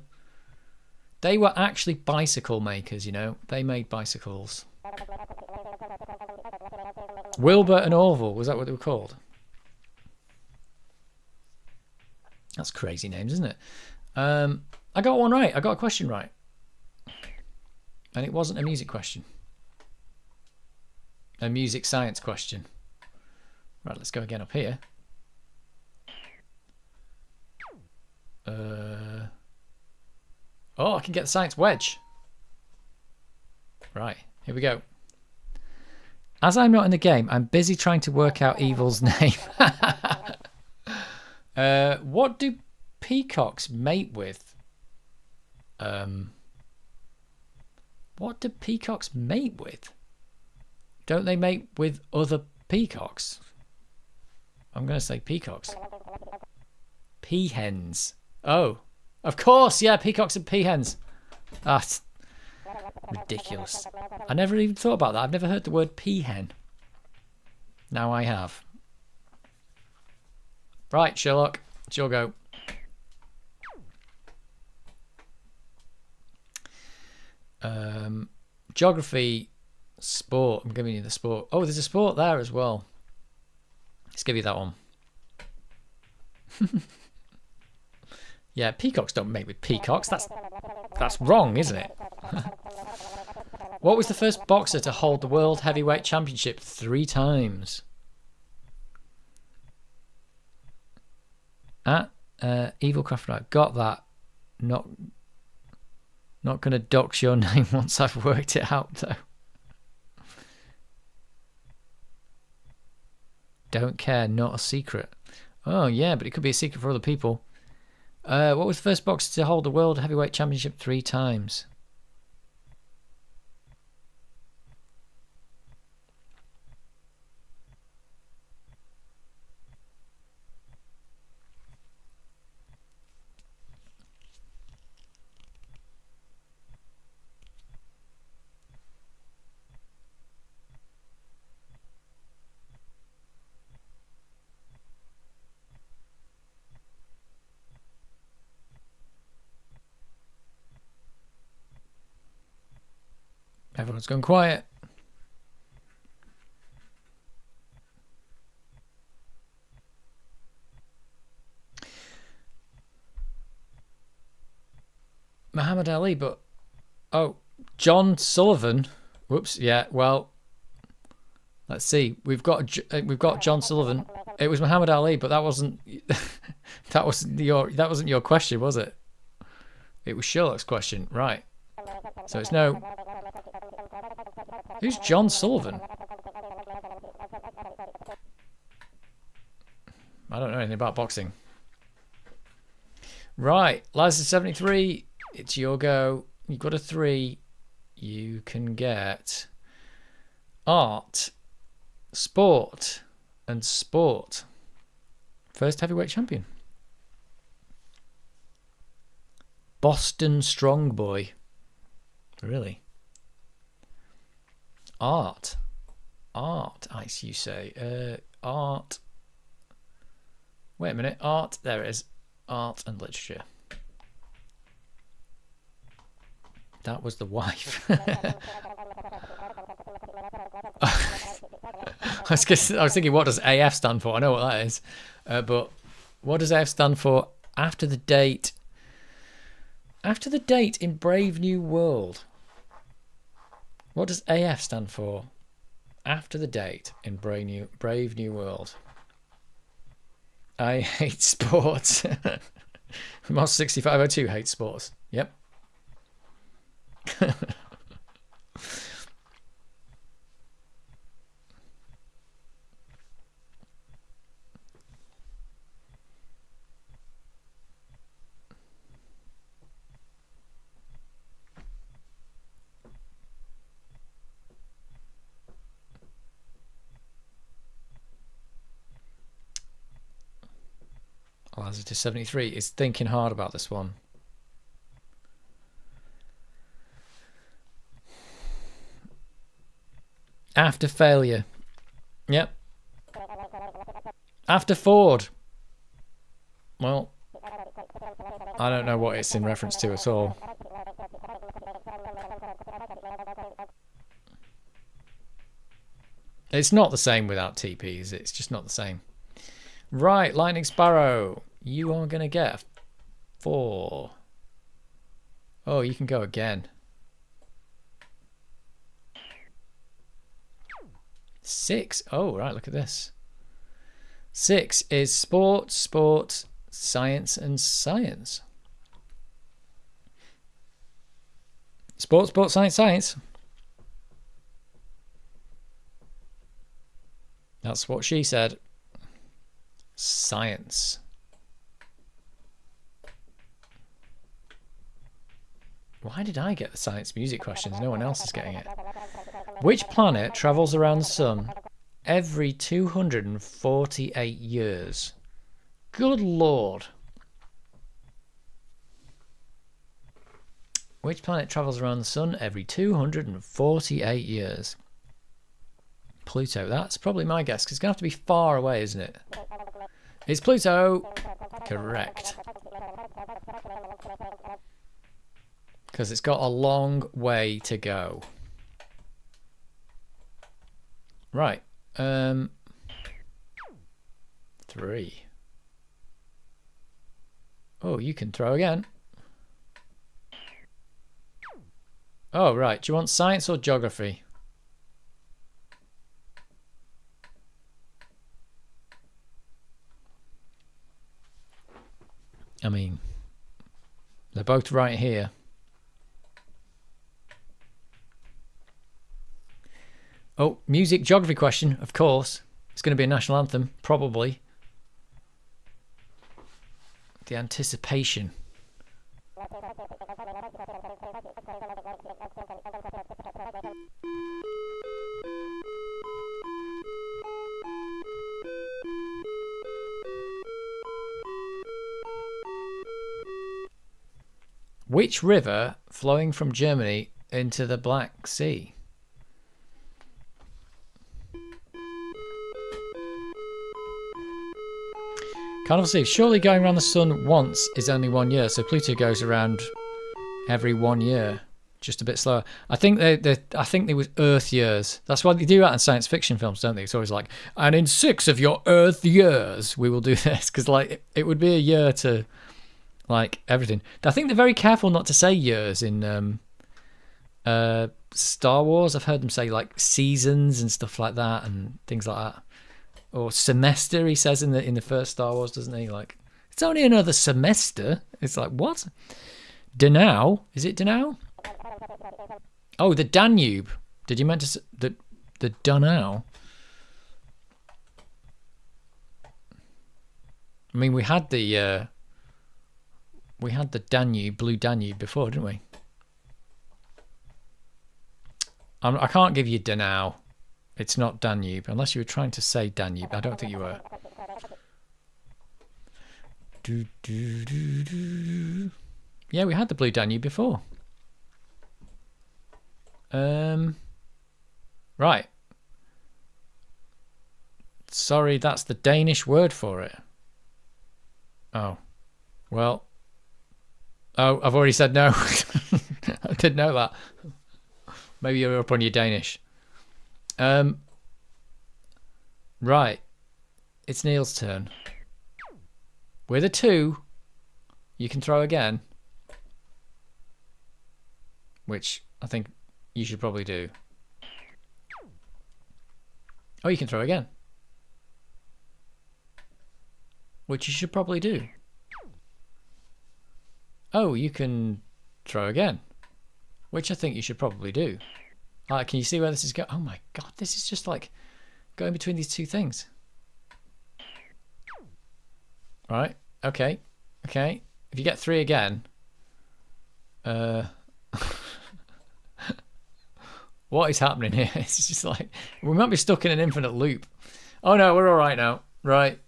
They were actually bicycle makers, you know. They made bicycles. Wilbur and Orville, was that what they were called? That's crazy names, isn't it? I got one right. I got a question right. And it wasn't a music question. A music science question. Right, let's go again up here. Oh, I can get the science wedge. Right, here we go. As I'm not in the game, I'm busy trying to work out Evil's name. What do peacocks mate with? What do peacocks mate with? Don't they mate with other peacocks? I'm going to say peacocks. Peahens. Oh, of course, yeah, peacocks and peahens. That's ridiculous. I never even thought about that. I've never heard the word peahen. Now I have. Right, Sherlock, it's your go. Geography, sport. I'm giving you the sport. Oh, there's a sport there as well. Let's give you that one. Yeah, peacocks don't mate with peacocks. That's wrong, isn't it? What was the first boxer to hold the World Heavyweight Championship 3 times? Evil Craft Right. Got that. Not going to dox your name once I've worked it out, though. Don't care, not a secret. Oh, yeah, but it could be a secret for other people. What was the first boxer to hold the World Heavyweight Championship 3 times? Everyone's gone quiet. Muhammad Ali, but oh, John Sullivan. Whoops. Yeah. Well, let's see. We've got John Sullivan. It was Muhammad Ali, but that wasn't that wasn't your question, was it? It was Sherlock's question, right? So it's no. Who's John Sullivan? I don't know anything about boxing. Right, Liza 73, it's your go. You've got a 3. You can get art, sport, and sport. First heavyweight champion. Boston Strong Boy. Really? Art. Art, you say. Art. Wait a minute. Art. There it is. Art and literature. That was the wife. I was thinking, what does AF stand for? I know what that is. But what does AF stand for? After the date After the date in Brave New World. What does AF stand for? After the date in Brave New World. I hate sports. Moss 6502 hates sports. Yep. Lazarus 73 is thinking hard about this one. After failure. Yep. After Ford. Well, I don't know what it's in reference to at all. It's not the same without TPs. It's just not the same. Right, Lightning Sparrow. You are going to get 4. Oh, you can go again. 6. Oh, right, look at this. 6 is sport, science, and science. Sport, science. That's what she said. Science. Why did I get the science music questions? No one else is getting it. Which planet travels around the sun every 248 years? Good Lord. Which planet travels around the sun every 248 years? Pluto. That's probably my guess, because it's going to have to be far away, isn't it? It's Pluto. Correct. Because it's got a long way to go. Right. 3. Oh, you can throw again. Oh, right. Do you want science or geography? I mean, they're both right here. Oh, music geography question, of course. It's going to be a national anthem, probably. The anticipation. Which river flowing from Germany into the Black Sea? Carnival Sea. Surely going around the sun once is only 1 year, so Pluto goes around every 1 year, just a bit slower. I think they was Earth years. That's why they do that in science fiction films, don't they? It's always like, and in 6 of your Earth years, we will do this, because like it would be a year to like everything. I think they're very careful not to say years in Star Wars. I've heard them say like seasons and stuff like that and things like that. Or semester, he says in the first Star Wars, doesn't he? Like, it's only another semester. It's like, what? Donau? Is it Donau? Oh, the Danube. Did you meant to say the Donau? I mean, we had the Danube, Blue Danube before, didn't we? I can't give you Donau. It's not Danube, unless you were trying to say Danube. I don't think you were. Yeah, we had the Blue Danube before. Right. Sorry, that's the Danish word for it. Oh. Well. Oh, I've already said no. I didn't know that. Maybe you're up on your Danish. Right. It's Neil's turn. With a 2, you can throw again. which I think you should probably do. Oh, you can throw again, which you should probably do. Oh, you can throw again, which I think you should probably do. Can you see where this is going? Oh my god, this is just like going between these two things. Right, okay. If you get 3 again, what is happening here? It's just like, we might be stuck in an infinite loop. Oh no, we're all right now. Right.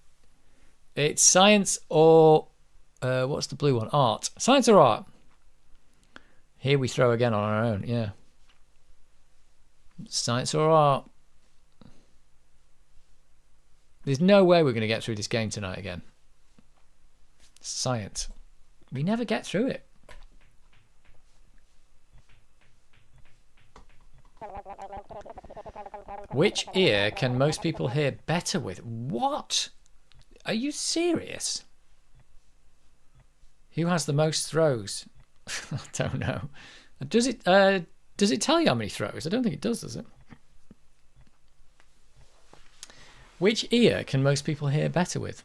It's science or, what's the blue one? Art. Science or art? Here we throw again on our own, yeah. Science or art? There's no way we're going to get through this game tonight again. Science. We never get through it. Which ear can most people hear better with? What? Are you serious? Who has the most throws? I don't know. Does it tell you how many throws? I don't think it does it? Which ear can most people hear better with?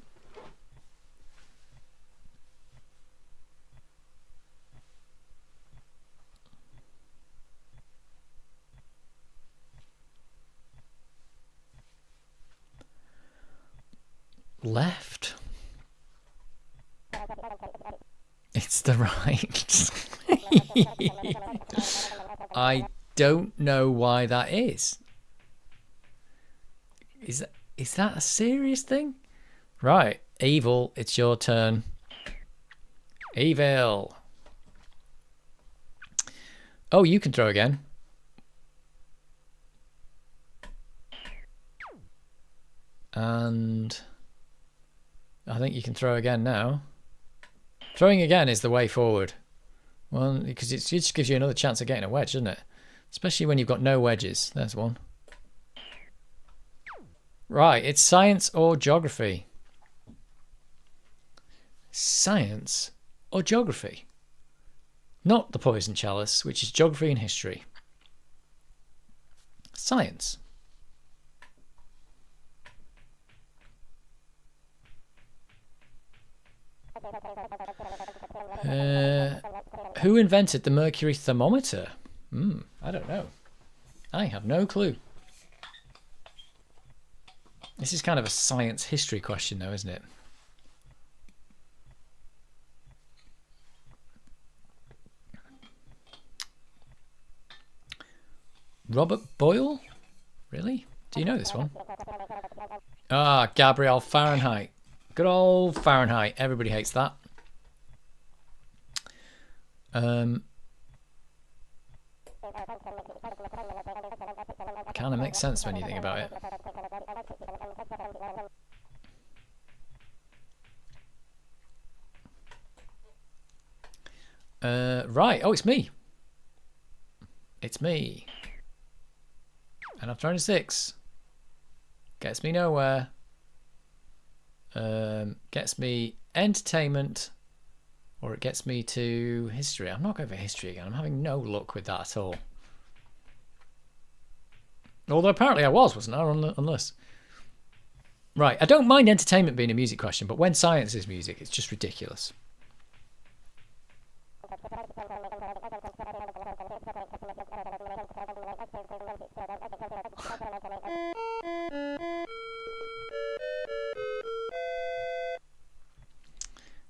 Left. It's the right. I don't know why that is. Is that a serious thing? Right, evil, it's your turn. Evil. Oh, you can throw again. And I think you can throw again now. Throwing again is the way forward. Well, because it just gives you another chance of getting a wedge, doesn't it? Especially when you've got no wedges. There's one. Right, it's science or geography. Science or geography. Not the poison chalice, which is geography and history. Science. Who invented the mercury thermometer? I don't know. I have no clue. This is kind of a science history question though, isn't it? Robert Boyle? Really? Do you know this one? Ah, Gabriel Fahrenheit. Good old Fahrenheit. Everybody hates that. Kind of makes sense when you think about it. Right. Oh, it's me. It's me. And I've thrown a 6. Gets me nowhere. Gets me entertainment, or it gets me to history. I'm not going for history again. I'm having no luck with that at all. Although apparently I wasn't I? On this. Right, I don't mind entertainment being a music question, but when science is music, it's just ridiculous.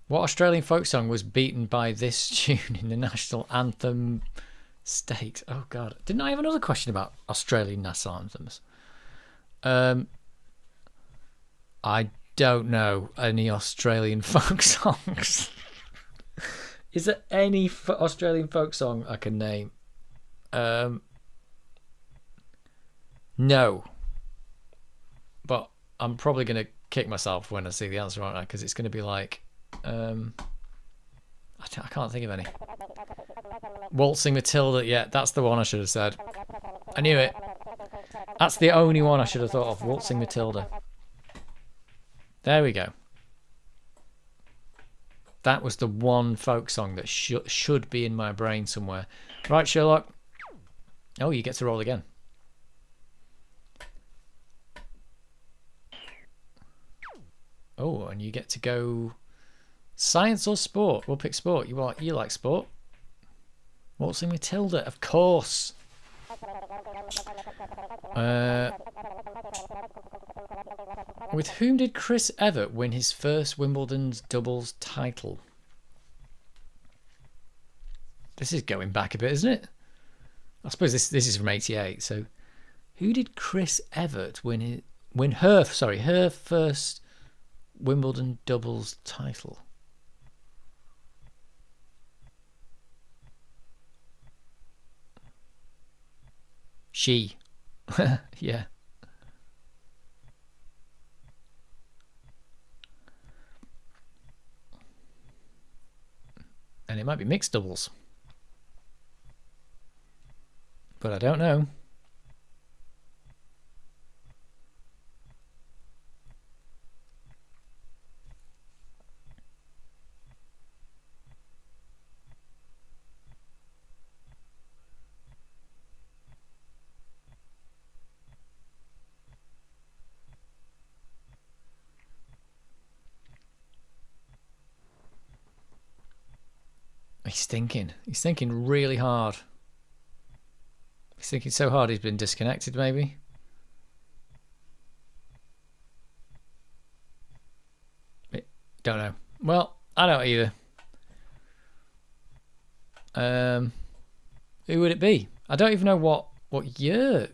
What Australian folk song was beaten by this tune in the national anthem state? Oh God, didn't I have another question about Australian national anthems? I don't know any Australian folk songs. Is there any Australian folk song I can name? No. But I'm probably going to kick myself when I see the answer, aren't I? Because it's going to be like... I can't think of any. Waltzing Matilda, yeah, that's the one I should have said. I knew it. That's the only one I should have thought of, Waltzing Matilda. There we go. That was the one folk song that should be in my brain somewhere. Right, Sherlock. Oh, you get to roll again. Oh, and you get to go science or sport. We'll pick sport. You like sport. Waltzing Matilda, of course. With whom did Chris Evert win his first Wimbledon's doubles title? This is going back a bit, isn't it? I suppose this is from '88. So, who did Chris Evert win her first Wimbledon doubles title? She. Yeah. And it might be mixed doubles. But I don't know. He's thinking. He's thinking really hard. He's thinking so hard he's been disconnected, maybe. Don't know. Well, I don't either. Who would it be? I don't even know what year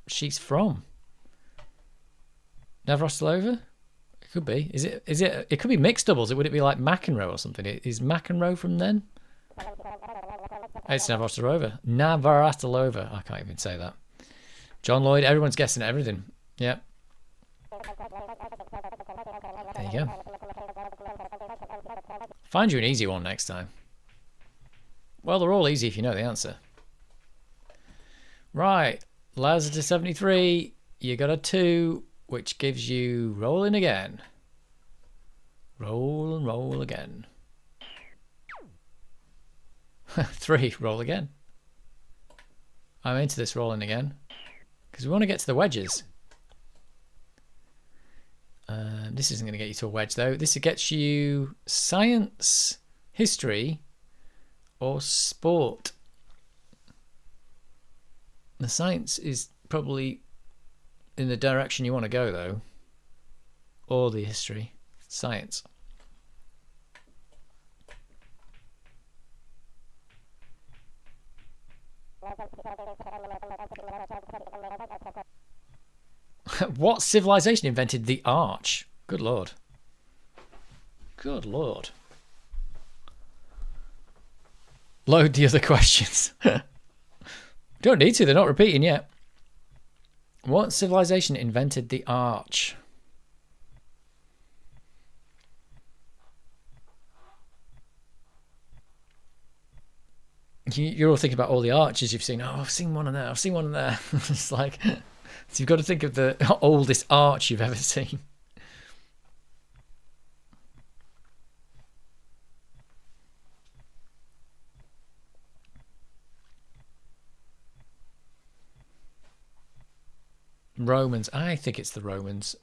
she's from. Navratilova? It could be. Is it? It could be mixed doubles. Would it be like McEnroe or something? Is McEnroe from then? It's Navratilova. Navratilova. I can't even say that. John Lloyd. Everyone's guessing everything. Yep. There you go. Find you an easy one next time. Well, they're all easy if you know the answer. Right. Lazarus 73. You got a 2, which gives you rolling again. Roll and roll again. 3, roll again. I'm into this rolling again because we want to get to the wedges. This isn't going to get you to a wedge though. This gets you science, history, or sport. The science is probably in the direction you want to go though, or the history. Science. What civilization invented the arch? Good lord. Good lord. Load the other questions. Don't need to, they're not repeating yet. What civilization invented the arch? You're all thinking about all the arches you've seen. Oh, I've seen one in there. I've seen one in there. It's like, so you've got to think of the oldest arch you've ever seen. Romans. I think it's the Romans.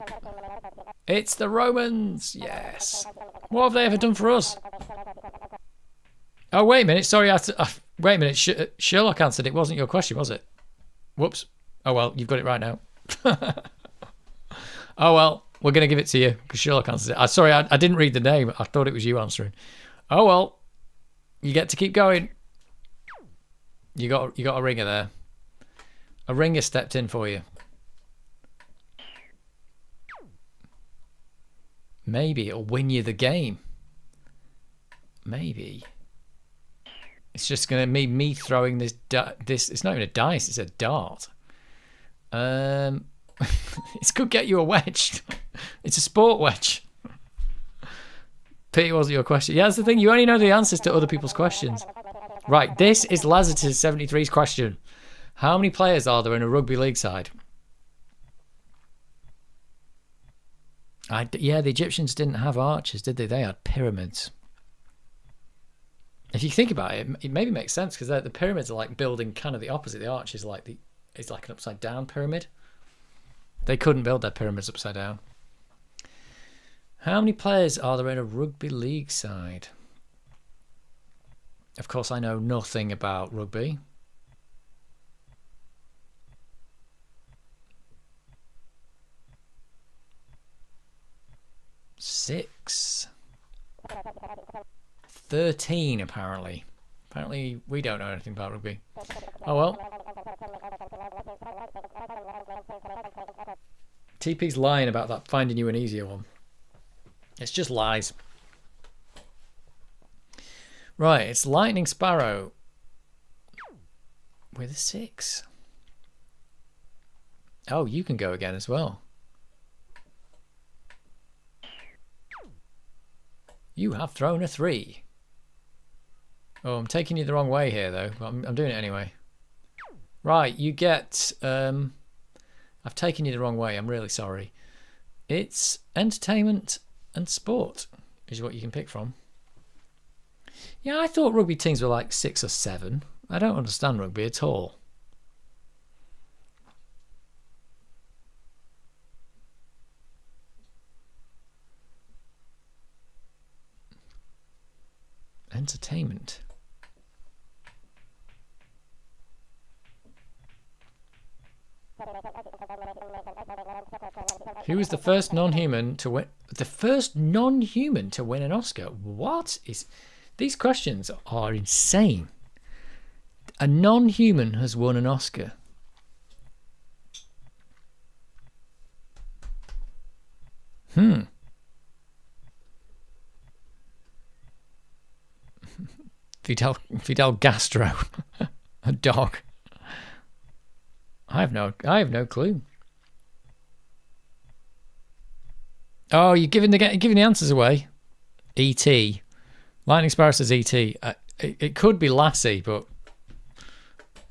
It's the Romans. Yes. What have they ever done for us? Oh, wait a minute. Sorry. Wait a minute. Sherlock answered. It wasn't your question, was it? Whoops. Oh, well, you've got it right now. Oh, well, we're going to give it to you because Sherlock answered it. Sorry, I didn't read the name. I thought it was you answering. Oh, well, you get to keep going. You got a ringer there. A ringer stepped in for you. Maybe it'll win you the game. Maybe. It's just going to be me throwing this. It's not even a dice. It's a dart. It could get you a wedge. It's a sport wedge. Pity wasn't your question. Yeah, that's the thing. You only know the answers to other people's questions. Right. This is Lazarus 73's question. How many players are there in a rugby league side? Yeah, the Egyptians didn't have arches, did they? They had pyramids. If you think about it, it maybe makes sense because the pyramids are like building kind of the opposite. The arch is like it's like an upside down pyramid. They couldn't build their pyramids upside down. How many players are there in a rugby league side? Of course, I know nothing about rugby. Six. 13 apparently. Apparently we don't know anything about rugby. Oh well. TP's lying about that finding you an easier one. It's just lies. Right, it's Lightning Sparrow with a 6. Oh, you can go again as well. You have thrown a 3. Oh, I'm taking you the wrong way here, though. But I'm doing it anyway. Right, you get... I've taken you the wrong way. I'm really sorry. It's entertainment and sport is what you can pick from. Yeah, I thought rugby teams were like 6 or 7. I don't understand rugby at all. Entertainment. Who was the first non-human to win? The first non-human to win an Oscar? What is? These questions are insane. A non-human has won an Oscar. Fidel Castro, a dog. I have no clue. Oh, you're giving the answers away. E.T. Lightning Sparrow says E.T. It could be Lassie, but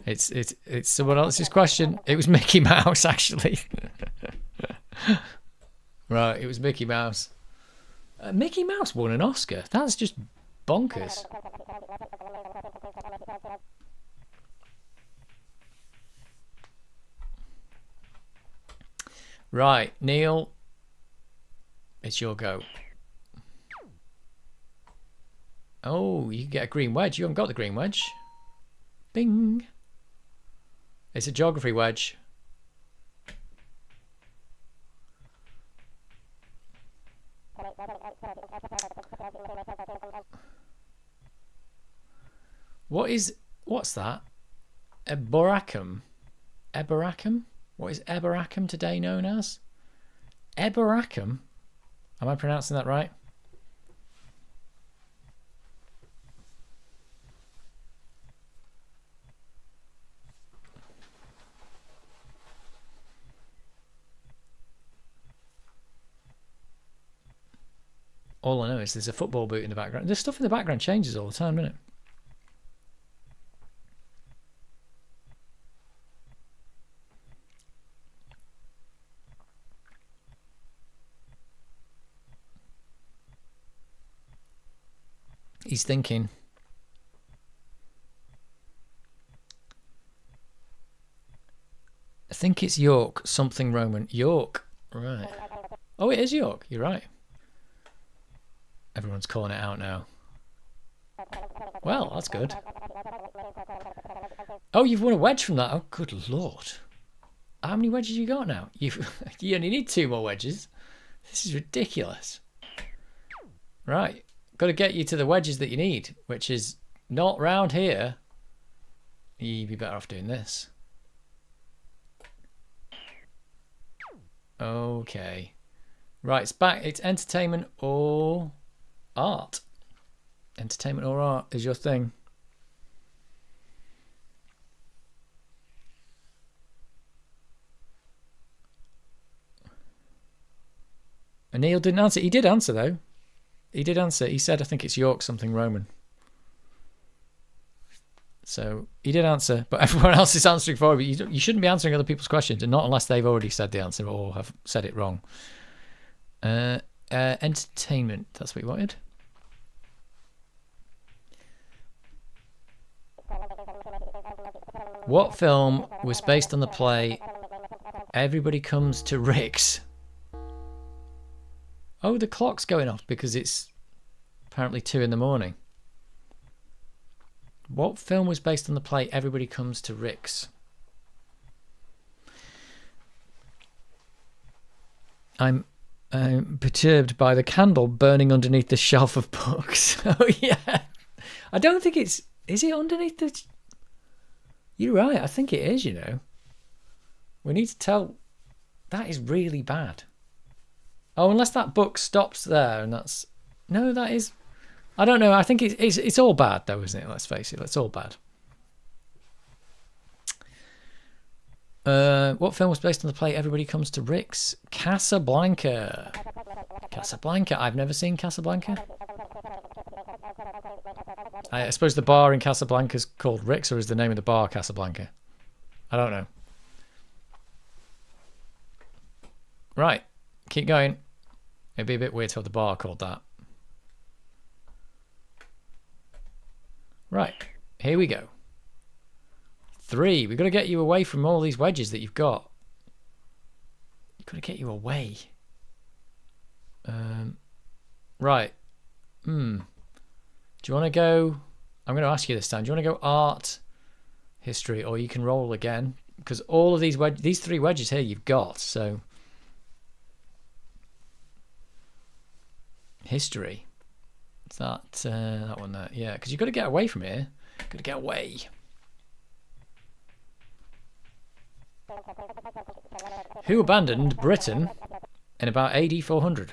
it's someone else's question. It was Mickey Mouse, actually. Right, it was Mickey Mouse. Mickey Mouse won an Oscar. That's just bonkers. Right, Neil, it's your go. Oh, you can get a green wedge. You haven't got the green wedge. Bing. It's a geography wedge. What's that? Eboracum? Eboracum? What is Eboracum today known as? Eboracum? Am I pronouncing that right? All I know is there's a football boot in the background. There's stuff in the background changes all the time, doesn't it? He's thinking. I think it's York, something Roman. York, right. Oh, it is York, you're right. Everyone's calling it out now. Well, that's good. Oh, you've won a wedge from that. Oh, good lord. How many wedges you got now? You only need 2 more wedges. This is ridiculous. Right. Got to get you to the wedges that you need, which is not round here. You'd be better off doing this. Okay. Right, it's back. It's entertainment or art. Entertainment or art is your thing. And Neil didn't answer. He did answer, though. He did answer. He said, I think it's York, something Roman. So he did answer, but everyone else is answering for you. You shouldn't be answering other people's questions, and not unless they've already said the answer or have said it wrong. Entertainment. That's what you wanted. What film was based on the play Everybody Comes to Rick's? Oh, the clock's going off because it's apparently 2 in the morning. What film was based on the play Everybody Comes to Rick's? I'm perturbed by the candle burning underneath the shelf of books. Oh, yeah. I don't think it's... Is it underneath the... You're right. I think it is, you know. We need to tell... That is really bad. Oh, unless that book stops there and that's... No, that is... I don't know. I think it's all bad, though, isn't it? Let's face it. It's all bad. What film was based on the play Everybody Comes to Rick's? Casablanca. Casablanca. I've never seen Casablanca. I suppose the bar in Casablanca is called Rick's, or is the name of the bar Casablanca? I don't know. Right. Keep going. It'd be a bit weird to have the bar called that. Right. Here we go. 3. We've got to get you away from all these wedges that you've got. We've got to get you away. Right. Do you want to go... I'm going to ask you this time. Do you want to go art, history, or you can roll again? Because all of these 3 wedges here you've got, so... History. Is that one there? Yeah, because you've got to get away from here. Got to get away. Who abandoned Britain in about AD 400?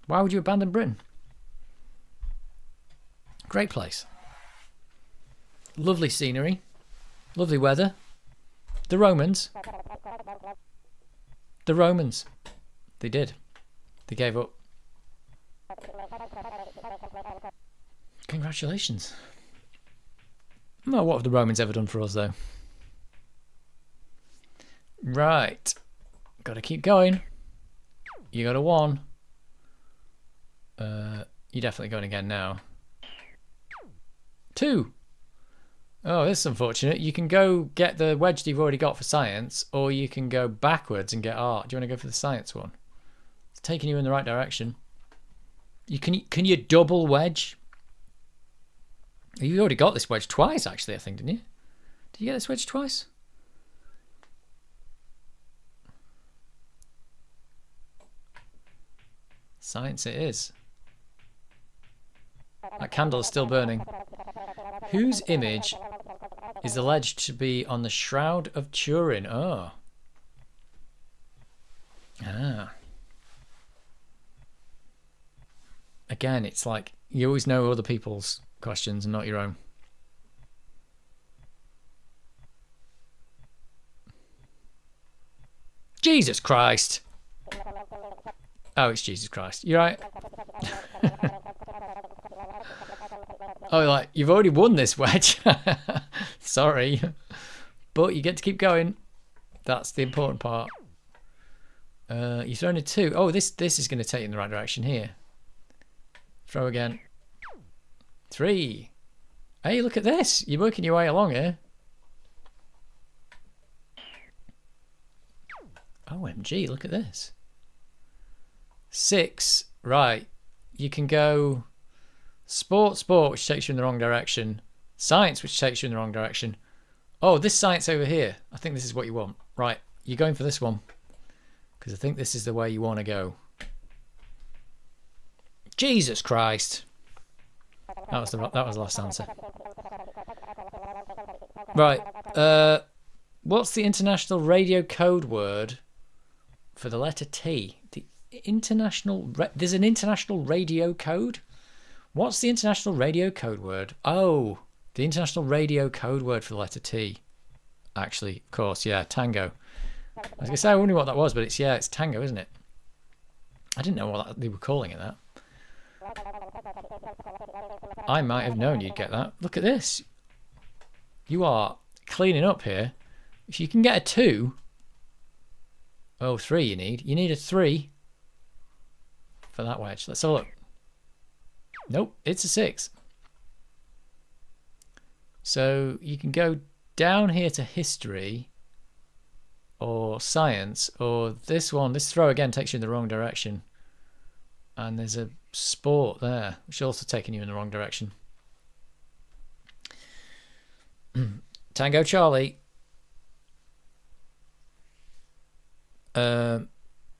Why would you abandon Britain? Great place. Lovely scenery. Lovely weather. The Romans. The Romans. They did. They gave up. Congratulations. Well, what have the Romans ever done for us, though? Right. Got to keep going. You got a 1. You're definitely going again now. 2. Oh, this is unfortunate. You can go get the wedge that you've already got for science, or you can go backwards and get art. Do you want to go for the science one? It's taking you in the right direction. Can you double wedge? You already got this wedge twice, actually, I think, didn't you? Did you get this wedge twice? Science it is. That candle is still burning. Whose image is alleged to be on the Shroud of Turin? Oh. Ah. Again, it's like you always know other people's questions and not your own. Jesus Christ. Oh, it's Jesus Christ. You're right. Oh, like, you've already won this wedge. Sorry. But you get to keep going. That's the important part. You've thrown a 2. Oh, this is going to take you in the right direction here. Throw again. 3. Hey, look at this. You're working your way along here. OMG, look at this. 6. Right. You can go sport, which takes you in the wrong direction. Science, which takes you in the wrong direction. Oh, this science over here. I think this is what you want. Right. You're going for this one. Because I think this is the way you want to go. Jesus Christ. That was the last answer. Right. What's the international radio code word for the letter T? There's an international radio code? What's the international radio code word? Oh, the international radio code word for the letter T. Actually, of course, yeah, tango. I was going to say, I wonder what that was, but it's tango, isn't it? I didn't know what they were calling it that. I might have known you'd get that. Look at this. You are cleaning up here. If you can get a 2. Oh, 3 you need. You need a 3 for that wedge. Let's have a look. Nope, it's a 6. So you can go down here to history or science, or this one. This throw again takes you in the wrong direction. And there's a sport there, which is also taking you in the wrong direction. Tango Charlie. I'm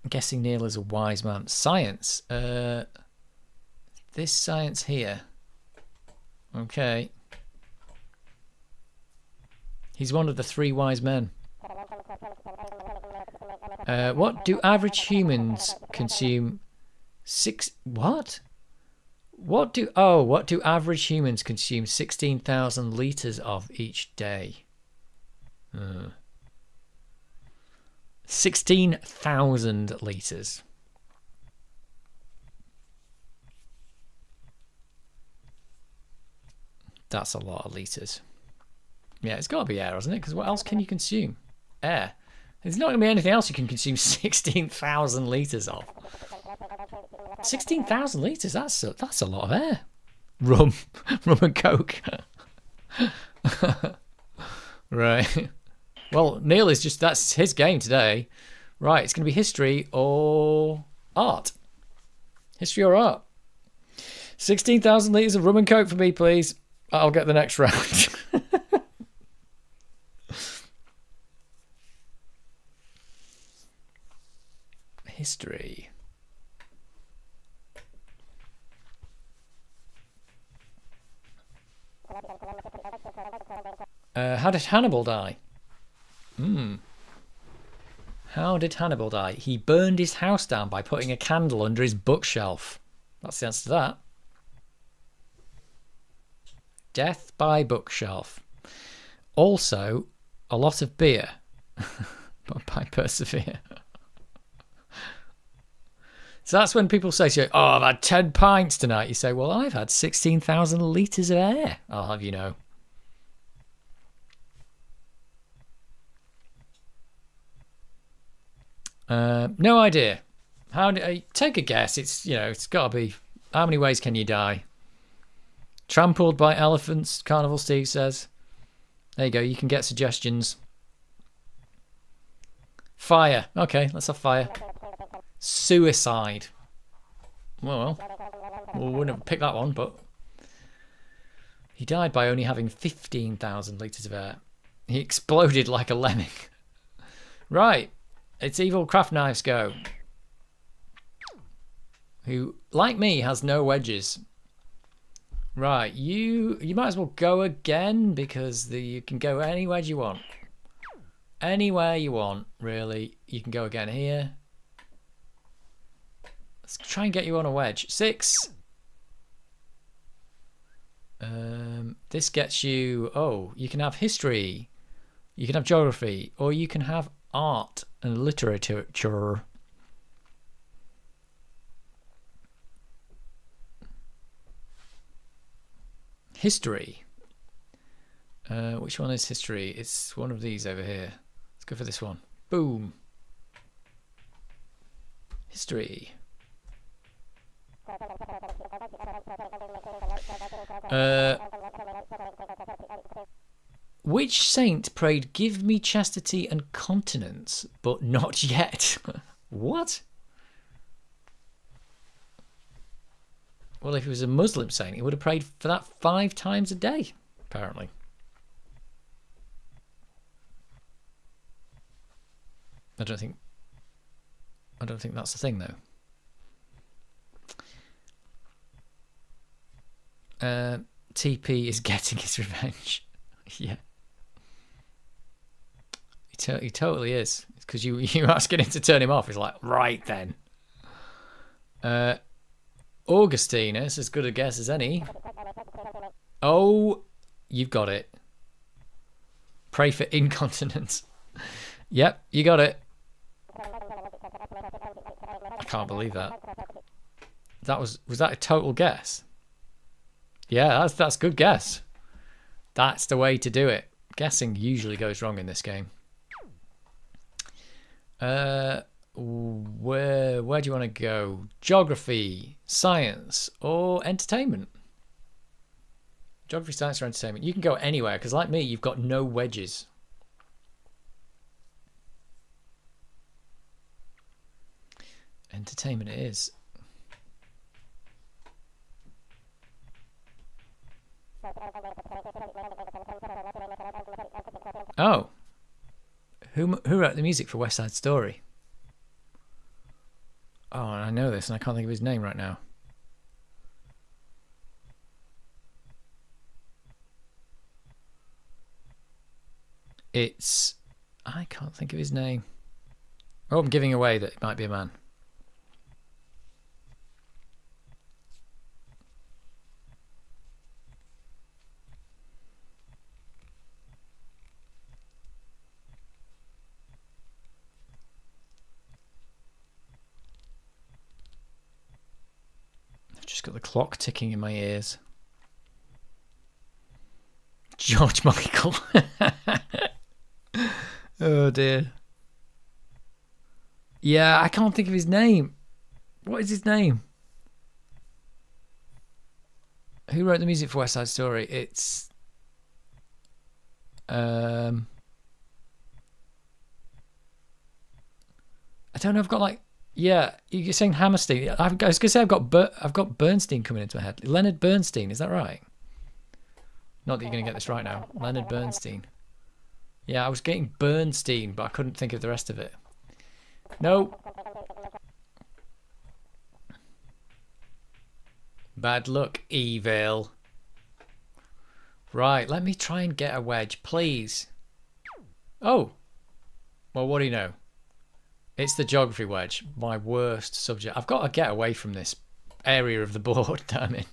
guessing Neil is a wise man. Science. This science here. Okay. He's one of the 3 wise men. What do average humans consume? What do average humans consume 16,000 liters of each day? 16,000 liters. That's a lot of liters. Yeah, it's got to be air, hasn't it? Because what else can you consume? Air. There's not going to be anything else you can consume 16,000 liters of. 16,000 liters, that's a lot of air. Rum and coke. Right. Well, Neil is that's his game today. Right, it's going to be history or art. History or art. 16,000 liters of rum and coke for me, please. I'll get the next round. History. How did Hannibal die? How did Hannibal die? He burned his house down by putting a candle under his bookshelf. That's the answer to that. Death by bookshelf. Also, a lot of beer. By persevere. So that's when people say to you, oh, I've had 10 pints tonight. You say, well, I've had 16,000 litres of air. I'll have you know. No idea. Take a guess. It's got to be. How many ways can you die? Trampled by elephants, Carnival Steve says. There you go. You can get suggestions. Fire. Okay, let's have fire. Suicide. Well, we wouldn't have picked that one, but he died by only having 15,000 litres of air. He exploded like a lemming. Right. It's Evil Craft Knives go. Who, like me, has no wedges. Right, you might as well go again because you can go anywhere you want. Anywhere you want, really. You can go again here. Let's try and get you on a wedge. 6. This gets you... Oh, you can have history. You can have geography. Or you can have art and literature. History. Which one is history? It's one of these over here. Let's go for this one. Boom. History. Which saint prayed, "Give me chastity and continence, but not yet"? What? Well, if he was a Muslim saint, he would have prayed for that 5 times a day, apparently. I don't think that's the thing, though. TP is getting his revenge. Yeah. He totally is. It's because you're asking him to turn him off. He's like, right then. Augustine is as good a guess as any. Oh, you've got it. Pray for incontinence. Yep, you got it. I can't believe that. Was that a total guess? Yeah, that's a good guess. That's the way to do it. Guessing usually goes wrong in this game. Where do you want to go? Geography, science, or entertainment? Geography, science, or entertainment. You can go anywhere because, like me, you've got no wedges. Entertainment it is. Oh. Who wrote the music for West Side Story? Oh, I know this and I can't think of his name right now. It's... I can't think of his name. Oh, I'm giving away that it might be a man. I've just got the clock ticking in my ears. George Michael. Oh dear. Yeah, I can't think of his name. What is his name? Who wrote the music for West Side Story? It's I don't know. I've got like, yeah, you're saying Hammerstein. I was gonna say I've got Bernstein coming into my head. Leonard Bernstein, is that right? Not that you're gonna get this right now. Leonard Bernstein. Yeah, I was getting Bernstein, but I couldn't think of the rest of it. No. Bad luck, evil. Right, let me try and get a wedge, please. Oh. Well, what do you know? It's the geography wedge, my worst subject. I've got to get away from this area of the board, damn it.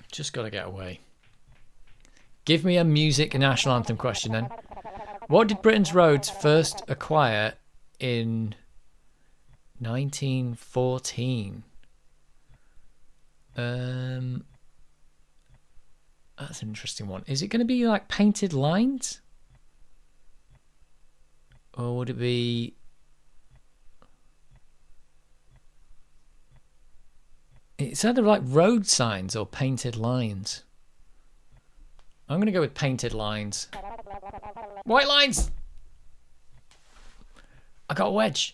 Just got to get away. Give me a music national anthem question then. What did Britain's roads first acquire in 1914? That's an interesting one. Is it going to be like painted lines? Or would it be... It's either like road signs or painted lines. I'm going to go with painted lines. White lines! I got a wedge.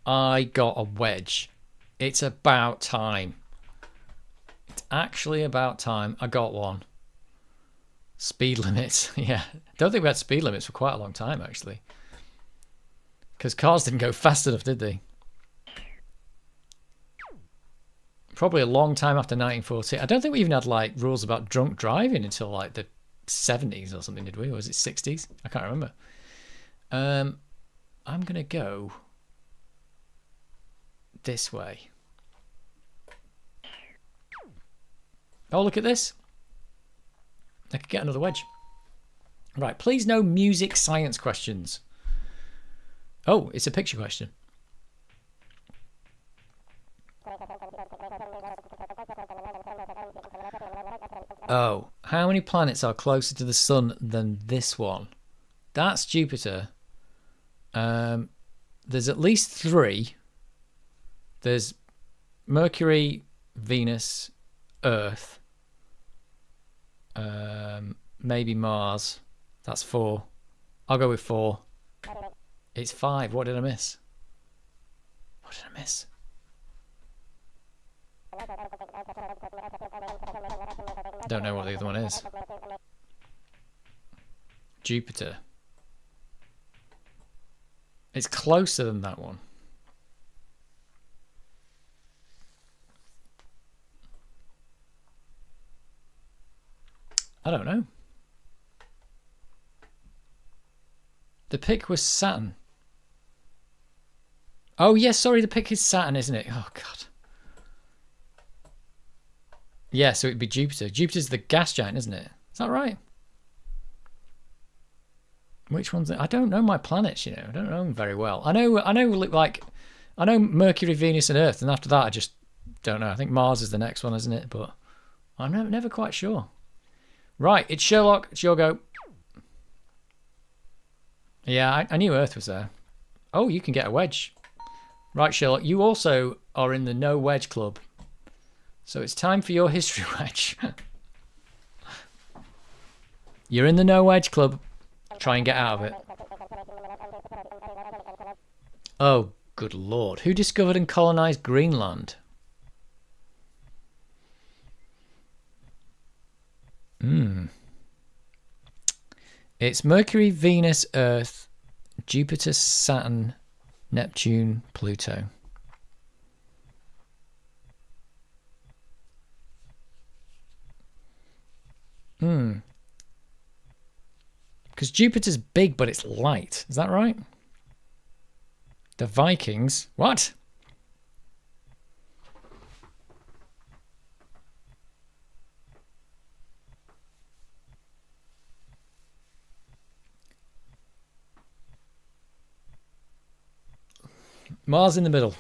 I got a wedge. It's about time. It's actually about time. I got one. Speed limits. Yeah. Don't think we had speed limits for quite a long time, actually. Because cars didn't go fast enough, did they? Probably a long time after 1940. I don't think we even had like rules about drunk driving until like the 70s or something, did we? Or was it 60s? I can't remember. I'm going to go this way. Oh, look at this. I could get another wedge. Right, please no music science questions. Oh, it's a picture question. Oh, how many planets are closer to the sun than this one? That's Jupiter. There's at least 3. There's Mercury, Venus, Earth, maybe Mars. That's 4. I'll go with 4. It's 5. What did I miss? What did I miss? Don't know what the other one is. Jupiter. It's closer than that one. I don't know. The pick was Saturn. Oh, yes, sorry, the pick is Saturn, isn't it? Oh, God. Yeah, so it'd be Jupiter. Jupiter's the gas giant, isn't it? Is that right? Which one's it? I don't know my planets, you know. I don't know them very well. I know Mercury, Venus, and Earth, and after that I just don't know. I think Mars is the next one, isn't it? But I'm never quite sure. Right, it's Sherlock. It's your go. Yeah, I knew Earth was there. Oh, you can get a wedge. Right, Sherlock, you also are in the no wedge club. So it's time for your history wedge. You're in the no wedge club. Try and get out of it. Oh, good lord. Who discovered and colonized Greenland? It's Mercury, Venus, Earth, Jupiter, Saturn, Neptune, Pluto. Because Jupiter's big, but it's light. Is that right? The Vikings. What? Mars in the middle.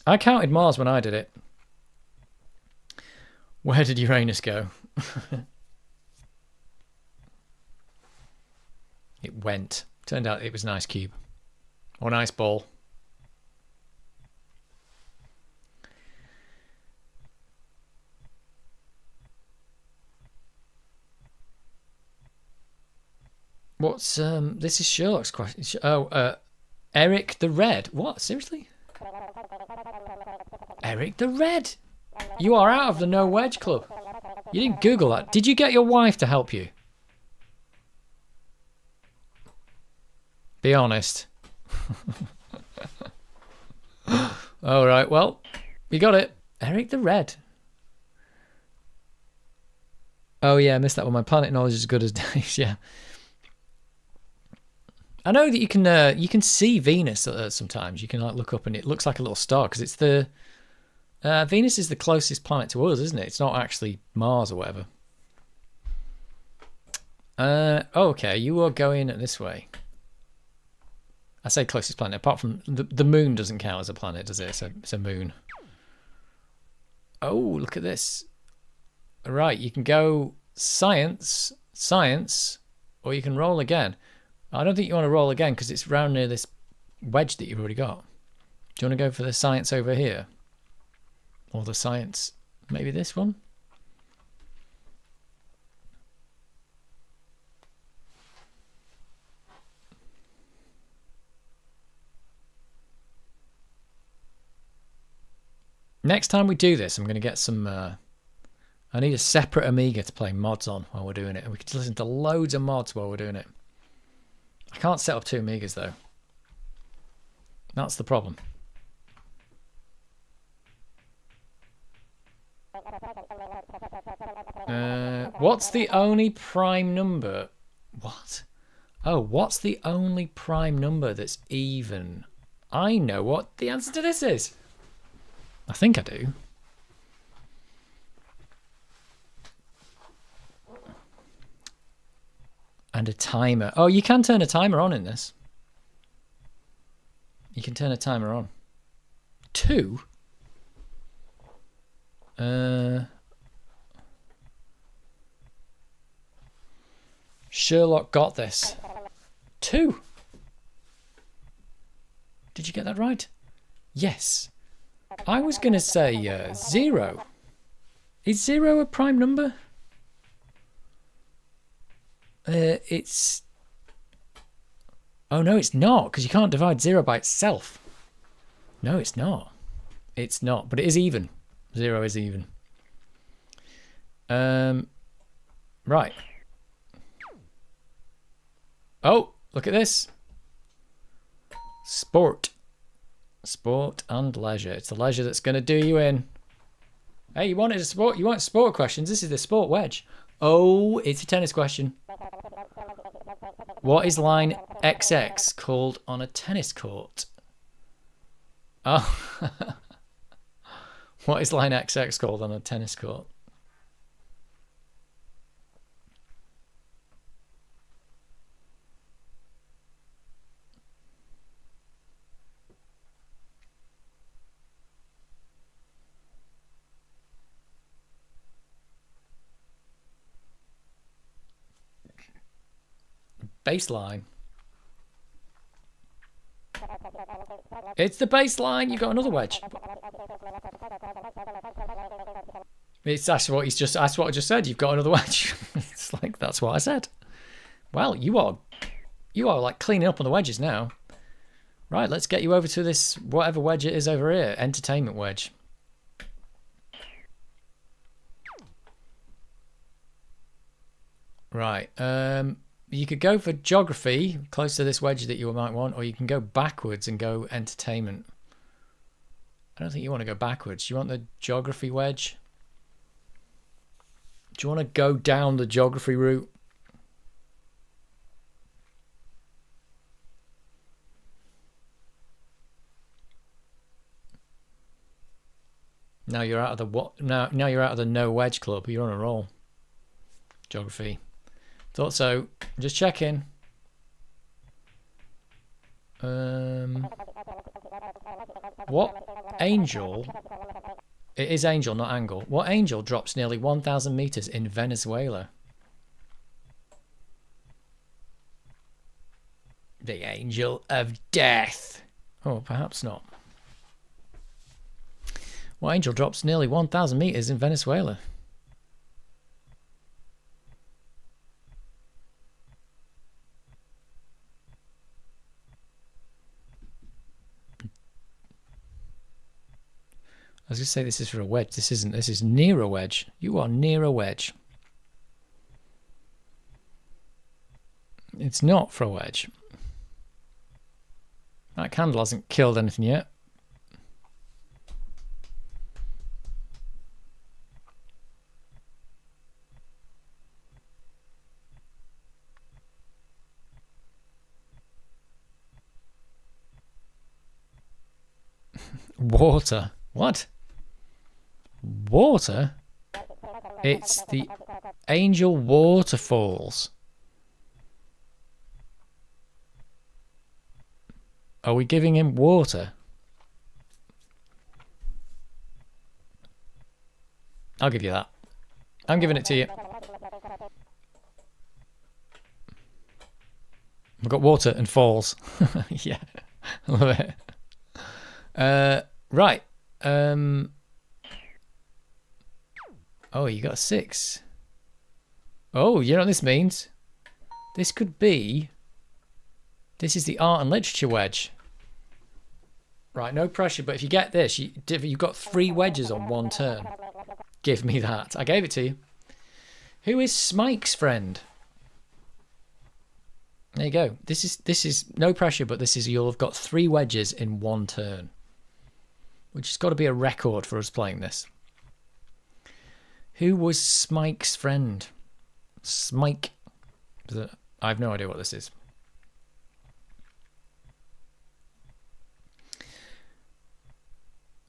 I counted Mars when I did it. Where did Uranus go? It went. Turned out it was an ice cube. Or an ice ball. What's this is Sherlock's question. Oh, Eric the Red. What? Seriously? Eric the Red. You are out of the no wedge club. You didn't Google that. Did you get your wife to help you? Be honest. All right, well, you got it. Eric the Red. Oh yeah, I missed that one. My planet knowledge is as good as Dave's. Yeah. I know that you can see Venus sometimes. You can like look up and it looks like a little star because it's the Venus is the closest planet to us, isn't it? It's not actually Mars or whatever. Okay, you are going this way. I say closest planet. Apart from the moon doesn't count as a planet, does it? It's a moon. Oh, look at this. Right, you can go science, or you can roll again. I don't think you want to roll again because it's round near this wedge that you've already got. Do you want to go for the science over here? Or the science, maybe this one? Next time we do this, I'm going to get some... I need a separate Amiga to play mods on while we're doing it. And we can listen to loads of mods while we're doing it. I can't set up 2 Amigas, though. That's the problem. What's the only prime number? What? Oh, what's the only prime number that's even? I know what the answer to this is. I think I do. And a timer. Oh, you can turn a timer on in this. You can turn a timer on. 2? Sherlock got this. 2. Did you get that right? Yes. I was going to say 0. Is 0 a prime number? It's... Oh, no, it's not, because you can't divide 0 by itself. No, it's not. It's not, but it is even. 0 is even. Right. Oh, look at this. Sport. Sport and leisure. It's the leisure that's going to do you in. Hey, you wanted a sport? You want sport questions? This is the sport wedge. Oh, it's a tennis question. What is line XX called on a tennis court? Oh. What is line XX called on a tennis court? Baseline. It's the baseline. You got another wedge. That's what I just said. You've got another wedge. It's like, that's what I said. Well, you are like cleaning up on the wedges now. Right, let's get you over to this whatever wedge it is over here. Entertainment wedge. Right. You could go for geography, close to this wedge that you might want, or you can go backwards and go entertainment. I don't think you want to go backwards. You want the geography wedge? Do you want to go down the geography route? Now you're out of the what? Now you're out of the no wedge club. You're on a roll. Geography. Thought so. Just checking. What angel? It is angel, not angle. What angel drops nearly 1,000 meters in Venezuela? The angel of death. Oh, perhaps not. What angel drops nearly 1,000 meters in Venezuela? I was going to say this is for a wedge. This isn't. This is near a wedge. You are near a wedge. It's not for a wedge. That candle hasn't killed anything yet. Water. What? Water? It's the Angel Waterfalls. Are we giving him water? I'll give you that. I'm giving it to you. We've got water and falls. Yeah, I love it. Right. Oh, you got 6. Oh, you know what this means? This could be... This is the art and literature wedge. Right, no pressure, but if you get this, you've got 3 wedges on one turn. Give me that. I gave it to you. Who is Smike's friend? There you go. This is no pressure, but this is, you'll have got 3 wedges in one turn. Which has got to be a record for us playing this. Who was Smike's friend? Smike. I have no idea what this is.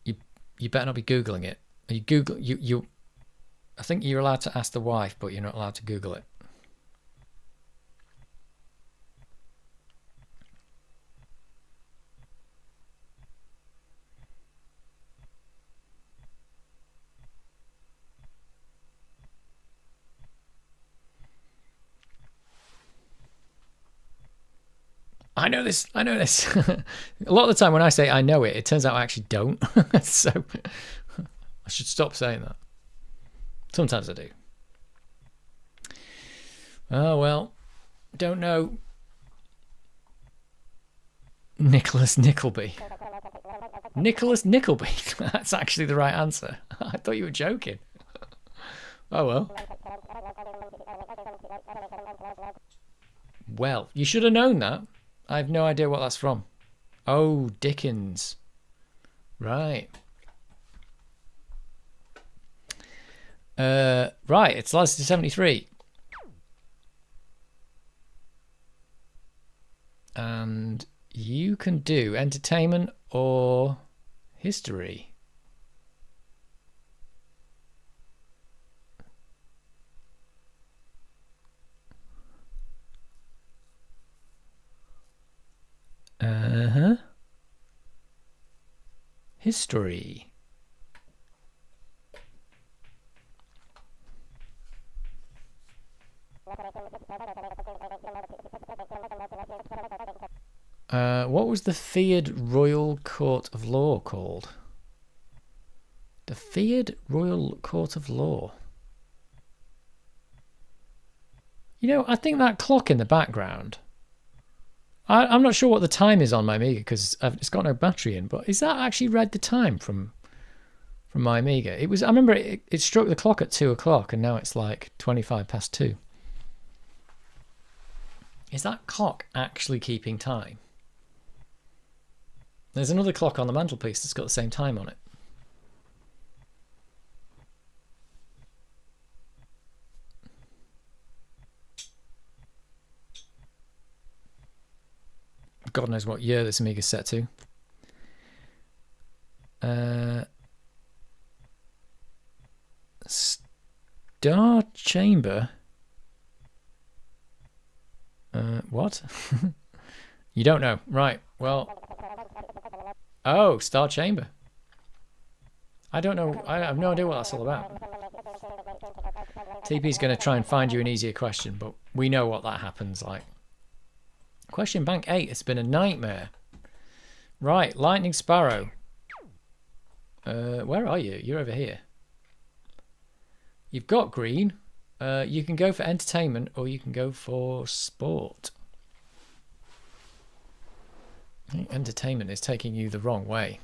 You better not be Googling it. You I think you're allowed to ask the wife, but you're not allowed to Google it. I know this. I know this. A lot of the time when I say I know it, it turns out I actually don't. So I should stop saying that. Sometimes I do. Oh, well. Don't know. Nicholas Nickleby. Nicholas Nickleby. That's actually the right answer. I thought you were joking. Oh, well. Well, you should have known that. I have no idea what that's from. Oh, Dickens. Right. Right, it's licensed to 73. And you can do entertainment or history. History. What was the feared Royal Court of Law called? The feared Royal Court of Law. You know, I think that clock in the background, I'm not sure what the time is on my Amiga because it's got no battery in, but is that actually read the time from my Amiga? It was. I remember it struck the clock at 2 o'clock and now it's like 25 past 2. Is that clock actually keeping time? There's another clock on the mantelpiece that's got the same time on it. God knows what year this Amiga's set to. Star Chamber. What? You don't know. Right. Well. Oh, Star Chamber. I don't know. I have no idea what that's all about. TP's going to try and find you an easier question, but we know what that happens like. Question bank 8. It's been a nightmare. Right. Lightning Sparrow. Where are you? You're over here. You've got green. You can go for entertainment or you can go for sport. I think entertainment is taking you the wrong way.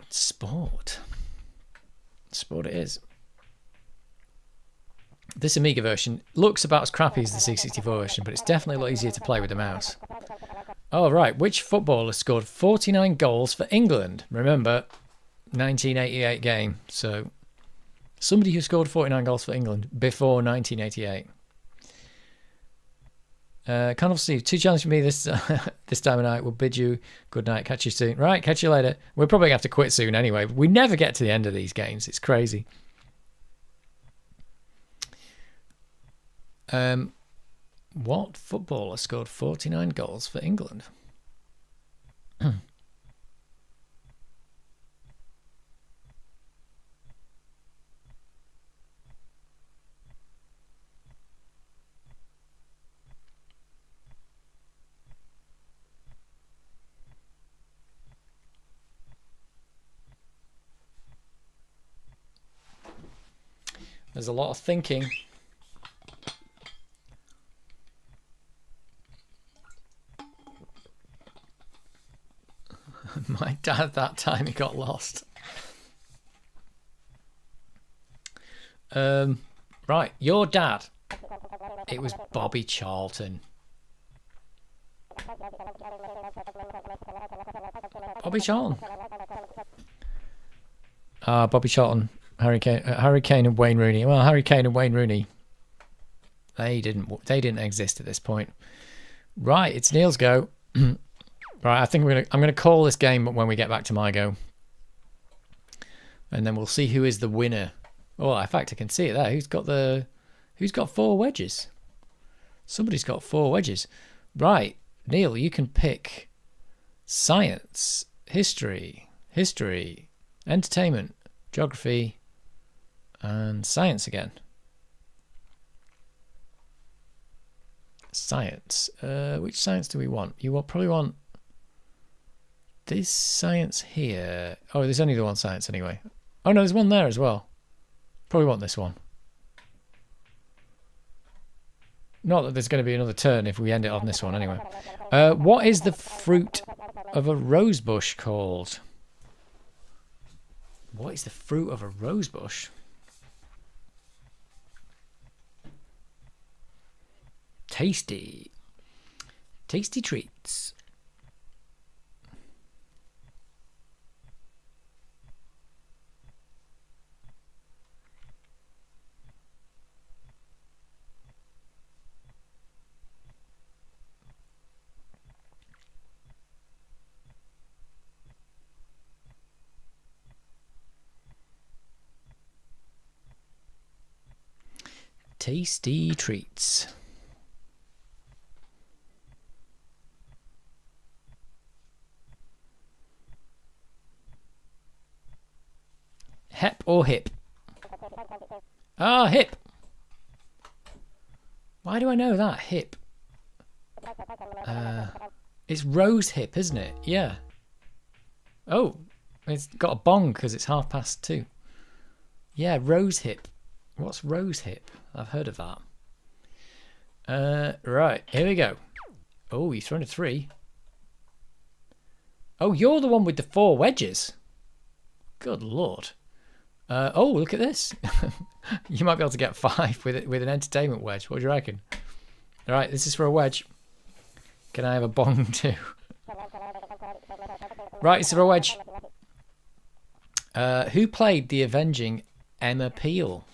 Sport. Sport it is. This Amiga version looks about as crappy as the C64 version, but it's definitely a lot easier to play with the mouse. Oh, right. Which footballer scored 49 goals for England? Remember, 1988 game. So, somebody who scored 49 goals for England before 1988. Candle Steve, 2 challenges for me this time of night. We'll bid you good night. Catch you soon. Right, catch you later. We're probably going to have to quit soon anyway. We never get to the end of these games. It's crazy. What footballer scored 49 goals for England? There's a lot of thinking. My dad, that time he got lost. Right, your dad. It was Bobby Charlton. Bobby Charlton. Bobby Charlton. Harry Kane and Wayne Rooney. Well, Harry Kane and Wayne Rooney. They didn't exist at this point. Right, it's Neil's go. Right, I think I'm gonna call this game when we get back to my go, and then we'll see who is the winner. Oh, in fact, I can see it there. Who's got 4 wedges? Somebody's got 4 wedges. Right, Neil, you can pick science, history, entertainment, geography, and science again. Science. Which science do we want? You probably want this science here. Oh, there's only the one science anyway. Oh no, there's one there as well. Probably want this one. Not that there's going to be another turn if we end it on this one anyway. What is the fruit of a rose bush called? What is the fruit of a rose bush? Tasty. Tasty treats. Tasty treats. Hep or hip? Ah, hip. Why do I know that? Hip. It's rose hip, isn't it? Yeah. Oh, it's got a bong because it's 2:30. Yeah, rose hip. What's rose hip? I've heard of that. Right, here we go. Oh, you've thrown a 3. Oh, you're the one with the 4 wedges. Good lord. Oh, look at this. You might be able to get 5 with an entertainment wedge. What do you reckon? All right, this is for a wedge. Can I have a bong too? Right, it's for a wedge. Who played the avenging Emma Peel?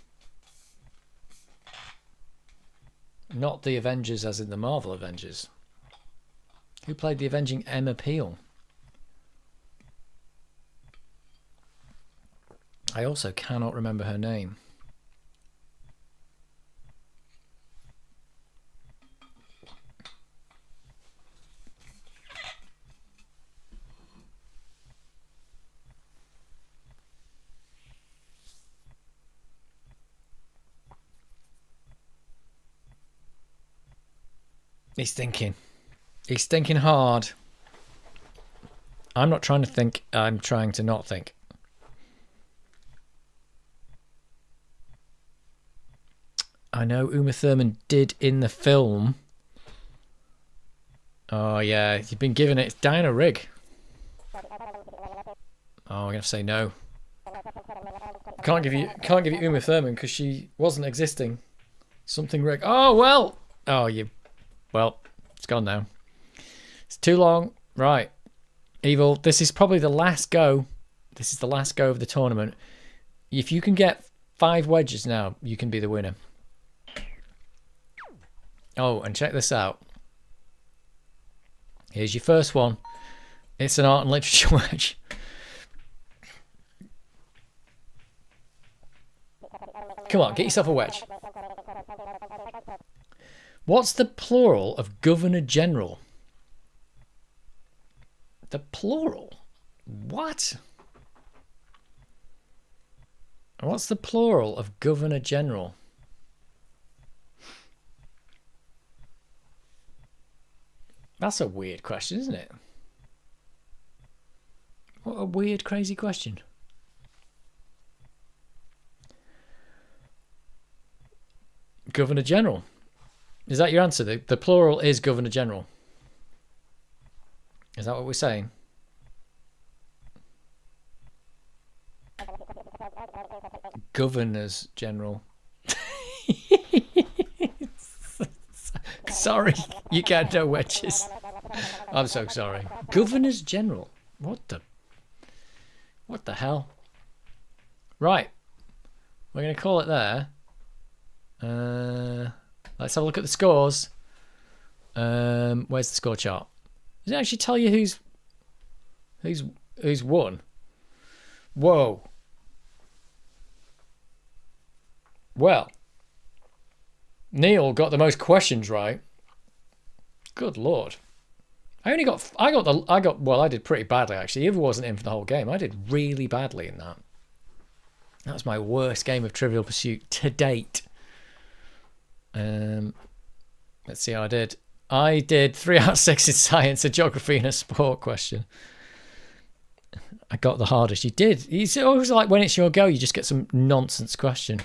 Not the Avengers as in the Marvel Avengers. Who played the avenging Emma Peel? I also cannot remember her name. He's thinking. He's thinking hard. I'm not trying to think. I'm trying to not think. I know Uma Thurman did in the film. Oh yeah, you've been given it. It's Diana Rigg. Oh, I'm gonna have to say no. Can't give you Uma Thurman because she wasn't existing. Something Rigg. Oh well. Oh you. Well, it's gone now. It's too long. Right, Evil. This is probably the last go. This is the last go of the tournament. If you can get 5 wedges now, you can be the winner. Oh, and check this out. Here's your first one. It's an art and literature wedge. Come on, get yourself a wedge. What's the plural of Governor General? The plural? What? What's the plural of Governor General? That's a weird question, isn't it? What a weird, crazy question. Governor General. Is that your answer? The plural is Governor General. Is that what we're saying? Governors General. Sorry, you can't know wedges. I'm so sorry. Governors General. What the hell? Right. We're going to call it there. Let's have a look at the scores. Where's the score chart? Does it actually tell you who's won? Whoa. Well, Neil got the most questions right. Good lord. I did pretty badly actually. Eva wasn't in for the whole game. I did really badly in that. That was my worst game of Trivial Pursuit to date. Let's see how I did. I did 3 out of 6 in science, a geography, and a sport question. I got the hardest. You did. It's always like when it's your go, you just get some nonsense question.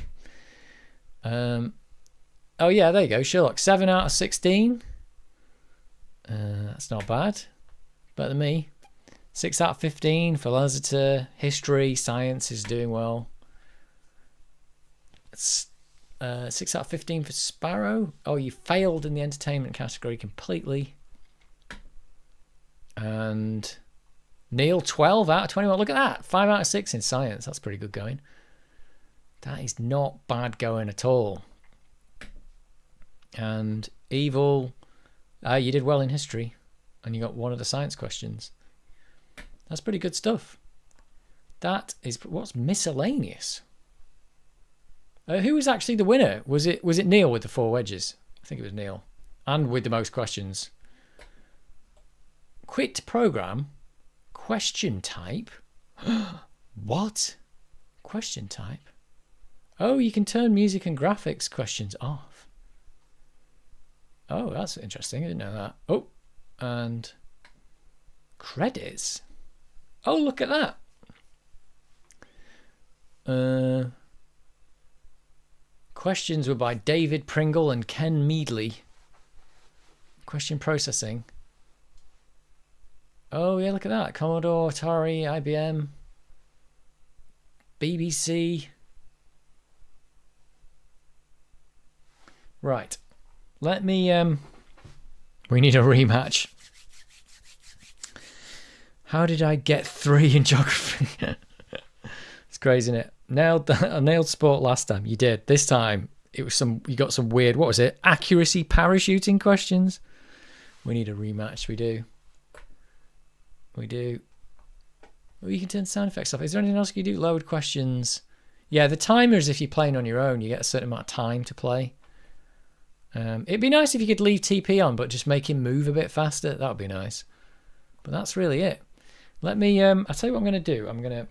Oh yeah, there you go. Sherlock, 7 out of 16. That's not bad. Better than me. 6 out of 15 for Lazarter. History, science is doing well. It's 6 out of 15 for Sparrow. Oh, you failed in the entertainment category completely. And Neil, 12 out of 21. Look at that. 5 out of 6 in science. That's pretty good going. That is not bad going at all. And Evil, you did well in history. And you got one of the science questions. That's pretty good stuff. That is, what's miscellaneous? Who was actually the winner? Was it Neil with the 4 wedges? I think it was Neil. And with the most questions. Quit program. Question type. What? Question type? Oh, you can turn music and graphics questions off. Oh, that's interesting. I didn't know that. Oh, and credits. Oh, look at that. Questions were by David Pringle and Ken Meadley. Question processing. Oh, yeah, look at that. Commodore, Atari, IBM, BBC. Right. Let me... we need a rematch. How did I get 3 in geography? It's crazy, isn't it? I nailed sport last time. You did. This time, it was you got some weird... What was it? Accuracy parachuting questions? We need a rematch. We do. We do. Oh, you can turn sound effects off. Is there anything else you can do? Load questions. Yeah, the timers, if you're playing on your own, you get a certain amount of time to play. It'd be nice if you could leave TP on, but just make him move a bit faster. That would be nice. But that's really it. Let me... I'll tell you what I'm going to do. I'm going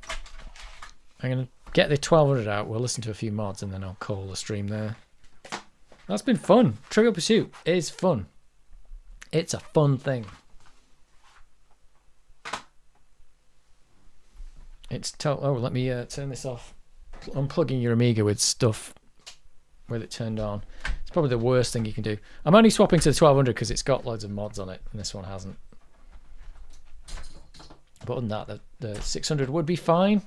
to get the 1200 out. We'll listen to a few mods, and then I'll call the stream there. That's been fun. Trivial Pursuit is fun. It's a fun thing. It's total. Oh, let me turn this off. Unplugging your Amiga with stuff with it turned on. It's probably the worst thing you can do. I'm only swapping to the 1200 because it's got loads of mods on it, and this one hasn't. But other than that, the 600 would be fine.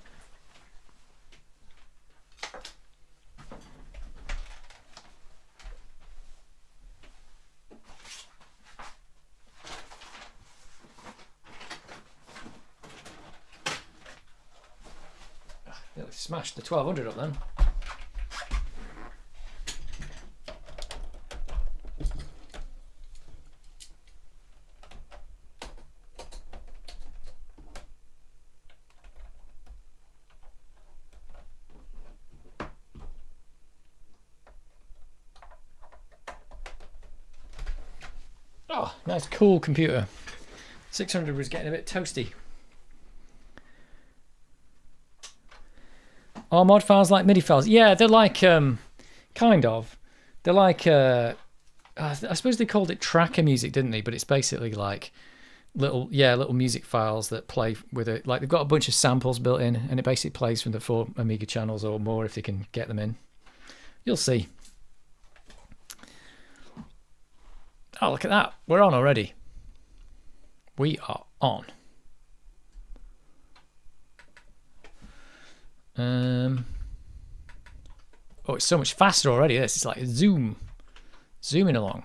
Nearly smashed the 1200 up then. Oh, nice cool computer. 600 was getting a bit toasty. Are mod files like MIDI files? Yeah, they're like, kind of. They're like, I suppose they called it tracker music, didn't they? But it's basically like little music files that play with it. Like they've got a bunch of samples built in, and it basically plays from the 4 Amiga channels or more if they can get them in. You'll see. Oh, look at that. We're on already. We are on. Oh, it's so much faster already. This is like zooming along.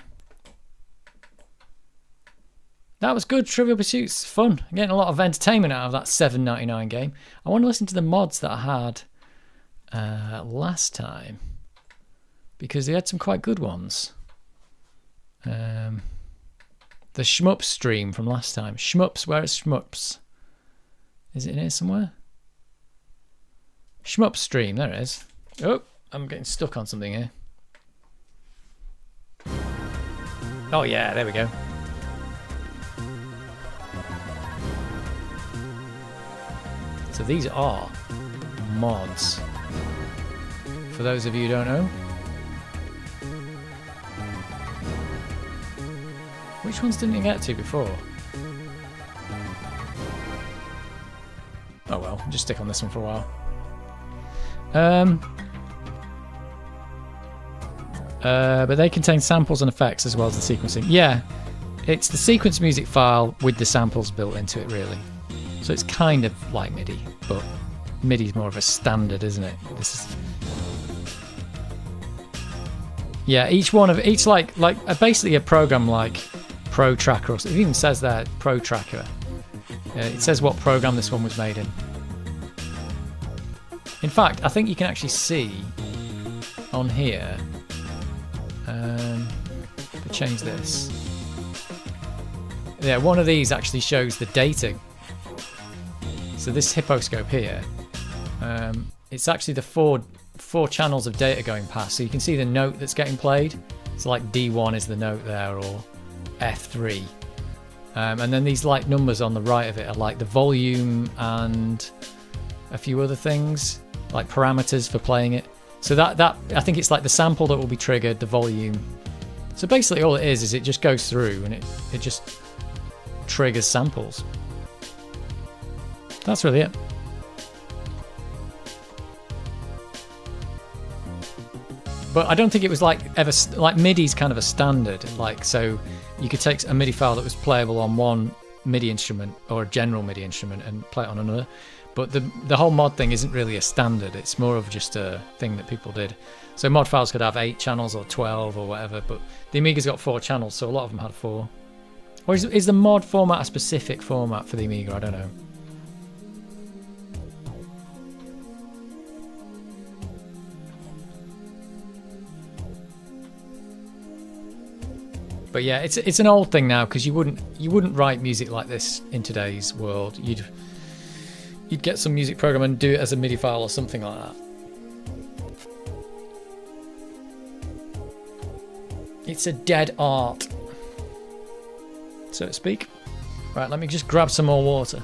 That was good. Trivial Pursuit's fun. I'm getting a lot of entertainment out of that $7.99 game. I want to listen to the mods that I had last time because they had some quite good ones. The Shmups stream from last time. Shmups, where is Shmups? Is it in here somewhere? Shmup stream, there it is. Oh, I'm getting stuck on something here. Oh yeah, there we go. So these are mods. For those of you who don't know. Which ones didn't you get to before? Oh well, just stick on this one for a while. But they contain samples and effects as well as the sequencing. Yeah, it's the sequence music file with the samples built into it, really. So it's kind of like MIDI, but MIDI's more of a standard, isn't it? This is... Yeah, each like basically a program like Pro Tracker, or it even says there Pro Tracker. It says what program this one was made in. In fact, I think you can actually see on here. If I change this, yeah, one of these actually shows the data. So this hipposcope here, it's actually the four channels of data going past. So you can see the note that's getting played. So like D1 is the note there, or F3, and then these like numbers on the right of it are like the volume and a few other things, like parameters for playing it. So that I think it's like the sample that will be triggered, the volume. So basically all it is it just goes through and it just triggers samples. That's really it. But I don't think it was like ever like MIDI's kind of a standard. Like, so you could take a MIDI file that was playable on one MIDI instrument or a general MIDI instrument and play it on another. But the whole mod thing isn't really a standard. It's more of just a thing that people did. So mod files could have 8 channels or 12 or whatever. But the Amiga's got 4 channels, so a lot of them had 4. Or is the mod format a specific format for the Amiga? I don't know. But yeah, it's an old thing now because you wouldn't write music like this in today's world. You'd get some music program and do it as a MIDI file or something like that. It's a dead art, so to speak. Right, let me just grab some more water.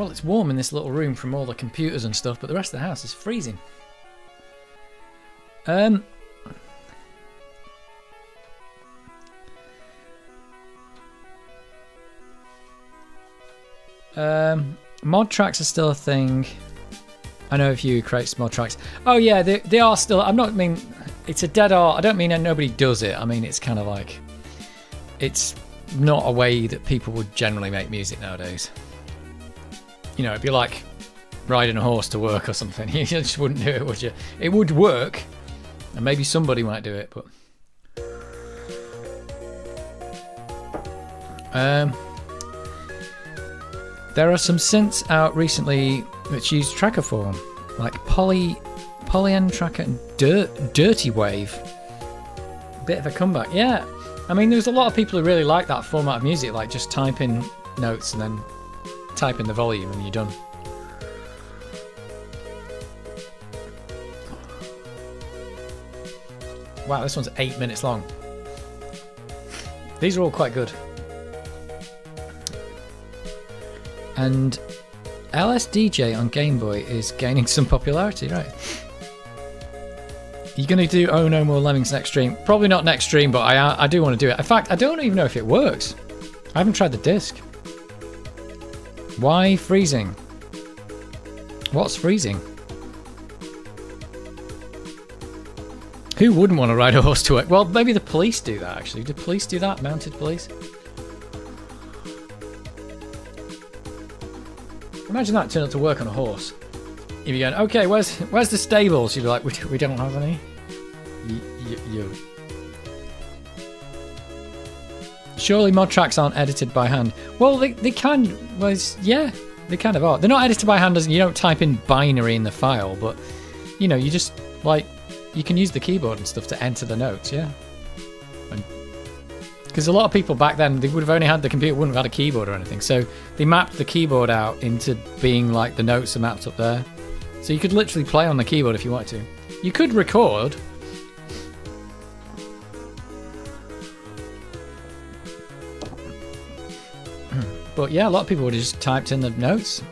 Well, it's warm in this little room from all the computers and stuff, but the rest of the house is freezing. Mod tracks are still a thing. I know a few who create mod tracks. Oh yeah, they are still. I'm not mean it's a dead art. I don't mean that nobody does it. I mean it's kind of like it's not a way that people would generally make music nowadays. You know, it'd be like riding a horse to work or something. You just wouldn't do it, would you? It would work, and maybe somebody might do it, but there are some synths out recently which use tracker form, like Polyend Tracker and Dirty Wave. Bit of a comeback, yeah. I mean, there's a lot of people who really like that format of music, like just type in notes and then type in the volume and you're done. Wow, this one's 8 minutes long. These are all quite good. And LSDJ on Game Boy is gaining some popularity, right? You're going to do Oh No More Lemmings next stream? Probably not next stream, but I do want to do it. In fact, I don't even know if it works. I haven't tried the disc. Why freezing? What's freezing? Who wouldn't want to ride a horse to work? Well, maybe the police do that, actually. Do police do that? Mounted police? Imagine that turn up to work on a horse. You'd be going, okay, where's the stables? You'd be like, we don't have any. You. Surely mod tracks aren't edited by hand. Well, they can. Well, yeah, they kind of are. They're not edited by hand, as you don't type in binary in the file, but you know, you just like you can use the keyboard and stuff to enter the notes. Yeah. Because a lot of people back then, they would have only had the computer, wouldn't have had a keyboard or anything. So they mapped the keyboard out into being like the notes are mapped up there. So you could literally play on the keyboard if you wanted to. You could record. But yeah, a lot of people would have just typed in the notes.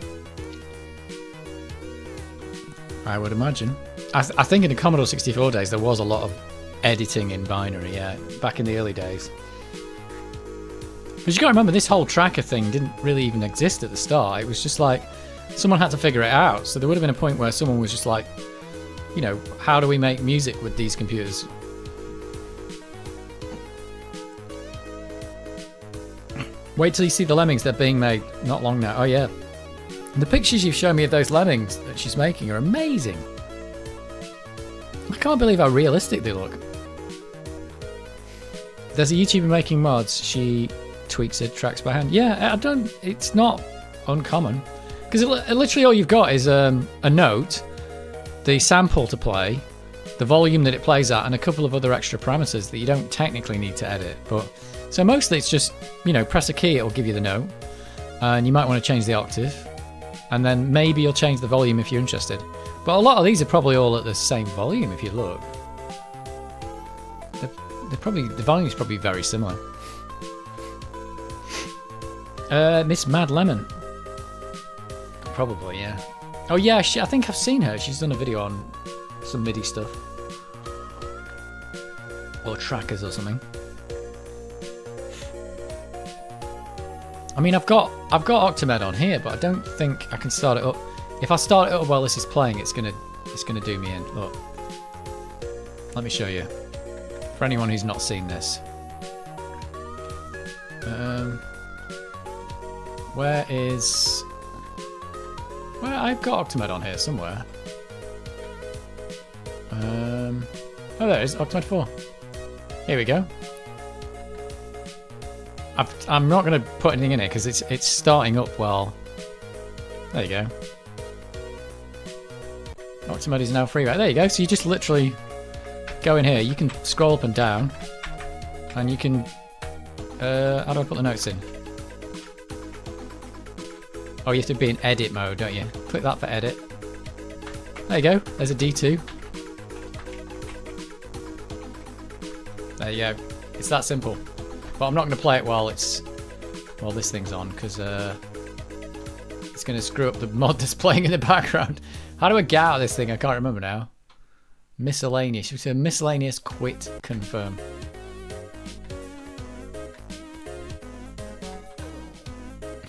I would imagine. I think in the Commodore 64 days, there was a lot of editing in binary, yeah, back in the early days. Because you got to remember, this whole tracker thing didn't really even exist at the start. It was just like, someone had to figure it out. So there would have been a point where someone was just like, you know, how do we make music with these computers? Wait till you see the lemmings, they're being made not long now. Oh yeah. The pictures you've shown me of those lemmings that she's making are amazing. I can't believe how realistic they look. There's a YouTuber making mods. She tweaks it, tracks by hand. Yeah, it's not uncommon. Because literally all you've got is a note, the sample to play, the volume that it plays at, and a couple of other extra parameters that you don't technically need to edit. But so mostly it's just, you know, press a key, it'll give you the note, and you might want to change the octave, and then maybe you'll change the volume if you're interested. But a lot of these are probably all at the same volume if you look. The volume's probably very similar. Miss Mad Lemon. Probably, yeah. Oh yeah, I think I've seen her. She's done a video on some MIDI stuff. Or trackers or something. I mean, I've got Octamed on here, but I don't think I can start it up. If I start it up while this is playing, it's gonna do me in. Look. Let me show you. For anyone who's not seen this. Where I've got Octamed on here somewhere. Oh, there it is, Octamed 4. Here we go. I'm not going to put anything in it because it's starting up well. There you go. Octamed is now free, right? There you go. So you just literally go in here. You can scroll up and down, and you can. How do I put the notes in? Oh, you have to be in edit mode, don't you? Click that for edit. There you go. There's a D2. There you go. It's that simple. But I'm not going to play it while this thing's on, because it's going going to screw up the mod that's playing in the background. How do I get out of this thing? I can't remember now. Miscellaneous. You say miscellaneous quit confirm.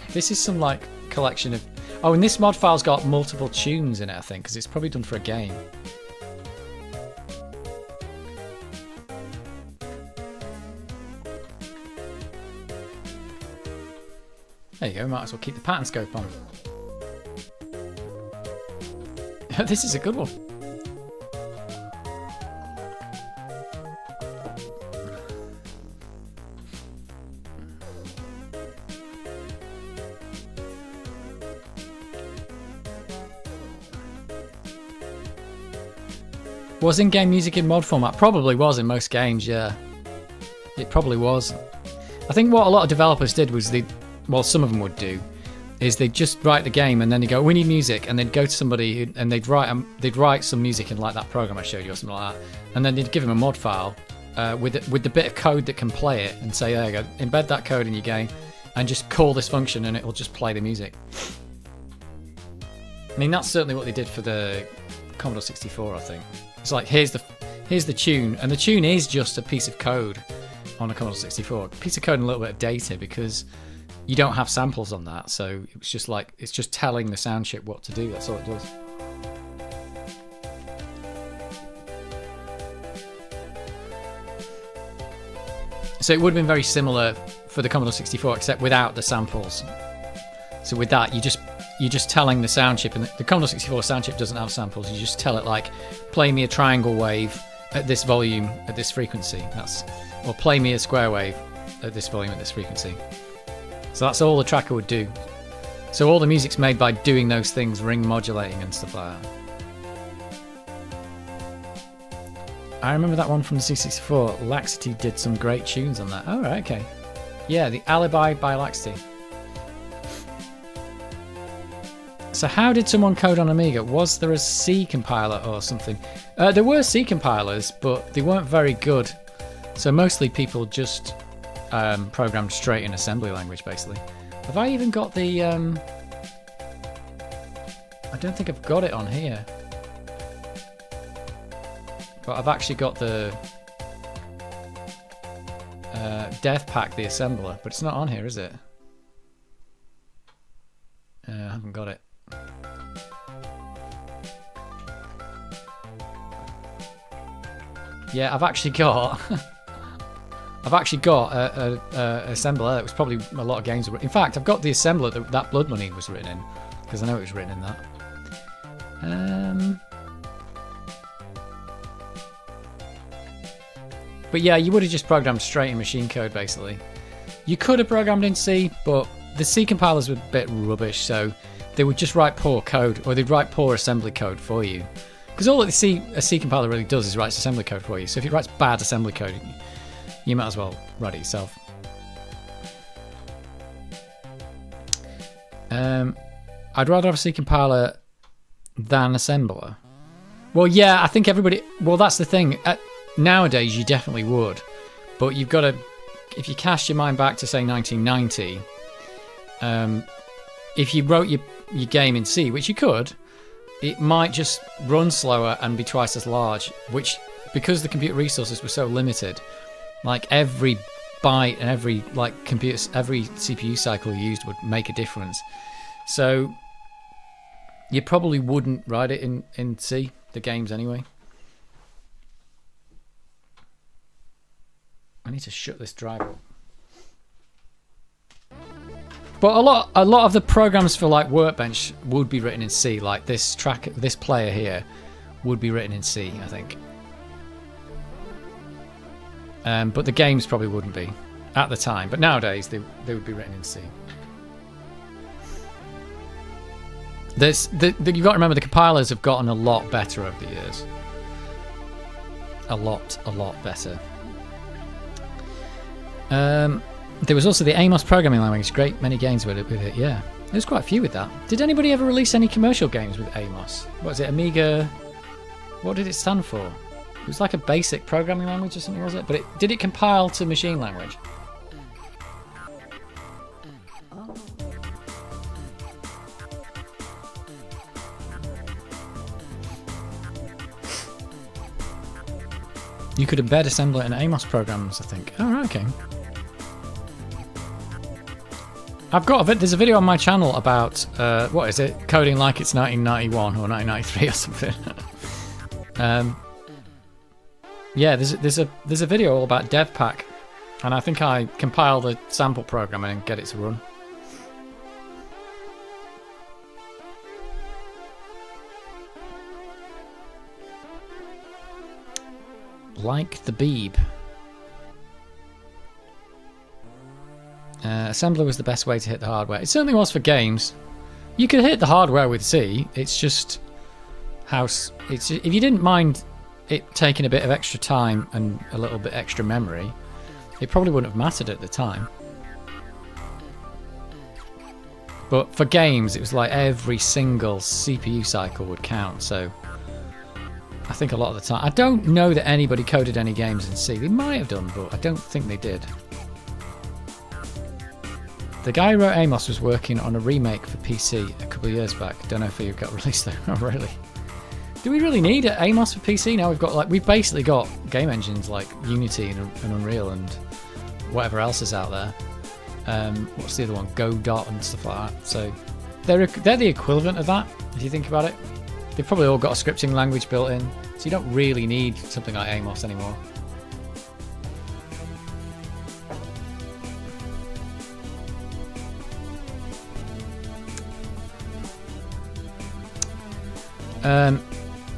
This is some like collection of... Oh, and this mod file's got multiple tunes in it, I think, because it's probably done for a game. There you go, might as well keep the pattern scope on. This is a good one. Was in-game music in mod format? Probably was in most games, yeah. It probably was. I think what a lot of developers did was well, some of them would do, is they'd just write the game and then they go, we need music, and they'd go to somebody and they'd write some music in like that program I showed you or something like that, and then they'd give them a mod file with the bit of code that can play it and say, there you go, embed that code in your game and just call this function and it'll just play the music. I mean, that's certainly what they did for the Commodore 64, I think. It's like, here's the tune, and the tune is just a piece of code on a Commodore 64. A piece of code and a little bit of data, because you don't have samples on that, so it's just like, it's just telling the sound chip what to do. That's all it does. So it would have been very similar for the Commodore 64, except without the samples. So with that, you're just telling the sound chip, and the Commodore 64 sound chip doesn't have samples. You just tell it, like, play me a triangle wave at this volume at this frequency. Or play me a square wave at this volume at this frequency. So that's all the tracker would do. So all the music's made by doing those things, ring modulating and stuff like that. I remember that one from the C64. Laxity did some great tunes on that. Oh, right, okay. Yeah, the Alibi by Laxity. So how did someone code on Amiga? Was there a C compiler or something? There were C compilers, but they weren't very good. So mostly people just programmed straight in assembly language, basically. Have I even got the... I don't think I've got it on here. But I've actually got the dev pack, the assembler, but it's not on here, is it? I haven't got it. Yeah, I've actually got a assembler. It was probably a lot of games. In fact, I've got the assembler that Blood Money was written in, because I know it was written in that. But yeah, you would have just programmed straight in machine code, basically. You could have programmed in C, but the C compilers were a bit rubbish, so they would just write poor code, or they'd write poor assembly code for you. Because all that a C compiler really does is writes assembly code for you. So if it writes bad assembly code, you might as well write it yourself. I'd rather have a C compiler than assembler. Well, yeah, I think everybody... Well, that's the thing. Nowadays, you definitely would. But you've got to... If you cast your mind back to, say, 1990, if you wrote your game in C, which you could, it might just run slower and be twice as large, which, because the computer resources were so limited, like every byte and every every CPU cycle you used would make a difference. So you probably wouldn't write it in C, the games anyway. I need to shut this drive up. But a lot of the programs for like Workbench would be written in C. Like this player here would be written in C, I think. But the games probably wouldn't be at the time. But nowadays they would be written in C. You've got to remember the compilers have gotten a lot better over the years. A lot better. There was also the Amos programming language. Great many games with it, yeah. There's quite a few with that. Did anybody ever release any commercial games with Amos? What was it, Amiga? What did it stand for? It was like a basic programming language or something, was it? But did it compile to machine language? You could embed assembler in Amos programs, I think. Oh, right, okay. I've got there's a video on my channel about what is it? Coding like it's 1991 or 1993 or something. Yeah, there's a video all about DevPack, and I think I compile the sample program and get it to run. Like the Beeb. Assembler was the best way to hit the hardware. It certainly was for games. You could hit the hardware with C. It's just if you didn't mind it taking a bit of extra time and a little bit extra memory, it probably wouldn't have mattered at the time. But for games, it was like every single CPU cycle would count. So I think a lot of the time, I don't know that anybody coded any games in C. They might have done, but I don't think they did. The guy who wrote Amos was working on a remake for PC a couple of years back. Don't know if it got released though. Oh, really? Do we really need Amos for PC now? We've basically got game engines like Unity and Unreal and whatever else is out there. What's the other one? Godot and stuff like that. So they're the equivalent of that if you think about it. They've probably all got a scripting language built in, so you don't really need something like Amos anymore.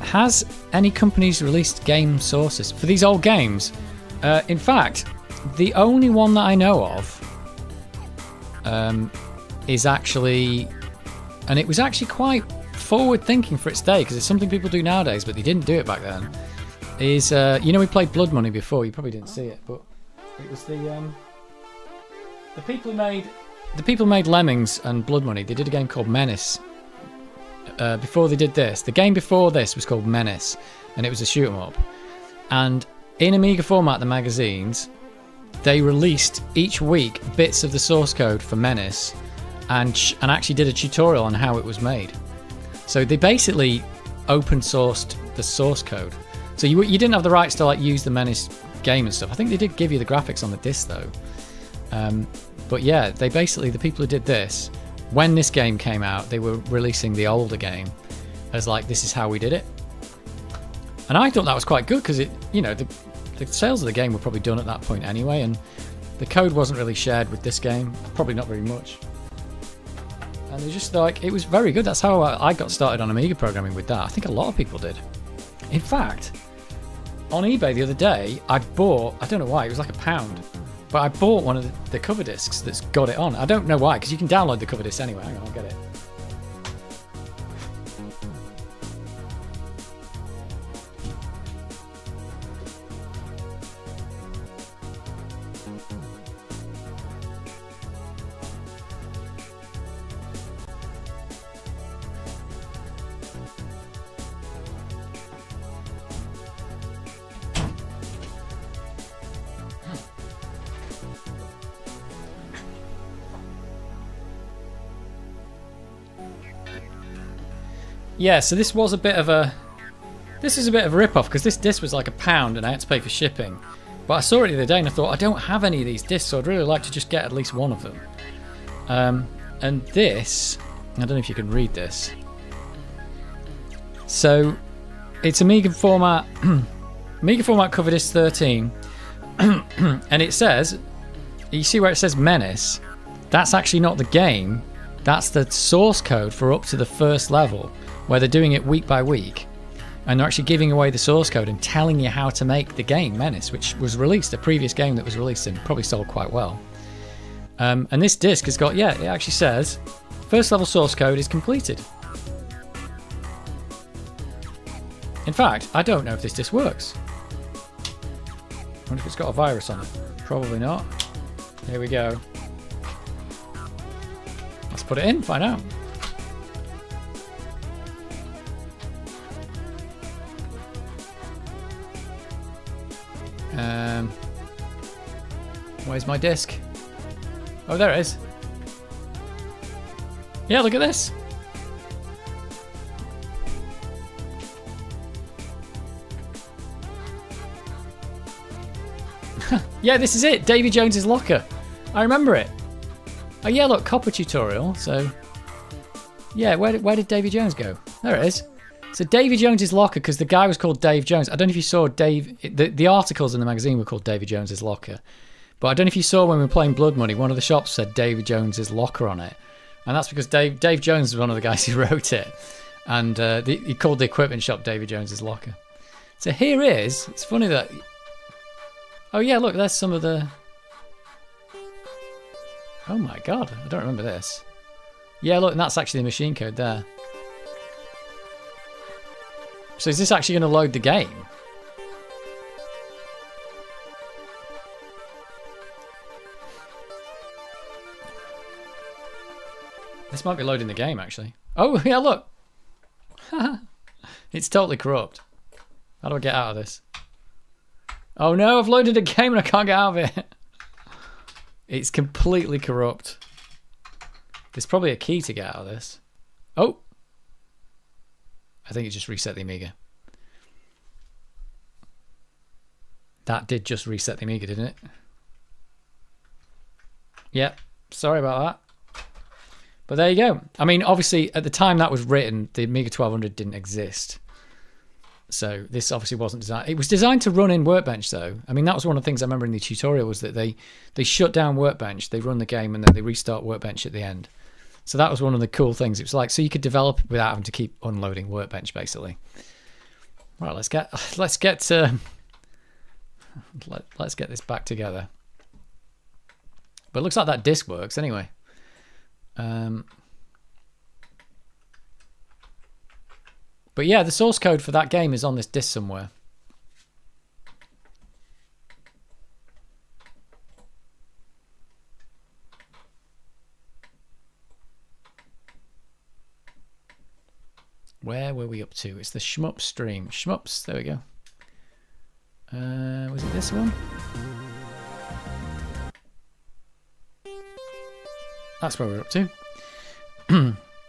Has any companies released game sources for these old games? In fact, the only one that I know of is actually, and it was actually quite forward thinking for its day, because it's something people do nowadays, but they didn't do it back then. Is we played Blood Money before. You probably didn't see it, but it was the people who made Lemmings and Blood Money. They did a game called Menace. Before they did this, the game before this was called Menace, and it was a shoot 'em up. And in Amiga format, the magazines, they released each week bits of the source code for Menace, and actually did a tutorial on how it was made. So they basically open sourced the source code. So you didn't have the rights to use the Menace game and stuff. I think they did give you the graphics on the disc though. But yeah, the people who did this, when this game came out, they were releasing the older game as this is how we did it. And I thought that was quite good because the sales of the game were probably done at that point anyway, and the code wasn't really shared with this game, probably not very much. And it was just it was very good. That's how I got started on Amiga programming with that. I think a lot of people did. In fact, on eBay the other day, I bought, I don't know why, it was like £1. But I bought one of the cover discs that's got it on. I don't know why, because you can download the cover disc anyway. Hang on, I'll get it. Yeah, so this is a bit of a rip-off, because this disc was like £1 and I had to pay for shipping. But I saw it the other day and I thought, I don't have any of these discs, so I'd really like to just get at least one of them. And this, I don't know if you can read this. So it's Amiga format, Amiga format cover disc 13, and it says, you see where it says Menace? That's actually not the game. That's the source code for up to the first level, where they're doing it week by week, and they're actually giving away the source code and telling you how to make the game Menace, which was released, a previous game that was released and probably sold quite well. And this disc has got, it actually says, first level source code is completed. In fact, I don't know if this disc works. I wonder if it's got a virus on it. Probably not. Here we go. Let's put it in, find out. Where's my disc? Oh, there it is. Yeah, look at this. Yeah, this is it. Davy Jones's locker. I remember it. Oh yeah, look, copper tutorial. So yeah, where did Davy Jones go? There it is. So Davy Jones's locker, because the guy was called Dave Jones. I don't know if you saw Dave. The articles in the magazine were called Davy Jones's locker, but I don't know if you saw when we were playing Blood Money. One of the shops said Davy Jones's locker on it, and that's because Dave Jones was one of the guys who wrote it, and he called the equipment shop Davy Jones's locker. So here is. It's funny that. Oh yeah, look, there's some of the. Oh my god, I don't remember this. Yeah, look, and that's actually the machine code there. So is this actually going to load the game? This might be loading the game, actually. Oh, yeah, look. It's totally corrupt. How do I get out of this? Oh no, I've loaded a game and I can't get out of it. It's completely corrupt. There's probably a key to get out of this. Oh. I think it just reset the Amiga. That did just reset the Amiga, didn't it? Yep. Sorry about that. But there you go. I mean, obviously, at the time that was written, the Amiga 1200 didn't exist. So this obviously wasn't designed. It was designed to run in Workbench, though. I mean, that was one of the things I remember in the tutorial was that they shut down Workbench, they run the game, and then they restart Workbench at the end. So that was one of the cool things. It was like, so you could develop without having to keep unloading Workbench, basically. Right, let's get this back together. But it looks like that disc works anyway. But yeah, the source code for that game is on this disc somewhere. Where were we up to? It's the Shmups stream. Shmups, there we go. Was it this one? That's where we're up to.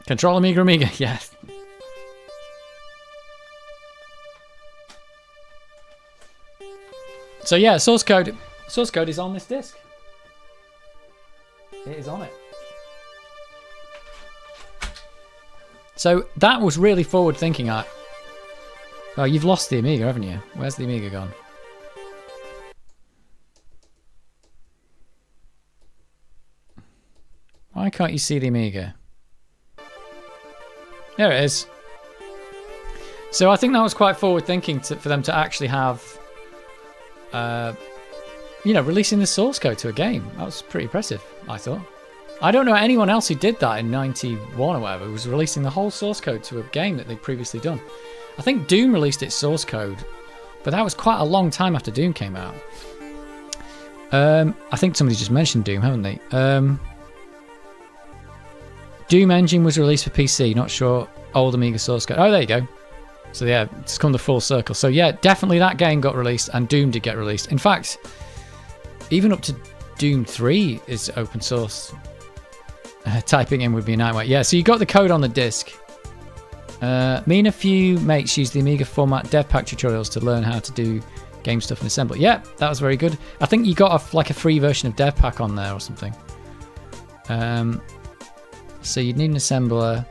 Control Amiga, yeah. So yeah, source code is on this disc. It is on it. So that was really forward thinking. Oh, you've lost the Amiga, haven't you? Where's the Amiga gone? Why can't you see the Amiga? There it is. So I think that was quite forward thinking for them to actually have, releasing the source code to a game. That was pretty impressive, I thought. I don't know anyone else who did that in 91 or whatever, who was releasing the whole source code to a game that they'd previously done. I think Doom released its source code, but that was quite a long time after Doom came out. I think somebody just mentioned Doom, haven't they? Doom Engine was released for PC, not sure. Old Amiga source code. Oh, there you go. So yeah, it's come to full circle. So yeah, definitely that game got released and Doom did get released. In fact, even up to Doom 3 is open source. Typing in would be a nightmare. Yeah, so you got the code on the disc. Me and a few mates used the Amiga format dev pack tutorials to learn how to do game stuff and assembly. Yeah, that was very good. I think you got a free version of dev pack on there or something. So you'd need an assembler.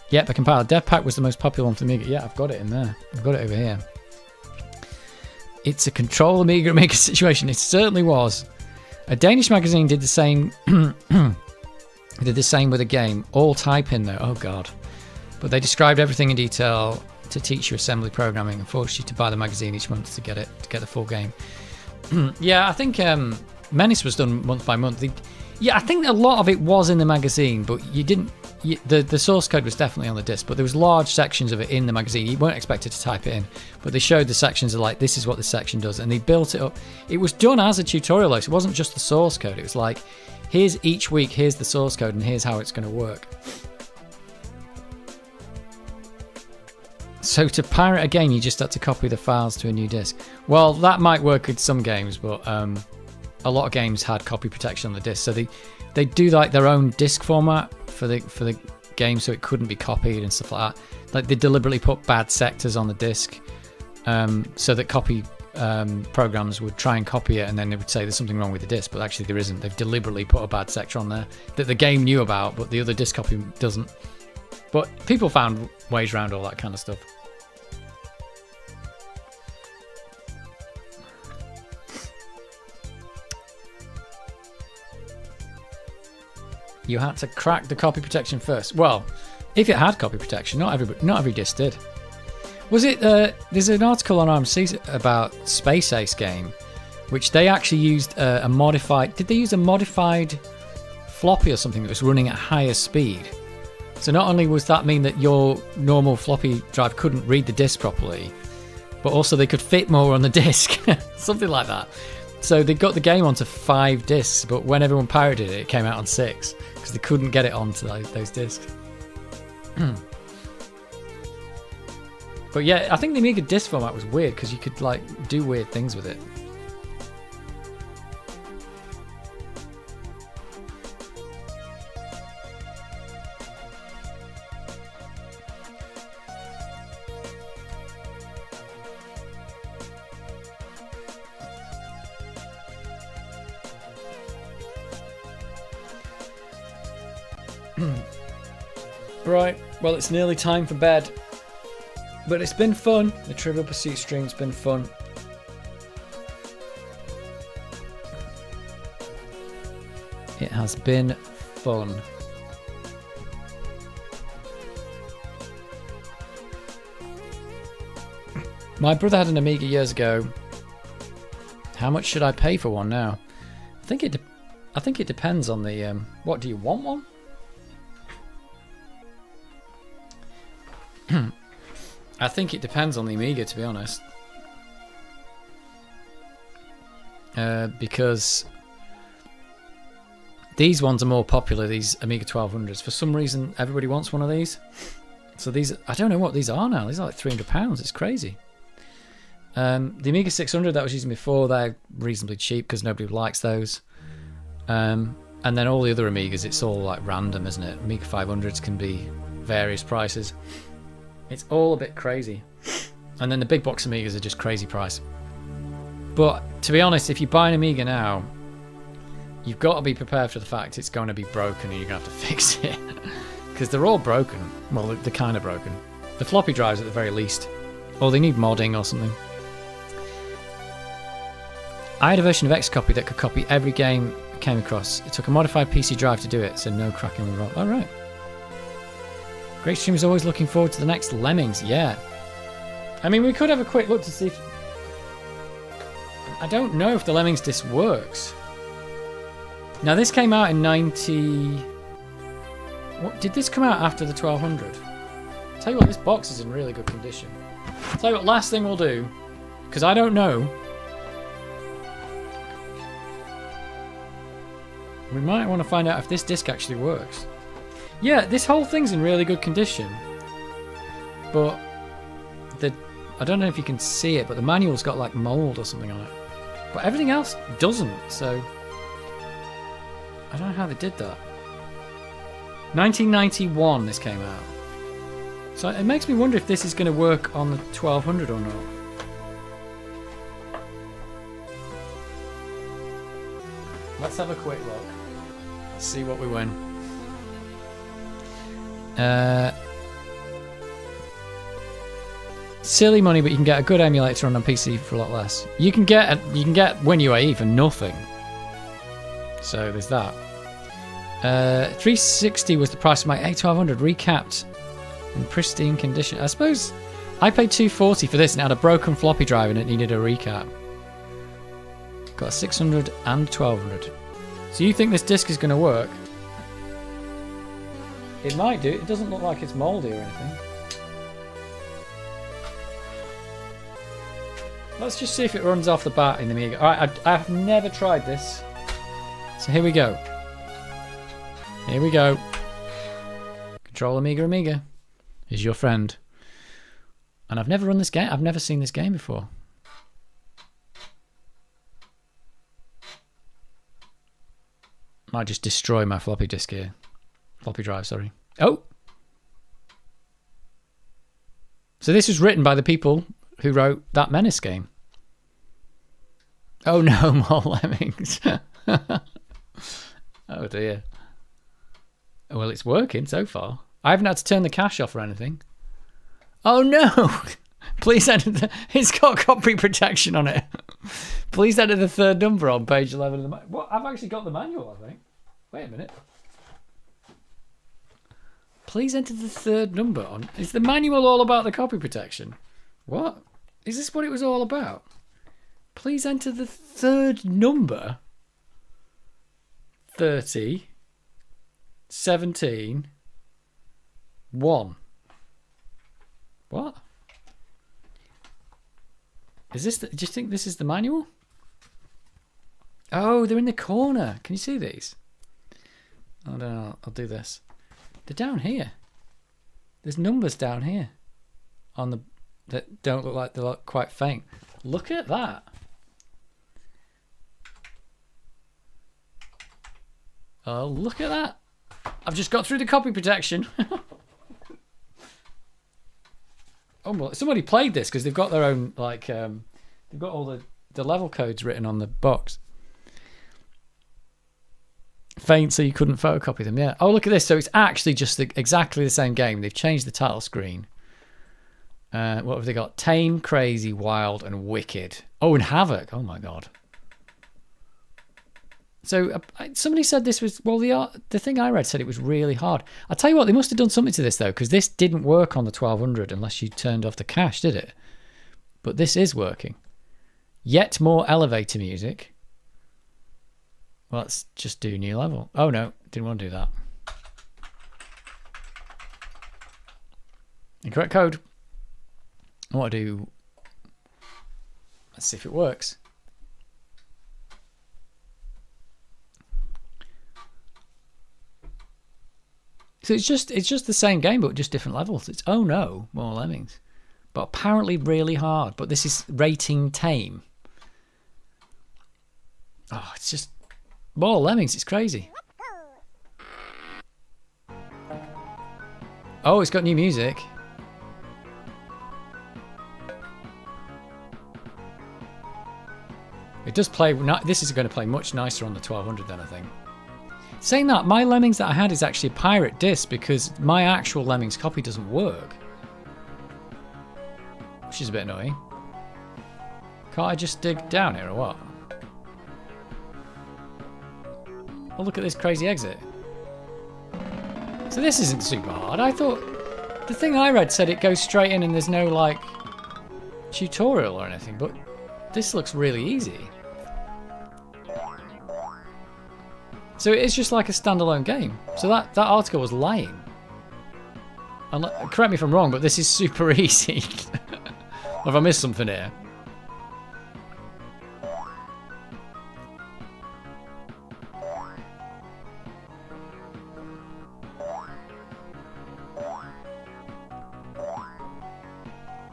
Yep, a compiler. Dev pack was the most popular one for Amiga. Yeah, I've got it in there. I've got it over here. It's a control Amiga situation. It certainly was. A Danish magazine did the same. Did the same with a game. All type in there. Oh god. But they described everything in detail to teach you assembly programming and forced you to buy the magazine each month to get the full game. Yeah, I think Menace was done month by month. I think a lot of it was in the magazine, but you didn't. The source code was definitely on the disc, but there was large sections of it in the magazine. You weren't expected to type it in, but they showed the sections of like, this is what this section does, and they built it up. It was done as a tutorial, though, so it wasn't just the source code. It was like, here's each week, here's the source code, and here's how it's going to work. So to pirate a game, you just had to copy the files to a new disc. Well, that might work with some games, but a lot of games had copy protection on the disc, so they do like their own disc format for the game, so it couldn't be copied and stuff like that. Like they deliberately put bad sectors on the disc, so that copy programs would try and copy it, and then they would say there's something wrong with the disc, but actually there isn't. They've deliberately put a bad sector on there that the game knew about, but the other disc copy doesn't. But people found ways around all that kind of stuff. You had to crack the copy protection first. Well, if it had copy protection, not every disc did. Was it? There's an article on RMC about Space Ace game, which they actually used a modified. Did they use a modified floppy or something that was running at higher speed? So not only was that mean that your normal floppy drive couldn't read the disc properly, but also they could fit more on the disc, something like that. So they got the game onto 5 discs, but when everyone pirated it, it came out on 6 because they couldn't get it onto those discs. But yeah, I think the Amiga disc format was weird because you could like do weird things with it. Right, well, it's nearly time for bed. But it's been fun. The Trivial Pursuit stream's been fun. It has been fun. My brother had an Amiga years ago. How much should I pay for one now? I think it depends on the. What, do you want one? I think it depends on the Amiga, to be honest. Because these ones are more popular, these Amiga 1200s. For some reason, everybody wants one of these. So these, I don't know what these are now. These are like £300. It's crazy. The Amiga 600 that I was using before, they're reasonably cheap because nobody likes those. And then all the other Amigas, it's all like random, isn't it? Amiga 500s can be various prices. It's all a bit crazy. And then the big box Amigas are just crazy price. But to be honest, if you buy an Amiga now, you've got to be prepared for the fact it's going to be broken and you're going to have to fix it. Because they're all broken. Well, they're kind of broken. The floppy drives at the very least. Or they need modding or something. I had a version of Xcopy that could copy every game I came across. It took a modified PC drive to do it, so no cracking with roll. Alright. Great stream is always looking forward to the next Lemmings. Yeah. I mean, we could have a quick look to see if... I don't know if the Lemmings disc works. Now, this came out in 90... What, did this come out after the 1200? Tell you what, this box is in really good condition. Tell you what, last thing we'll do, because I don't know. We might want to find out if this disc actually works. Yeah, this whole thing's in really good condition. But I don't know if you can see it, but the manual's got like mold or something on it. But everything else doesn't, so I don't know how they did that. 1991 this came out. So it makes me wonder if this is going to work on the 1200 or not. Let's have a quick look. Let's see what we win. Silly money, but you can get a good emulator on PC for a lot less. You can get WinUAE for nothing. So there's that. 360 was the price of my A1200 recapped in pristine condition. I suppose I paid $240 for this and it had a broken floppy drive and it needed a recap. Got a 600 and 1200. So you think this disc is going to work? It might do. It doesn't look like it's mouldy or anything. Let's just see if it runs off the bat in the Amiga. Alright, I've never tried this. So here we go. Here we go. Control Amiga is your friend. And I've never run this game. I've never seen this game before. Might just destroy my floppy disk here. Floppy drive, sorry. Oh! So this was written by the people who wrote that Menace game. Oh no, more lemmings. Oh dear. Well, it's working so far. I haven't had to turn the cache off or anything. Oh no! Please enter the... It's got copy protection on it. Please enter the third number on page 11 of the... What? I've actually got the manual, I think. Wait a minute. Please enter the third number on... Is the manual all about the copy protection? What? Is this what it was all about? Please enter the third number. 30, 17, 1. What? Is this do you think this is the manual? Oh, they're in the corner. Can you see these? I don't know. I'll do this. They're down here. There's numbers down here on the that don't look like they look quite faint. Look at that. Oh, look at that. I've just got through the copy protection. Oh, well, somebody played this because they've got their own, like, they've got all the level codes written on the box. Faint, so you couldn't photocopy them, yeah. Oh, look at this. So it's actually just exactly the same game. They've changed the title screen. What have they got? Tame, Crazy, Wild, and Wicked. Oh, and Havoc. Oh, my God. So somebody said this was, well, the thing I read said it was really hard. I'll tell you what, they must have done something to this, though, because this didn't work on the 1200 unless you turned off the cache, did it? But this is working. Yet more elevator music. Well, let's just do new level. Oh, no, didn't want to do that. Incorrect code. I want to do... Let's see if it works. So it's just the same game, but just different levels. It's, oh no, more lemmings. But apparently really hard. But this is rating tame. Oh, it's just more lemmings. It's crazy. Oh, it's got new music. It does play. This is going to play much nicer on the 1200 then, I think. Saying that, my Lemmings that I had is actually a pirate disc because my actual Lemmings copy doesn't work. Which is a bit annoying. Can't I just dig down here or what? Oh, look at this crazy exit. So this isn't super hard. I thought... The thing I read said it goes straight in and there's no, like, tutorial or anything, but this looks really easy. So it's just like a standalone game. So that article was lying. Correct me if I'm wrong, but this is super easy. Or have I missed something here?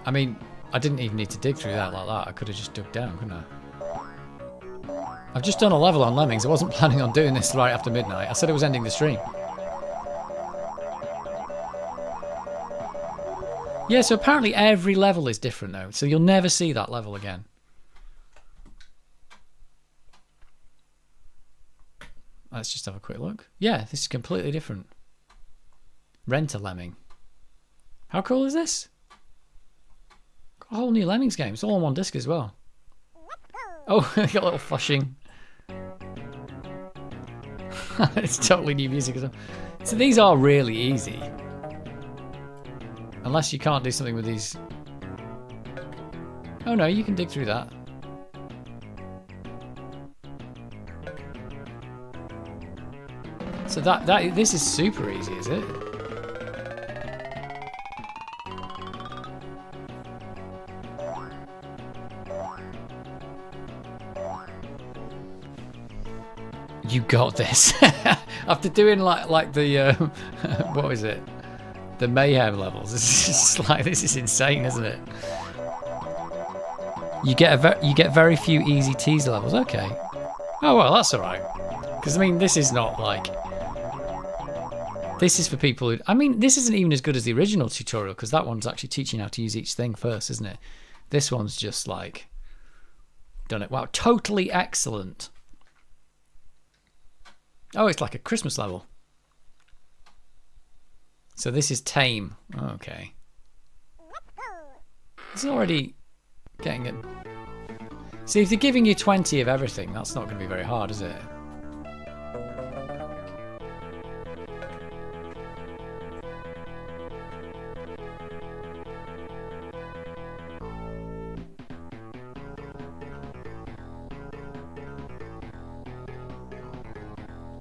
I mean, I didn't even need to dig through that like that. I could have just dug down, couldn't I? I've just done a level on Lemmings. I wasn't planning on doing this right after midnight. I said it was ending the stream. Yeah, so apparently every level is different though. So you'll never see that level again. Let's just have a quick look. Yeah, this is completely different. Rent a Lemming. How cool is this? Got a whole new Lemmings game. It's all on one disc as well. Oh, got a little flushing. It's totally new music as well. So these are really easy. Unless you can't do something with these. Oh no, you can dig through that. So this is super easy, is it? You got this. After doing like the what was it? The mayhem levels. It's just like, this is insane, isn't it? You get very few easy teaser levels. Okay. Oh well, that's all right. Because I mean, this is not like. This is for people who. I mean, this isn't even as good as the original tutorial because that one's actually teaching how to use each thing first, isn't it? This one's just like. done it. Wow, totally excellent. Oh, it's like a Christmas level. So this is tame. Okay. It's already getting it. See, if they're giving you 20 of everything, that's not going to be very hard, is it?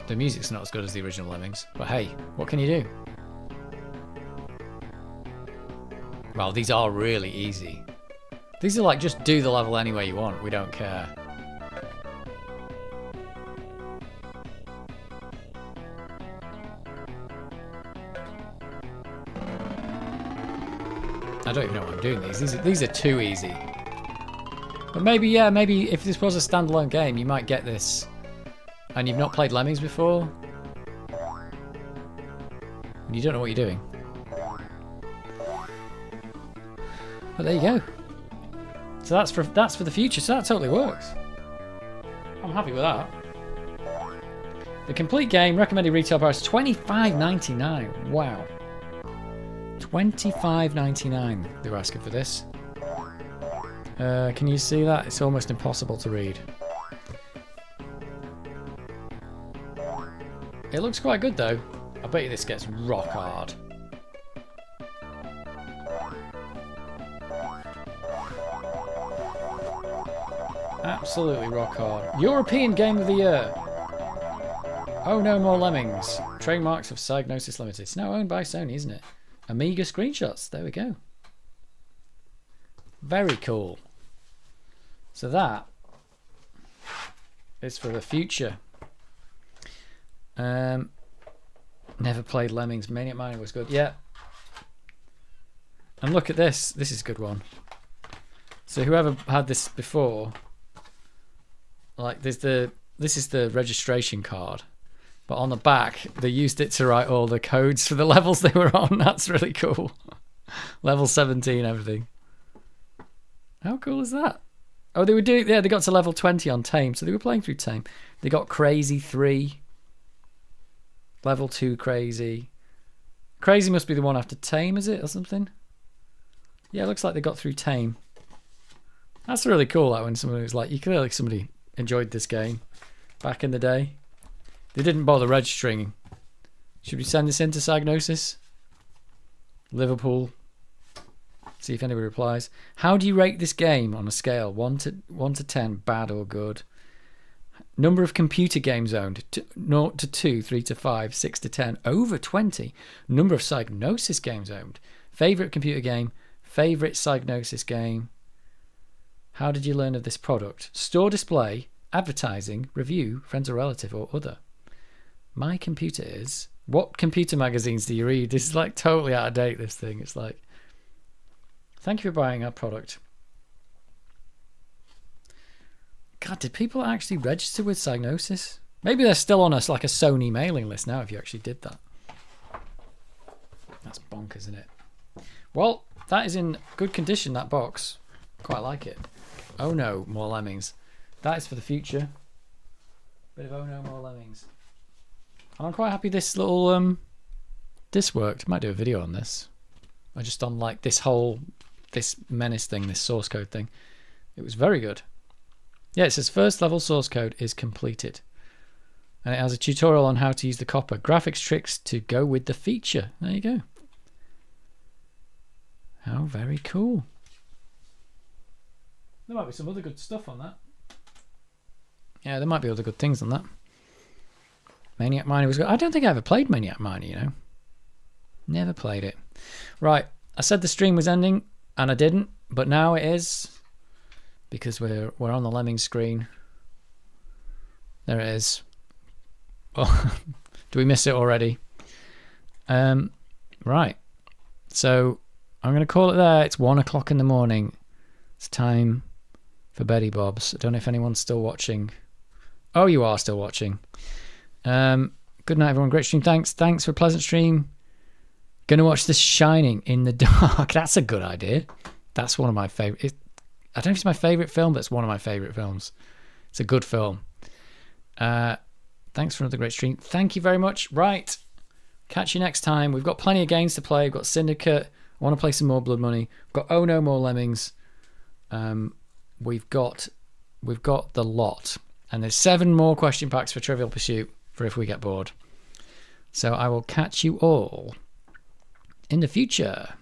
The music's not as good as the original Lemmings, but hey, what can you do? Well, these are really easy. These are like, just do the level any way you want, we don't care. I don't even know what I'm doing these are too easy. But maybe, yeah, maybe if this was a standalone game, you might get this. And you've not played Lemmings before? And you don't know what you're doing. But there you go. So that's for the future, so that totally works. I'm happy with that. The complete game, recommended retail price $25.99. Wow. $25.99 they were asking for this. Can you see that? It's almost impossible to read. It looks quite good though. I bet you this gets rock hard. Absolutely rock hard. European Game of the Year. Oh no, more Lemmings. Trademarks of Psygnosis Limited. It's now owned by Sony, isn't it? Amiga screenshots. There we go. Very cool. So that is for the future. Never played Lemmings. Maniac Miner was good. Yeah. And look at this. This is a good one. So whoever had this before, like this is the registration card, but on the back they used it to write all the codes for the levels they were on. That's really cool. Level 17, everything. How cool is that? Oh, they were doing, yeah, they got to level 20 on Tame, so they were playing through Tame. They got Crazy 3. Level 2 Crazy. Crazy must be the one after Tame, is it? Or something? Yeah, it looks like they got through Tame. That's really cool, that when somebody was like, you clearly somebody enjoyed this game back in the day. They didn't bother registering. Should we send this into Psygnosis? Liverpool. See if anybody replies. How do you rate this game on a scale 1 to 10, bad or good? Number of computer games owned, 0 to 2, 3 to 5, 6 to 10, over 20. Number of Psygnosis games owned. Favourite computer game, favourite Psygnosis game. How did you learn of this product? Store display, advertising, review, friends or relative, or other. My computer is... What computer magazines do you read? This is like totally out of date, this thing. It's like... Thank you for buying our product. God, did people actually register with Psygnosis? Maybe they're still on us like a Sony mailing list now if you actually did that. That's bonkers, isn't it? Well, that is in good condition, that box. Quite like it. Oh no, more Lemmings. That is for the future. Bit of oh no, more Lemmings. And I'm quite happy this little this worked. Might do a video on this. I just on like this Menace thing, this source code thing. It was very good. Yeah, it says first level source code is completed. And it has a tutorial on how to use the copper. Graphics tricks to go with the feature. There you go. How very cool. There might be some other good stuff on that. Yeah, there might be other good things on that. Maniac Miner was good. I don't think I ever played Maniac Miner, you know. Never played it. Right, I said the stream was ending, and I didn't, but now it is. Because we're on the Lemmings screen. There it is. Oh, do we miss it already? Right. So I'm going to call it there. It's 1 o'clock in the morning. It's time for Betty Bob's. I don't know if anyone's still watching. Oh, you are still watching. Good night, everyone. Great stream. Thanks for a pleasant stream. Going to watch The Shining in the dark. That's a good idea. That's one of my favourite. I don't know if it's my favourite film, but it's one of my favourite films. It's a good film. Thanks for another great stream. Thank you very much. Right. Catch you next time. We've got plenty of games to play. We've got Syndicate. I want to play some more Blood Money. We've got Oh No More Lemmings. We've got the lot. And there's 7 more question packs for Trivial Pursuit for if we get bored. So I will catch you all in the future.